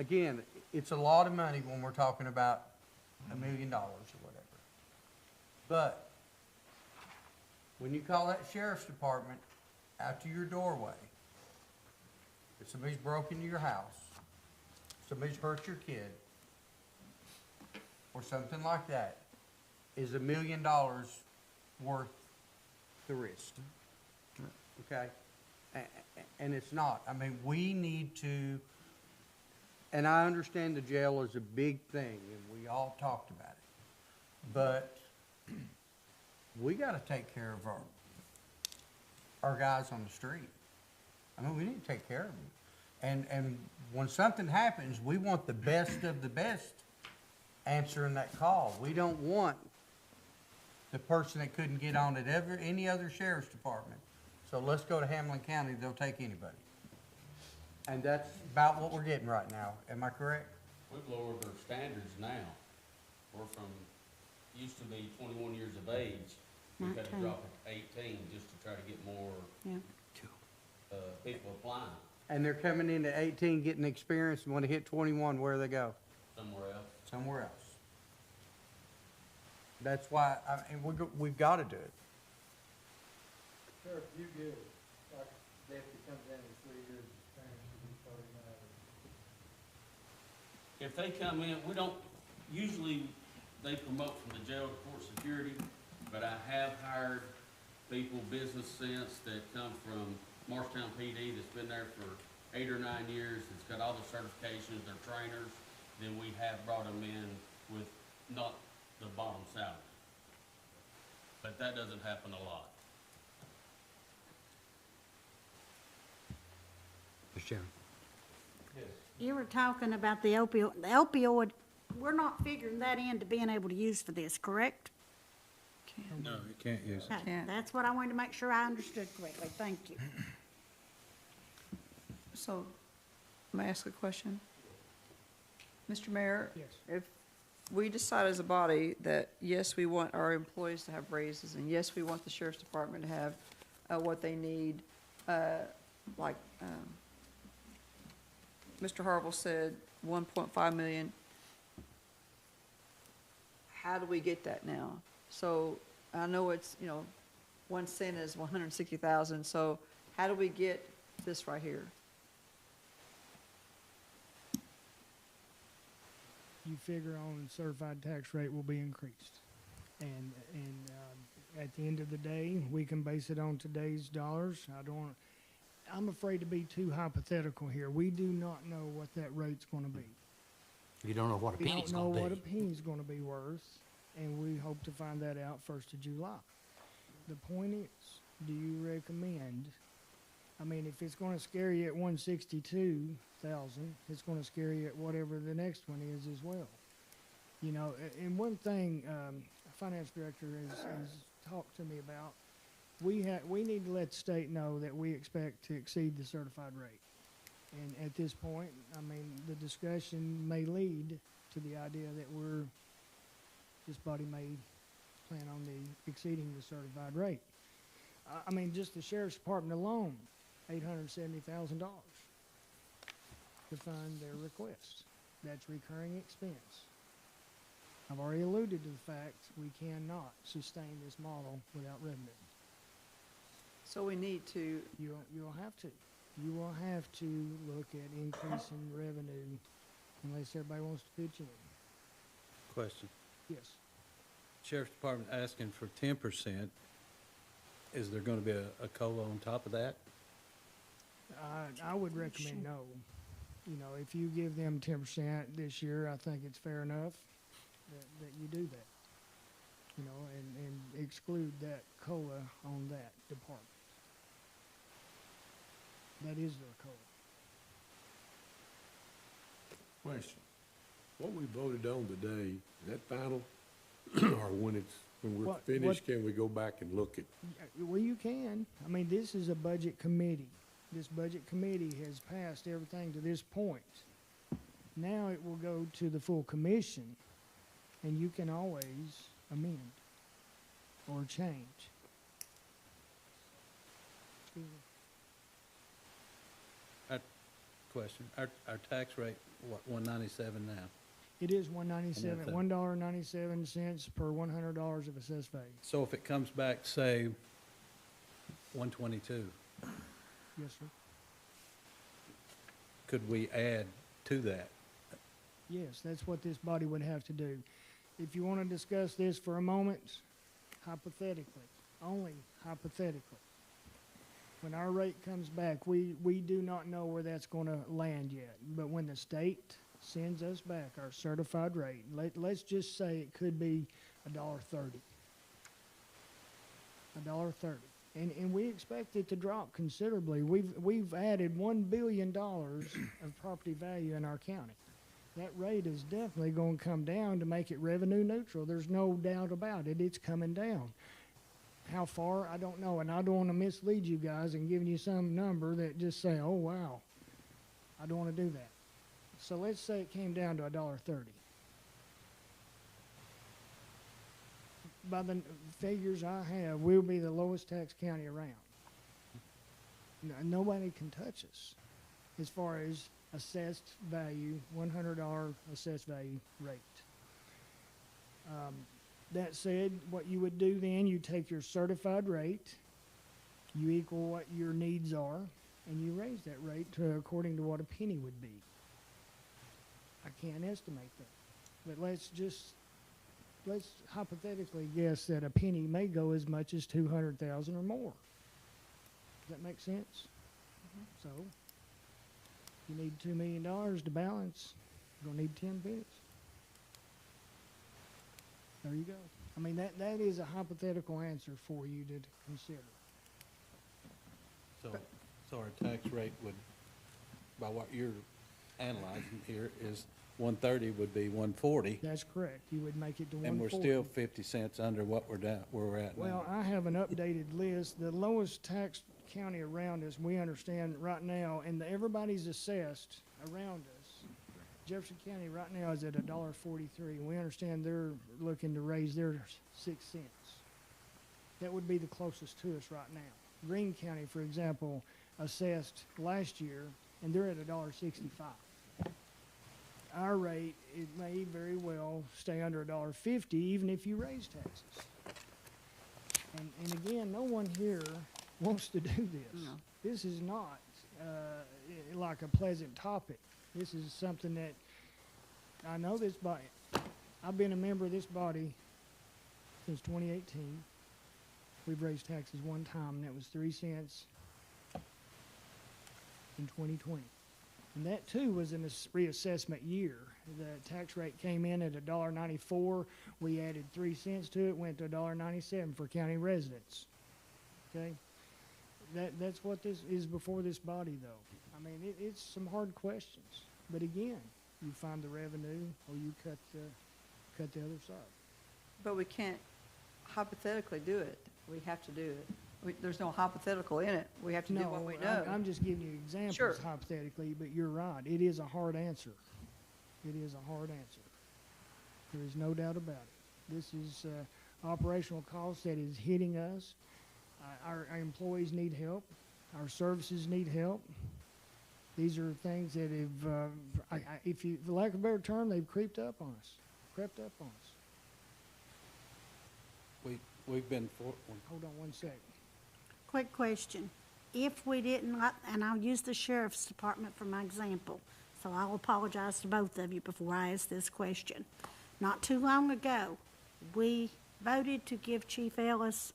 again, it's a lot of money when we're talking about $1 million or whatever. But when you call that sheriff's department out to your doorway, if somebody's broken into your house, somebody's hurt your kid, or something like that, is $1 million worth the risk? Okay? And it's not. I mean, we need to, and I understand the jail is a big thing, and we all talked about it. But we gotta take care of our guys on the street. I mean, we need to take care of them. And when something happens, we want the best of the best answering that call. We don't want the person that couldn't get on at any other sheriff's department. So let's go to Hamblen County, they'll take anybody. And that's about what we're getting right now. Am I correct? We've lowered our standards now. We're from, used to be 21 years of age. We've had to 19. drop it to 18 just to try to get more, Yeah. people applying And they're coming in at 18, getting experience, and when they hit 21, where do they go? somewhere else. Somewhere else. That's why, I mean, we've got to do it. Sheriff, you give, like, deputy comes in with 3 years of experience, If they come in, we don't, usually they promote from the jail to court security, but I have hired people, business sense, that come from Marshtown PD that's been there for 8 or 9 years, that's got all the certifications, they're trainers, then we have brought them in with not the bottom salary. But that doesn't happen a lot. Mr. Chairman. You were talking about the opioid, we're not figuring that into being able to use for this, correct? No, you can't use it. Okay, Can't. that's what I wanted to make sure I understood correctly, thank you. So, may I ask a question? Mr. Mayor? Yes. If we decide as a body that, yes, we want our employees to have raises, and yes, we want the sheriff's department to have what they need, like Mr. Harville said, 1.5 million, how do we get that now? So I know it's, 1 cent is 160,000, so how do we get this right here? You figure on certified tax rate will be increased. And at the end of the day, we can base it on today's dollars. I'm afraid to be too hypothetical here. We do not know what that rate's gonna be. You don't know what a We penny's don't know gonna what a be. penny's gonna be worth, and we hope to find that out 1st of July. The point is, do you recommend, I mean, if it's gonna scare you at 162,000, it's gonna scare you at whatever the next one is as well. And one thing, finance director has talked to me about, we need to let the state know that we expect to exceed the certified rate. And at this point, I mean, the discussion may lead to the idea that this body may plan on exceeding the certified rate. I mean, just the sheriff's department alone, $870,000 to fund their request. That's recurring expense. I've already alluded to the fact we cannot sustain this model without revenue. So we need to, You'll have to. You will have to look at increasing revenue unless everybody wants to pitch in. Question. Yes. Sheriff's Department asking for 10%. Is there gonna be a COLA on top of that? I would recommend no. If you give them 10% this year, I think it's fair enough that you do that. And exclude that COLA on that department. That is their COLA. Question. What we voted on today, is that final? Or when we're What- finished, can we go back and look at? Well, you can. I mean, this is a budget committee. This budget committee has passed everything to this point. Now it will go to the full commission, and you can always amend or change. Excuse me. Question. Our tax rate, what, 197 now? It is $1.97, that- $1.97 per $100 of assessed value. So if it comes back, say, 122, Yes, sir. could we add to that? Yes, that's what this body would have to do. If you want to discuss this for a moment, hypothetically, only hypothetically, when our rate comes back, we do not know where that's going to land yet. But when the state sends us back our certified rate, let's just say it could be $1.30. $1.30. And we expect it to drop considerably. We've added $1 billion of property value in our county. That rate is definitely going to come down to make it revenue neutral. There's no doubt about it. It's coming down. How far, I don't know, and I don't want to mislead you guys and giving you some number that just say, oh, wow. I don't want to do that. So let's say it came down to $1.30. By the figures I have, we'll be the lowest tax county around. Nobody can touch us as far as assessed value, $100 assessed value rate. That said, what you would do then, you take your certified rate, you equal what your needs are, and you raise that rate to according to what a penny would be. I can't estimate that, but let's hypothetically guess that a penny may go as much as 200,000 or more. Does that make sense? So, you need $2 million to balance, you're gonna need 10 pennies. There you go. I mean, that is a hypothetical answer for you to consider. So our tax rate would, by what you're analyzing here, is 130 would be 140, That's correct. You would make it to 140. and we're still 50 cents under what where we're at now. Well, I have an updated list. The lowest taxed county around us, we understand right now, and everybody's assessed around us. Jefferson County right now is at $1.43. We understand they're looking to raise their 6 cents. That would be the closest to us right now. Greene County, for example, assessed last year, and they're at $1.65. Our rate, it may very well stay under $1.50 even if you raise taxes. And again, no one here wants to do this. No. This is not like a pleasant topic. This is something that I know this body. I've been a member of this body since 2018. We've raised taxes one time, and that was 3 cents in 2020. And that too was in a reassessment year. The tax rate came in at $1.94. We added 3 cents to it, went to $1.97 for county residents. Okay? That's what this is before this body, though. I mean, it's some hard questions. But again, you find the revenue or you cut the other side. But we can't hypothetically do it. We have to do it. There's no hypothetical in it. We have to do what we know. I'm just giving you examples Sure. hypothetically, but you're right. It is a hard answer. It is a hard answer. There is no doubt about it. This is operational cost that is hitting us. Our employees need help. Our services need help. These are things that have, if you, for lack of a better term, they've crept up on us. We've been Hold on one second. Quick question. If we didn't, and I'll use the sheriff's department for my example, so I'll apologize to both of you before I ask this question. Not too long ago, we voted to give Chief Ellis,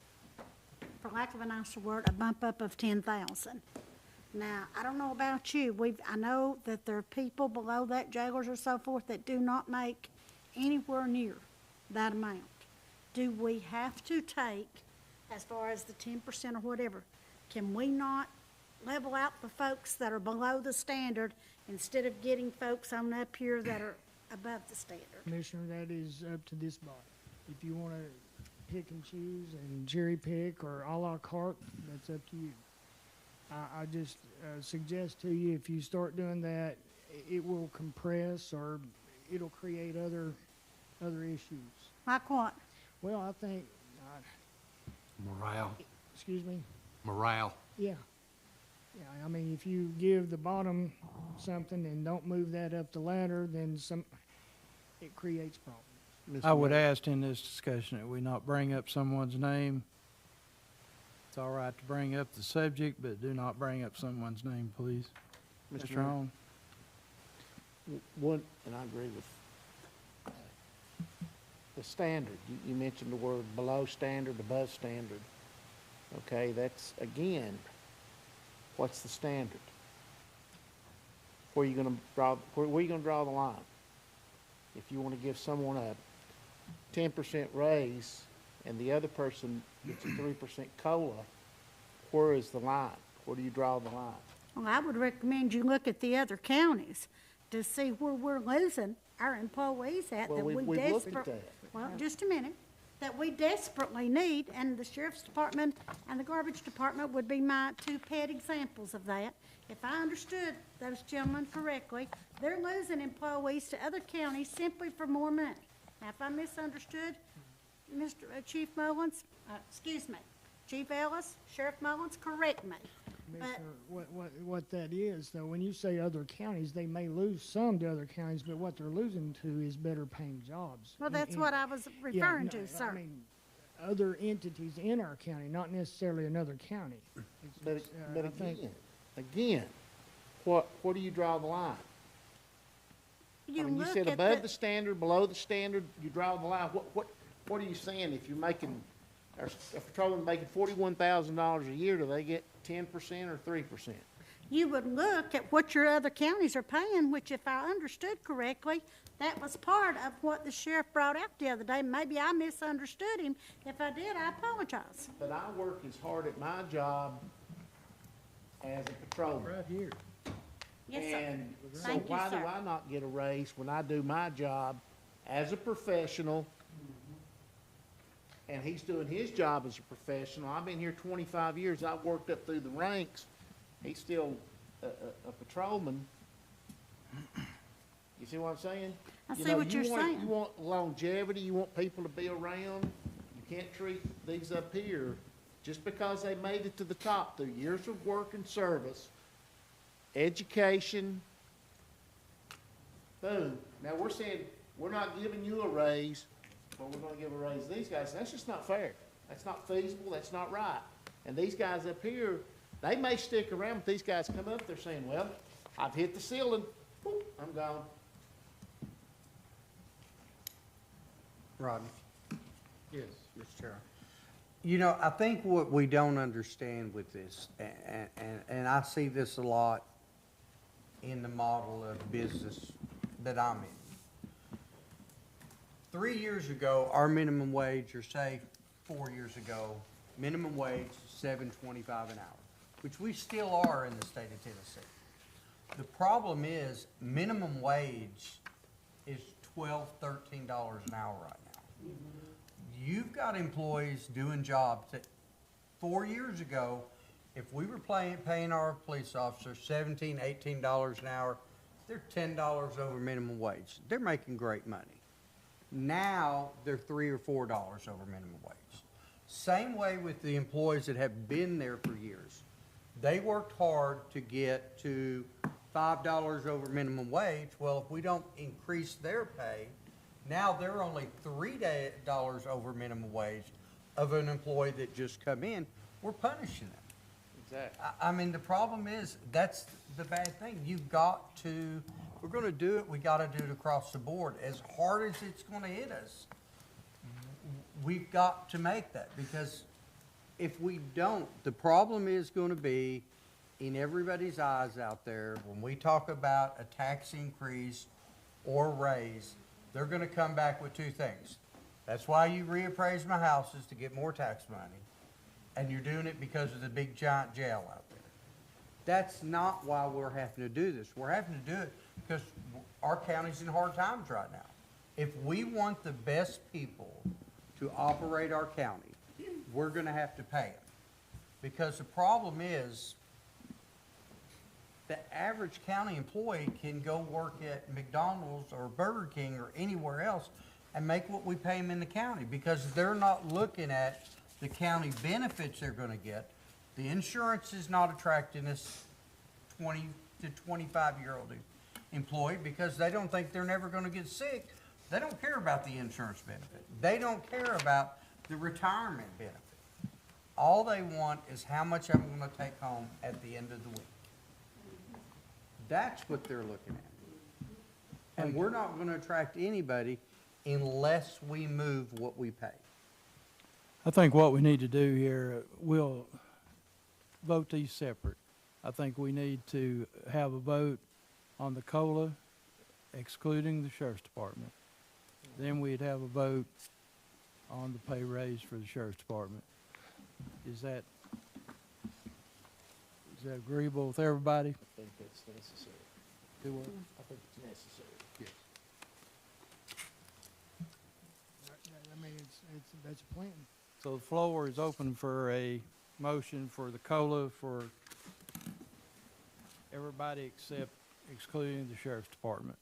for lack of a nicer word, a bump up of 10,000. Now, I don't know about you, I know that there are people below that, jailers or so forth, that do not make anywhere near that amount. Do we have to take, as far as the 10% or whatever, can we not level out the folks that are below the standard instead of getting folks on up here that are above the standard? Commissioner, that is up to this body. If you want to pick and choose and cherry pick or a la carte, that's up to you. I just suggest to you, if you start doing that, it will compress or it'll create other issues. Like what? Well, I think, Morale, excuse me? morale. Yeah. Yeah, I mean, if you give the bottom something and don't move that up the ladder, then it creates problems. Ms. I would Mayor. ask in this discussion that we not bring up someone's name. It's all right to bring up the subject, but do not bring up someone's name, please. Mr. Mr. Mayor. Hahn? One, and I agree with the standard. You mentioned the word below standard, above standard. Okay, that's, again, what's the standard? Where are you gonna draw, where are you gonna draw the line? If you wanna give someone a 10% raise and the other person gets a 3% COLA, where is the line? Where do you draw the line? Well, I would recommend you look at the other counties to see where we're losing our employees at Well, that we we've looked at desperately. that. Well, just a minute, that we desperately need, and the sheriff's department and the garbage department would be my two pet examples of that. If I understood those gentlemen correctly, they're losing employees to other counties simply for more money. Now, if I misunderstood, Mr. Chief Mullins, excuse me, Chief Ellis, Sheriff Mullins, correct me. But, Commissioner, what that is, though, when you say other counties, they may lose some to other counties, but what they're losing to is better paying jobs. well, that's And- what I was yeah, referring no, to, I sir. mean, other entities in our county, not necessarily another county. But, but I think- again, what do you draw the line? You I mean, you look said at above the standard, below the standard, you draw the line. What are you saying if you're making, or a patrolman making $41,000 a year, do they get 10% or 3%? You would look at what your other counties are paying, which if I understood correctly, that was part of what the sheriff brought out the other day. Maybe I misunderstood him. If I did, I apologize. But I work as hard at my job as a patrolman. Right here. Yes, sir. And so Thank you, why do sir. I not get a raise when I do my job as a professional? And he's doing his job as a professional. I've been here 25 years. I've worked up through the ranks. He's still a patrolman. You see what I'm saying? I You see know, what you're saying. You want longevity. You want people to be around. You can't treat these up here just because they made it to the top through years of work and service, education. Boom. Now we're saying we're not giving you a raise, but we're gonna give a raise to these guys. That's just not fair. That's not feasible. That's not right. And these guys up here, they may stick around, but these guys come up, they're saying, well, I've hit the ceiling. Whoop, I'm gone. Rodney? Yes. Mr. Chairman. You know, I think what we don't understand with this, and I see this a lot in the model of business that I'm in. 3 years ago, our minimum wage, or say 4 years ago, minimum wage $7.25 an hour, which we still are in the state of Tennessee. The problem is minimum wage is $12, $13 an hour right now. You've got employees doing jobs that 4 years ago, if we were paying our police officers $17, $18 an hour, they're $10 over minimum wage. They're making great money. Now, they're $3 or $4 over minimum wage. Same way with the employees that have been there for years. They worked hard to get to $5 over minimum wage. Well, if we don't increase their pay, now they're only $3 over minimum wage of an employee that just come in. We're punishing them. Exactly. I mean, the problem is, that's the bad thing. You've got to, if we're gonna do it, we gotta do it across the board. As hard as it's gonna hit us, we've got to make that, because if we don't, the problem is gonna be in everybody's eyes out there, when we talk about a tax increase or raise, they're gonna come back with two things. That's why you reappraise my houses, to get more tax money, and you're doing it because of the big giant jail out there. That's not why we're having to do this. We're having to do it because our county's in hard times right now. If we want the best people to operate our county, we're gonna have to pay them. Because the problem is, the average county employee can go work at McDonald's or Burger King or anywhere else and make what we pay them in the county, because they're not looking at the county benefits they're gonna get. The insurance is not attracting this 20 to 25-year-old employee, because they don't think they're never gonna get sick. They don't care about the insurance benefit. They don't care about the retirement benefit. All they want is how much I'm gonna take home at the end of the week. That's what they're looking at. And we're not gonna attract anybody unless we move what we pay. I think what we need to do here, we'll vote these separate. I think we need to have a vote on the COLA excluding the sheriff's department. Then we'd have a vote on the pay raise for the sheriff's department. Is that agreeable with everybody? I think that's necessary. Do what? I think it's necessary. Yes. I mean, that's a plan. So the floor is open for a motion for the COLA for everybody except excluding the sheriff's department.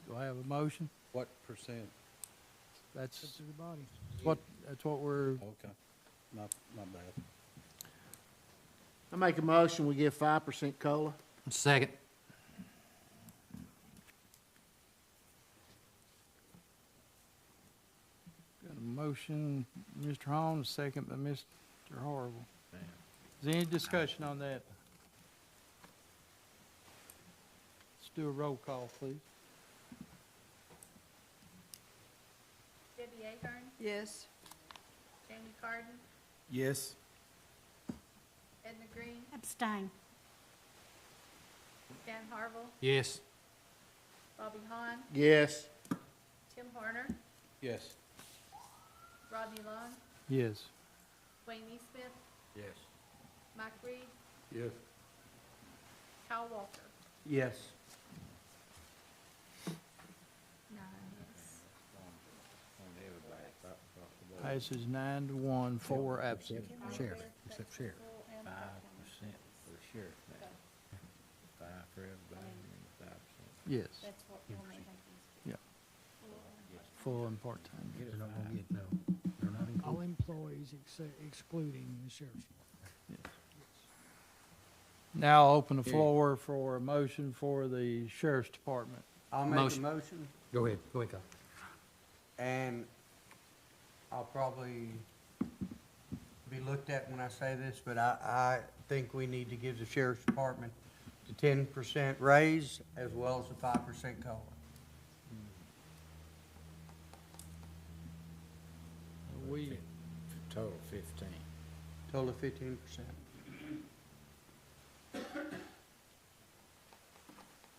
Do I have a motion? What percent? That's Up to the body. that's what we're, Okay, not bad. I make a motion, we give 5% COLA. Second. got a motion, Mr. Holmes, second by Mr. Harville. Is there any discussion on that? Let's do a roll call, please. Debbie Ahern, Yes. Jamie Carden, Yes. Edna Green, Abstain. Dan Harville, Yes. Bobby Hahn, Yes. Tim Horner, Yes. Rodney Long, Yes. Wayne Neesmith, Yes. Mike Reed, Yes. Kyle Walker. Yes. 9 yes. Passes 9-1, 4 absent. Sheriff, except sheriff. 5% for the sheriff now. 5 for everybody and 5%. Yes, That's what we'll make. full and part-time. They're not gonna get, no, they're not included. All employees excluding the sheriff's. Now I'll open the floor for a motion for the sheriff's department. I'll make a Motion. motion, Go ahead, Kyle. and I'll probably be looked at when I say this, but I think we need to give the sheriff's department the 10% raise as well as the 5% COLA. We, Total 15. Total of 15%.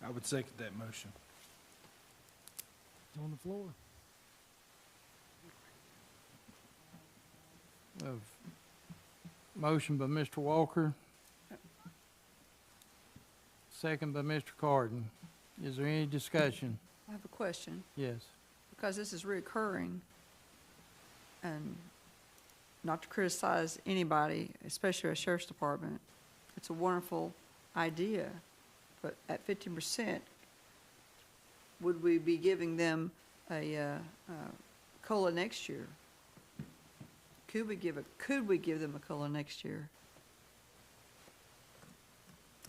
I would second that motion. It's on the floor. have motion by Mr. Walker, second by Mr. Carden. Is there any discussion? I have a question, Yes. because this is reoccurring, and not to criticize anybody, especially a sheriff's department. It's a wonderful idea, but at 50%, would we be giving them a COLA next year? Could we give them a COLA next year?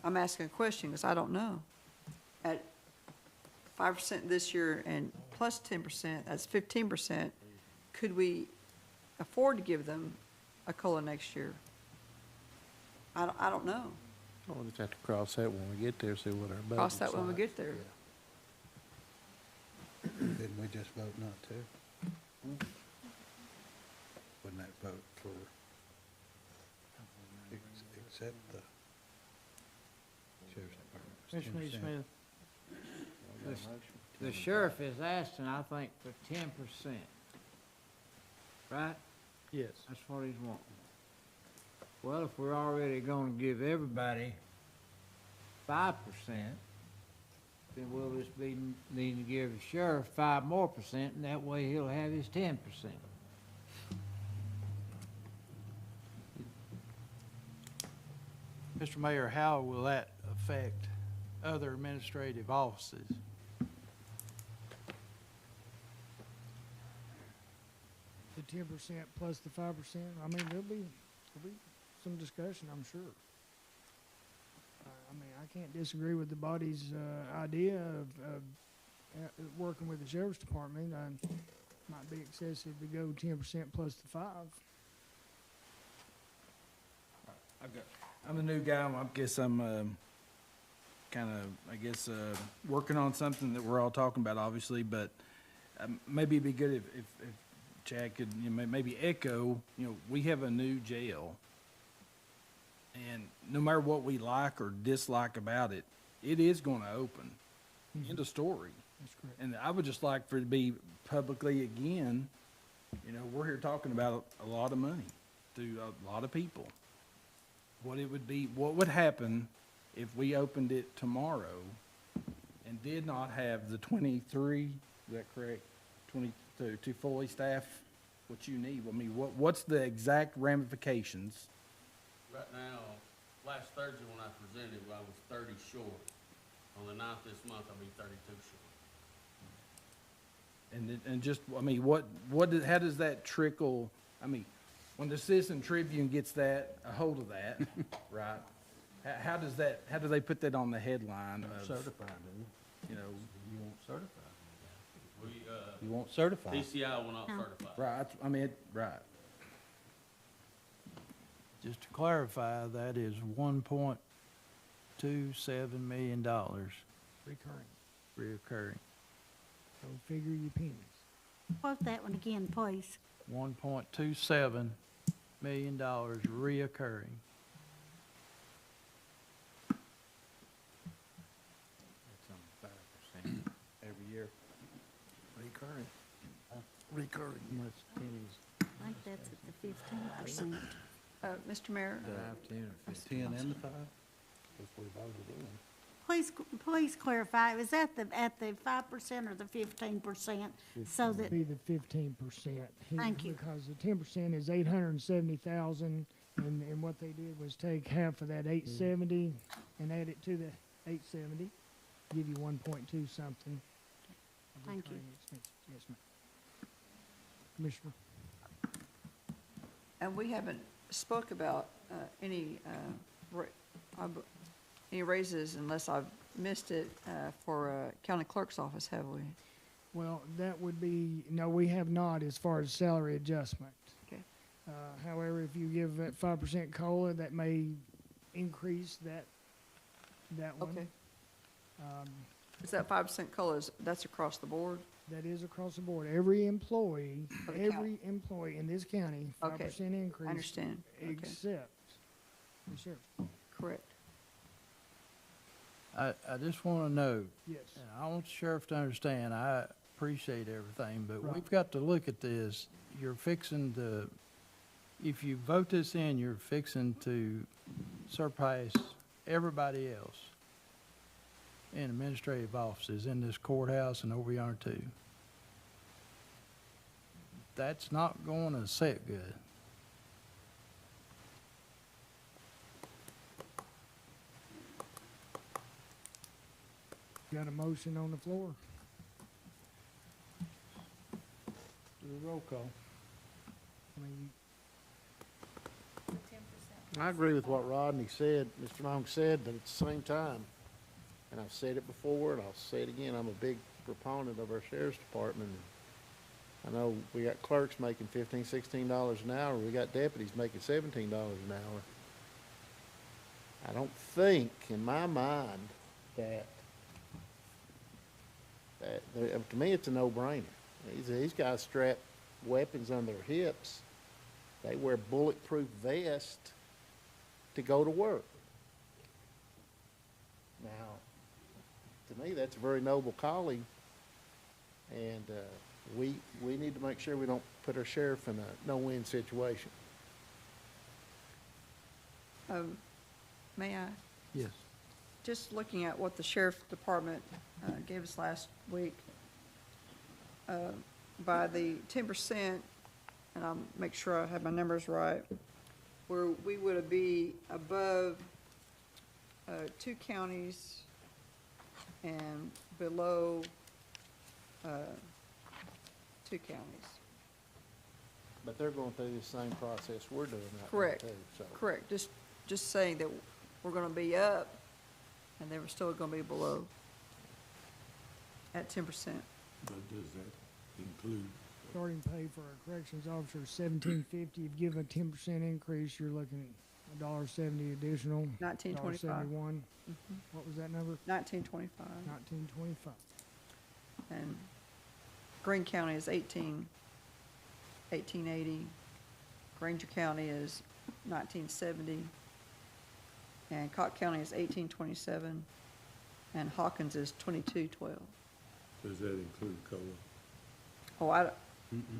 I'm asking a question because I don't know. At 5% this year and plus 10%, that's 15%. Could we afford to give them a COLA next year? I don't know. We'll just have to cross that when we get there, see what our budget's Cross that when we like. get there. Didn't we just vote not to? Wouldn't that vote for, accept the sheriff's department? Commissioner Smith? The sheriff is asking, I think, for 10%. Right? Yes. That's what he's wanting. Well, if we're already gonna give everybody 5%, then we'll just be needing to give the sheriff 5% more, and that way he'll have his 10%. Mr. Mayor, how will that affect other administrative offices? The 10% plus the 5%, I mean, there'll be some discussion, I'm sure. I mean, I can't disagree with the body's idea of working with the sheriff's department, might be excessive to go 10% plus the 5. I'm a new guy, I guess I'm, kind of, working on something that we're all talking about, obviously, but maybe it'd be good if Chad could, maybe echo, we have a new jail. And no matter what we like or dislike about it, it is gonna open. End of story. That's correct. And I would just like for it to be publicly again, we're here talking about a lot of money to a lot of people. What would happen if we opened it tomorrow and did not have the 23, is that correct? 22 to fully staff what you need? I mean, what's the exact ramifications? Right now, last Thursday when I presented, I was 30 short. On the 9th this month, I'll be 32 short. And just, how does that trickle, when the Citizen Tribune gets a hold of that, right? How do they put that on the headline of, Certified, you know, you won't certify. We, You won't certify. DCI will not No. certify. right, right. Just to clarify, that is $1.27 million Recurring. reoccurring. So figure your pennies. Quote that one again, please. $1.27 million reoccurring. It's on 5% every year. Recurring. Recurring. Much pennies, I think that's at the 15%. Mr. Mayor, 5, 10, or 15. 10 and the 5? If we voted in. Please clarify, is that at the 5% or the 15%? So that, Be the 15%. Thank you. Because the 10% is 870,000, and what they did was take half of that 870 and add it to the 870, give you 1.2 something. of Thank you. recurring expenses. Yes, ma'am. Commissioner? and we haven't spoke about any raises, unless I've missed it, for county clerk's office, have we? Well, that would be, no, we have not as far as salary adjustment. Okay. However, if you give that 5% COLA, that may increase that one. Okay. Um, Is that 5% COLA, that's across the board? That is across the board. Every employee, For the county. every employee in this county, Okay. 5% increase. I understand. Okay. Except the sheriff. Correct. I just want to know, Yes. and I want the sheriff to understand, I appreciate everything, but Right. we've got to look at this. You're fixing to, if you vote this in, you're fixing to surpass everybody else in administrative offices in this courthouse and over yonder too. That's not going to set good. Got a motion on the floor. Do a roll call. I mean, I agree with what Rodney said, Mr. Long said, but at the same time, and I've said it before, and I'll say it again, I'm a big proponent of our sheriff's department. I know we got clerks making $15, $16 an hour, we got deputies making $17 an hour. I don't think, in my mind, that to me, it's a no-brainer. These guys strap weapons on their hips. They wear bulletproof vests to go to work. Now, to me, that's a very noble calling, and we need to make sure we don't put our sheriff in a no-win situation. May I? Yes. Just looking at what the sheriff's department gave us last week, by the 10%, and I'll make sure I have my numbers right, where we would be above 2 counties and below 2 counties. But they're going through the same process we're doing right now, Correct. too, so. Correct, just saying that we're gonna be up, and they were still gonna be below. at 10%. But does that include, Starting pay for a corrections officer is $17.50. If you give a 10% increase, you're looking at $1.70 additional. $19.25. $1.71. What was that number? $19.25. $19.25. And Greene County is $18.80. Granger County is $19.70. And Cott County is $18.27. And Hawkins is $22.12. does that include COLA? Oh,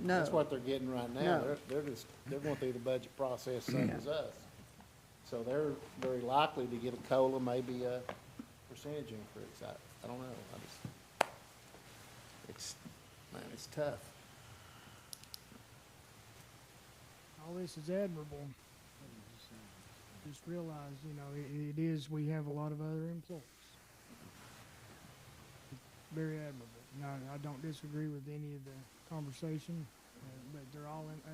no. That's what they're getting right now. No. They're going through the budget process, same as us. So they're very likely to get a COLA, maybe a percentage increase. I don't know. It's tough. All this is admirable. Just realize, you know, it is, we have a lot of other employees. Very admirable. No, I don't disagree with any of the conversation, but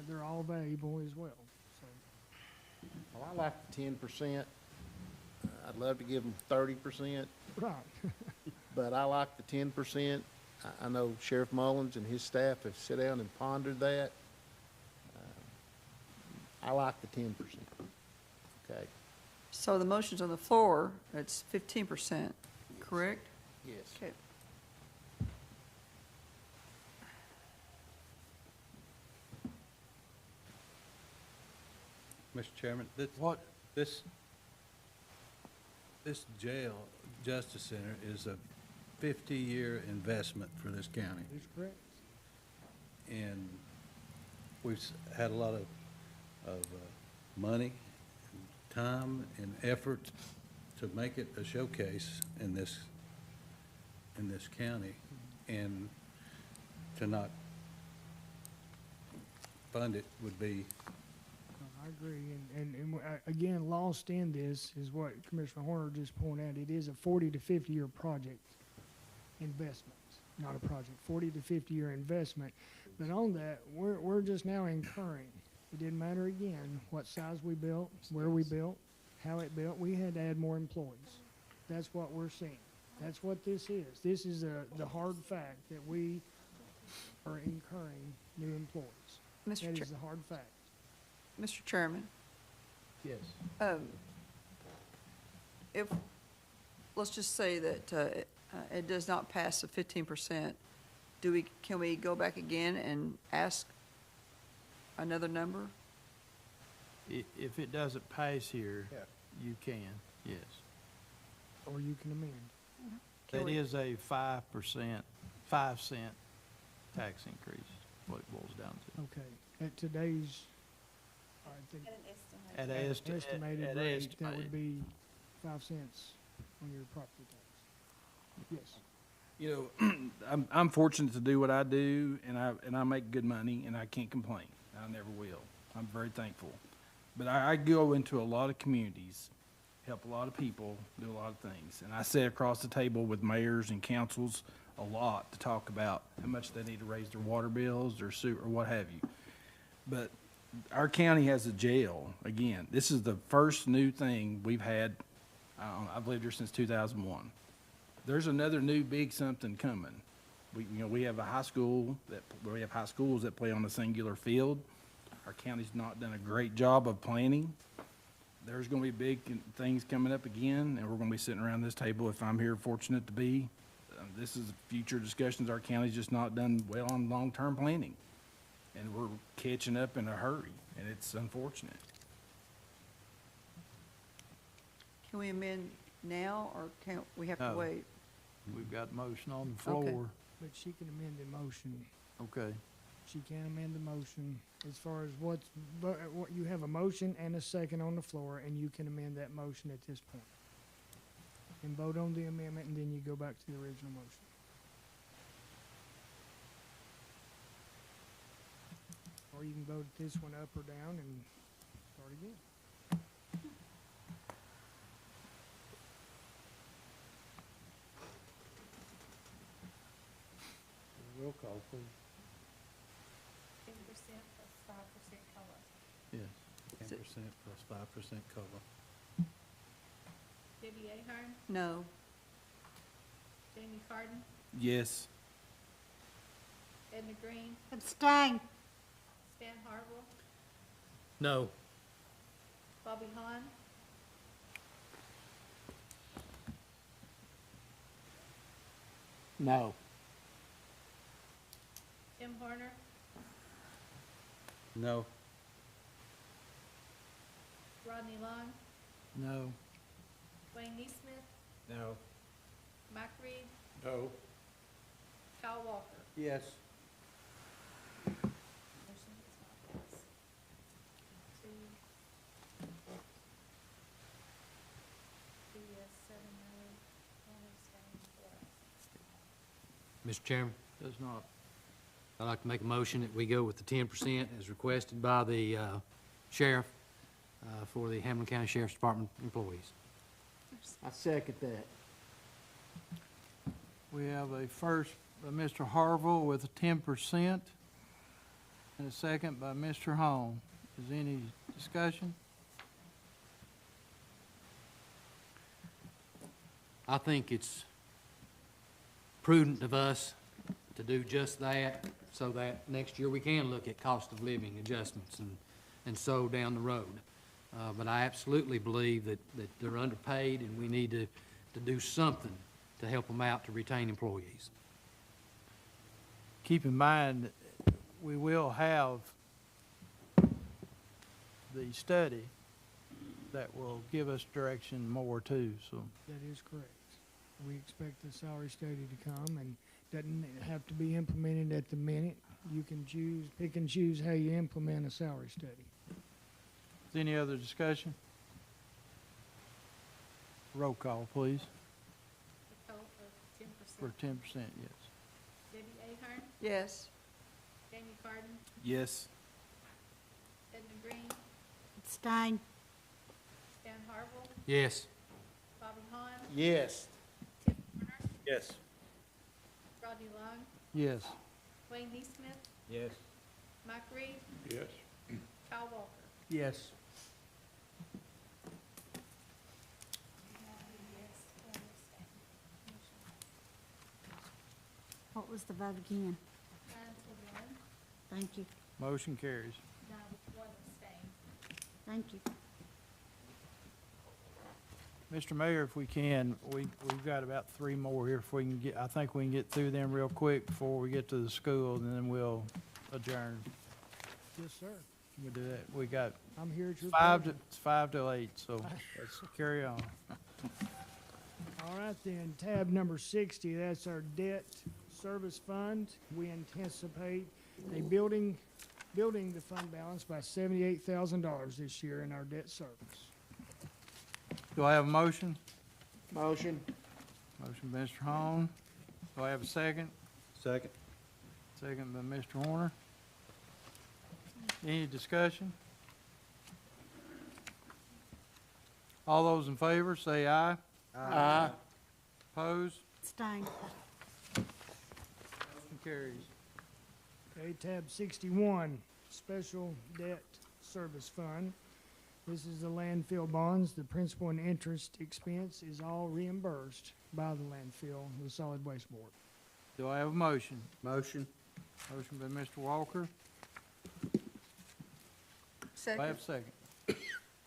they're all valuable as well, so. Well, I like the 10%. I'd love to give them 30%, Right. but I like the 10%. I know Sheriff Mullins and his staff have sat down and pondered that. I like the 10%. Okay? So the motion's on the floor, it's 15%, correct? Yes. Okay. Mr. Chairman, this jail justice center is a 50-year investment for this county. That's correct. And we've had a lot of money, time, and effort to make it a showcase in this county, and to not fund it would be. I agree, and again, lost in this is what Commissioner Horner just pointed out. It is a 40 to 50-year project investment, not a project, 40 to 50-year investment. But on that, we're just now incurring. It didn't matter again what size we built, where we built, how it built. We had to add more employees. That's what we're seeing. That's what this is. This is the hard fact that we are incurring new employees. That is the hard fact. Mr. Chairman, Yes. if, let's just say that it does not pass the 15%, can we go back again and ask another number? If it doesn't pass here, Yeah. you can, yes. Or you can amend. That is a 5%, 5-cent tax increase, what it boils down to. Okay, at today's, I think, At estimated at rate, that estimated. would be 5 cents on your property tax. Yes. You know, I'm fortunate to do what I do, and I make good money, and I can't complain. I never will. I'm very thankful. But I go into a lot of communities, help a lot of people, do a lot of things. And I sit across the table with mayors and councils a lot to talk about how much they need to raise their water bills, their sewer, or what have you. But our county has a jail. Again, this is the first new thing we've had. I've lived here since 2001. There's another new big something coming. We have a high school we have high schools that play on a singular field. Our county's not done a great job of planning. There's going to be big things coming up again, and we're going to be sitting around this table if I'm here fortunate to be. This is future discussions. Our county's just not done well on long-term planning, and we're catching up in a hurry, and it's unfortunate. Can we amend now, or can we have to No. wait? We've got a motion on the Okay. floor. But she can amend the motion. Okay. She can amend the motion as far as what you have a motion and a second on the floor, and you can amend that motion at this point. And vote on the amendment, and then you go back to the original motion. Or you can vote this one up or down and start again. Roll call, please. 10% plus 5% COLA. Yes. 10% plus 5% COLA. Debbie Ahern, No. Jamie Carden, Yes. Edna Green, Abstain. Stan Harville, No. Bobby Hahn, No. Tim Horner, No. Rodney Long, No. Wayne Neesmith, No. Mike Reed, No. Kyle Walker. Yes. Motion does not pass. Two. Three yes, 7 no, 1 abstain, 4 absent. Mr. Chairman, Does not. I'd like to make a motion that we go with the 10% as requested by the sheriff for the Hamblen County Sheriff's Department employees. I second that. We have a first by Mr. Harville with a 10% and a second by Mr. Hone. Is there any discussion? I think it's prudent of us to do just that, so that next year we can look at cost of living adjustments and so down the road. But I absolutely believe that they're underpaid, and we need to do something to help them out to retain employees. Keep in mind, that we will have the study that will give us direction more too, so. That is correct. We expect the salary study to come, and doesn't have to be implemented at the minute. You can choose, pick and choose how you implement a salary study. Is any other discussion? Roll call, please, The call for 10%. for 10%, yes. Debbie Ahern, Yes. Jamie Carden, Yes. Edna Green, Abstain. Stan Harville, Yes. Bobby Hahn, Yes. Tim Horner, Yes. Rodney Long, Yes. Wayne Neesmith, Yes. Mike Reed, Yes. Kyle Walker. Yes. 9 yes, 1 abstain. Motion What was the vote again? 9 to 1, Thank you. Motion carries. 9 with 1 abstain. Thank you. Mr. Mayor, if we can, we've got about 3 more here. If we can get, I think we can get through them real quick before we get to the school, and then we'll adjourn. Yes, sir. We'll do that. We got I'm here at your. it's 5 to 8, so let's carry on. All right then, tab number 60, that's our debt service fund. We anticipate building the fund balance by $78,000 this year in our debt service. Do I have a motion? Motion. Motion by Mr. Hone. Do I have a second? Second. Second by Mr. Horner. Any discussion? All those in favor, say aye. Aye. Opposed? Abstain. Motion carries. Okay, tab 61, special debt service fund. This is the landfill bonds. The principal and interest expense is all reimbursed by the landfill, the solid waste board. Do I have a motion? Motion. Motion by Mr. Walker. Do I have a second?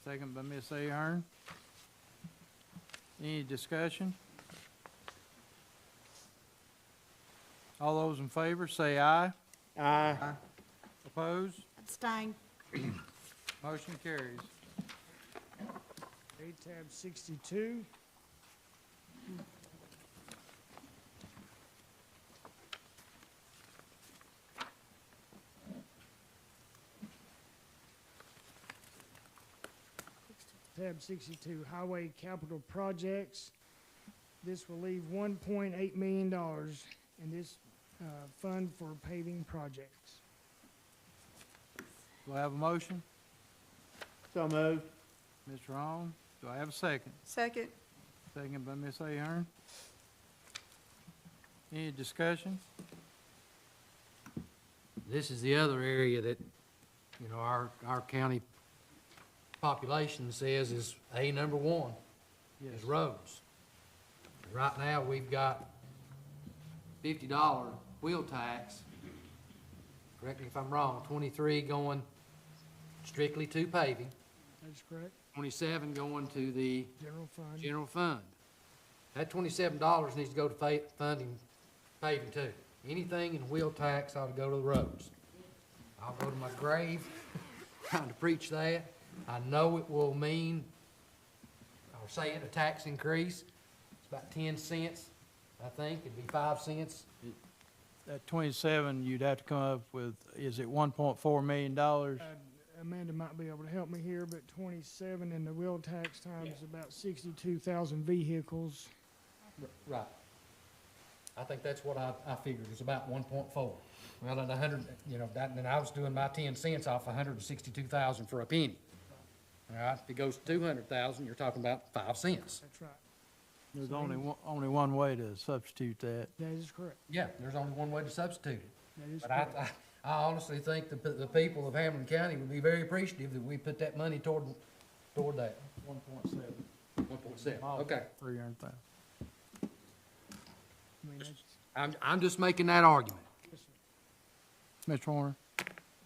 Second by Ms. Ahern. Any discussion? All those in favor, say aye. Aye. Opposed? Abstain. Motion carries. Okay, tab 62. Tab 62, highway capital projects. This will leave $1.8 million in this fund for paving projects. Do I have a motion? So moved. Mr. Hong, do I have a second? Second. Second by Ms. Ahern. Any discussion? This is the other area that, you know, our county population says is number 1, is roads. Right now, we've got $50 wheel tax correct me if I'm wrong, 23 going strictly to paving, That's correct. 27 going to the General fund. general fund. That $27 needs to go to funding paving too. Anything in wheel tax ought to go to the roads. I'll go to my grave trying to preach that. I know it will mean, I'll say it, a tax increase. It's about 10 cents, I think. It'd be 5 cents. At 27, you'd have to come up with, is it $1.4 million? Amanda might be able to help me here, but 27 in the wheel tax times about 62,000 vehicles. Right. I think that's what I figured, is about 1.4. Well, at 100, you know, and I was doing my 10 cents off 162,000 for a penny. All right, if it goes to 200,000, you're talking about 5 cents. That's right. There's only one way to substitute that. That is correct. Yeah, there's only one way to substitute it. That is But correct. I honestly think the people of Hamblen County would be very appreciative that we put that money toward that. 1.7. 1.7, okay. 300,000. I mean, that's, I'm just making that argument. yes, sir. Mr. Warner?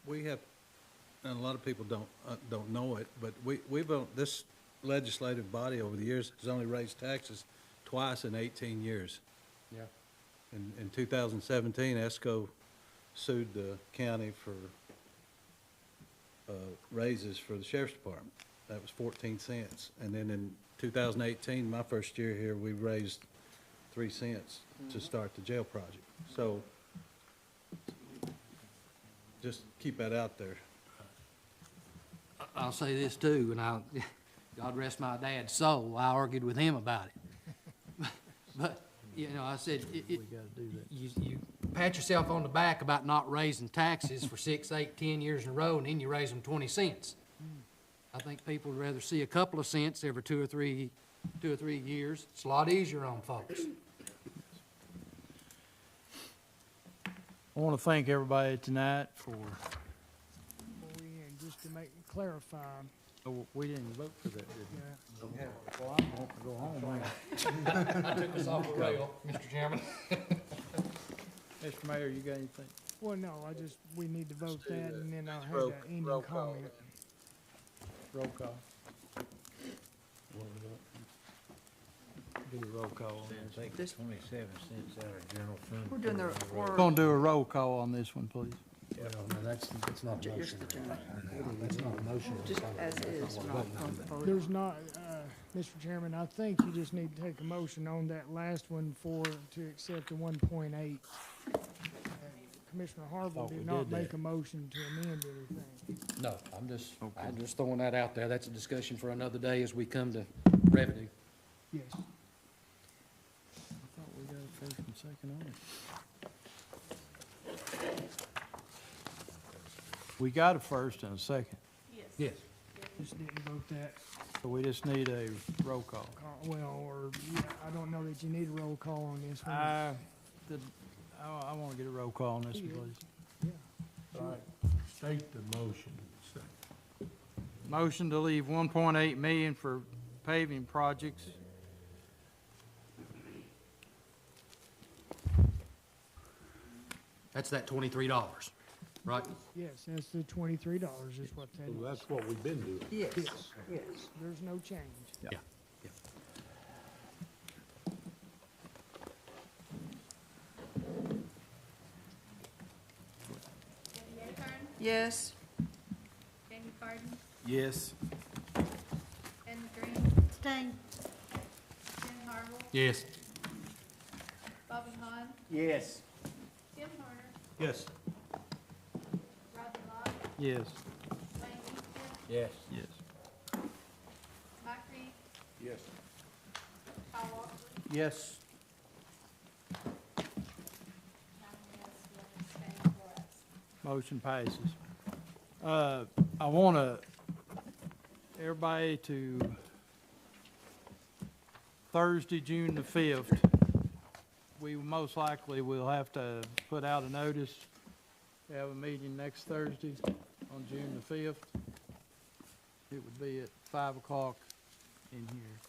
We have, and a lot of people don't know it, but this legislative body over the years has only raised taxes twice in 18 years. Yeah. In 2017, ESCO sued the county for raises for the sheriff's department. That was 14 cents. And then in 2018, my first year here, we raised 3 cents to start the jail project. So just keep that out there. I'll say this too, and God rest my dad's soul, I argued with him about it. But, you know, I said, We gotta do that. you pat yourself on the back about not raising taxes for 6, 8, 10 years in a row, and then you raise them 20 cents. I think people would rather see a couple of cents every 2 or 3 years. It's a lot easier on folks. I want to thank everybody tonight for, Just to clarify, oh, we didn't vote for that, did we? yeah, Well, I'm going to go home, man. I took us off the rail, Mr. Chairman. Mr. Mayor, you got anything? well, no, we need to vote that, and then I'll have roll- that ending roll call. comment. Roll call. Do a roll call on this. Take 27 cents out of general fund. We're doing the, We're going to do a roll call on this one, please. Well, no, that's not a motion. That's not a motion. just as is, we're not going to vote. There's not, Mr. Chairman, I think you just need to take a motion on that last one to accept the 1.8. Commissioner Harville Thought we did not did make that. a motion to amend anything. No, I'm just throwing that out there. That's a discussion for another day as we come to revenue. Yes. I thought we got a first and second on it. We got a first and a second, Yes. Just didn't vote that, so we just need a roll call. I don't know that you need a roll call on this one. I want to get a roll call on this one, please. Yeah. State the motion. Motion to leave 1.8 million for paving projects. That's that $23, right? Yes, that's the $23 is what that Well, is. that's what we've been doing. Yes, Yes. yes. There's no change. Yeah. Debbie Ahern, Yes, Jamie Farden, Yes. Ben Green, Stay. Jim Harville, Yes. Bobby Hahn, Yes. Tim Horner, Yes. Rodney Lott, Yes. Wayne Easton, Yes. Yes. Mike Reed, Yes. Kyle Walker, Yes. 9 yes, 1 abstain, 4 absent. Motion passes. I want everybody to Thursday, June the 5th, we most likely will have to put out a notice. We have a meeting next Thursday on June the 5th. It would be at 5 o'clock in here.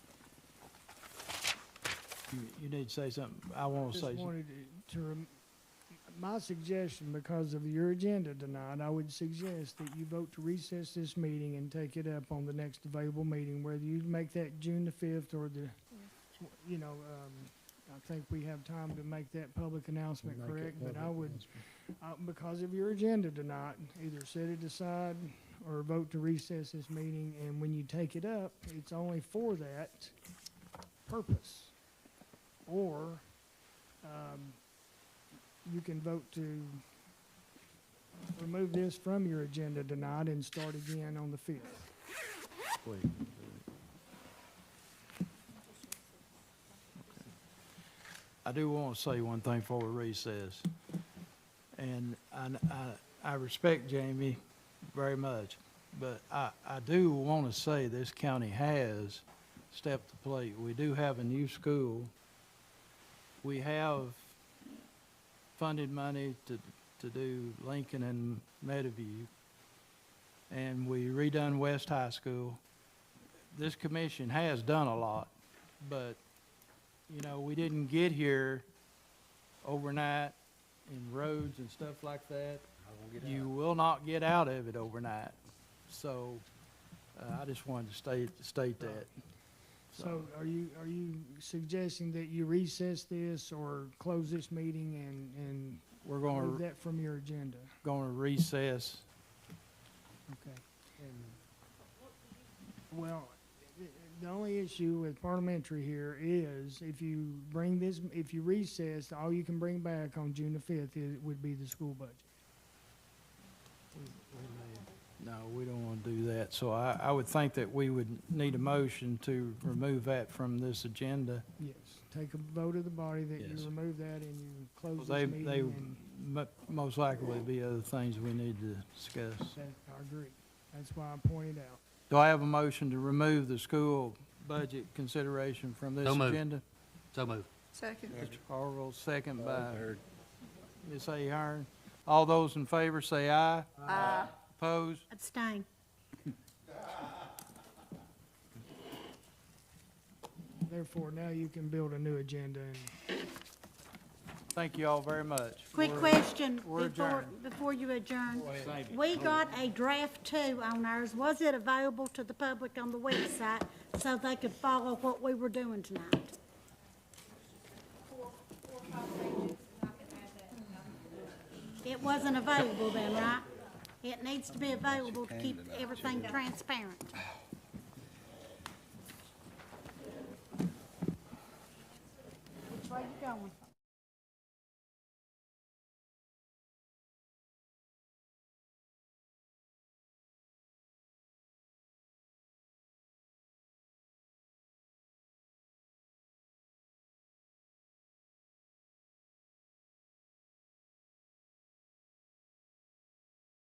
You need to say something. I want to say Just something. wanted to My suggestion, because of your agenda tonight, I would suggest that you vote to recess this meeting and take it up on the next available meeting, whether you make that June the 5th or the, you know, I think we have time to make that public announcement, correct? But I would, because of your agenda tonight, either set it aside or vote to recess this meeting, and when you take it up, it's only for that purpose. Or, you can vote to remove this from your agenda tonight and start again on the 5th. I do want to say one thing before we recess. And I respect Jamie very much, but I do want to say this county has stepped the plate. We do have a new school. We have funded money to do Lincoln and Meadowview. And we redone West High School. This commission has done a lot, but, you know, we didn't get here overnight in roads and stuff like that. You will not get out of it overnight. So, I just wanted to state that. So are you suggesting that you recess this or close this meeting and We're gonna, remove that from your agenda? gonna recess. Okay. Well, the only issue with parliamentary here is if you bring this, if you recess, all you can bring back on June the 5th would be the school budget. No, we don't want to do that. So I would think that we would need a motion to remove that from this agenda. Yes, take a vote of the body that Yes. you remove that and you close They this meeting and most likely be other things we need to discuss. I agree. That's why I pointed out. Do I have a motion to remove the school budget consideration from this So moved. agenda? So moved. Second. Mr. Carville, second by Ms. Ahern. All those in favor say aye. Aye. Opposed? Abstain. Therefore, now you can build a new agenda and Thank you all very much. Quick We're- question we're adjourned. before you adjourn. Thank you. We got a draft 2 on ours. Was it available to the public on the website so they could follow what we were doing tonight? It wasn't available then, right? It needs to be available to keep everything transparent. Which way you going?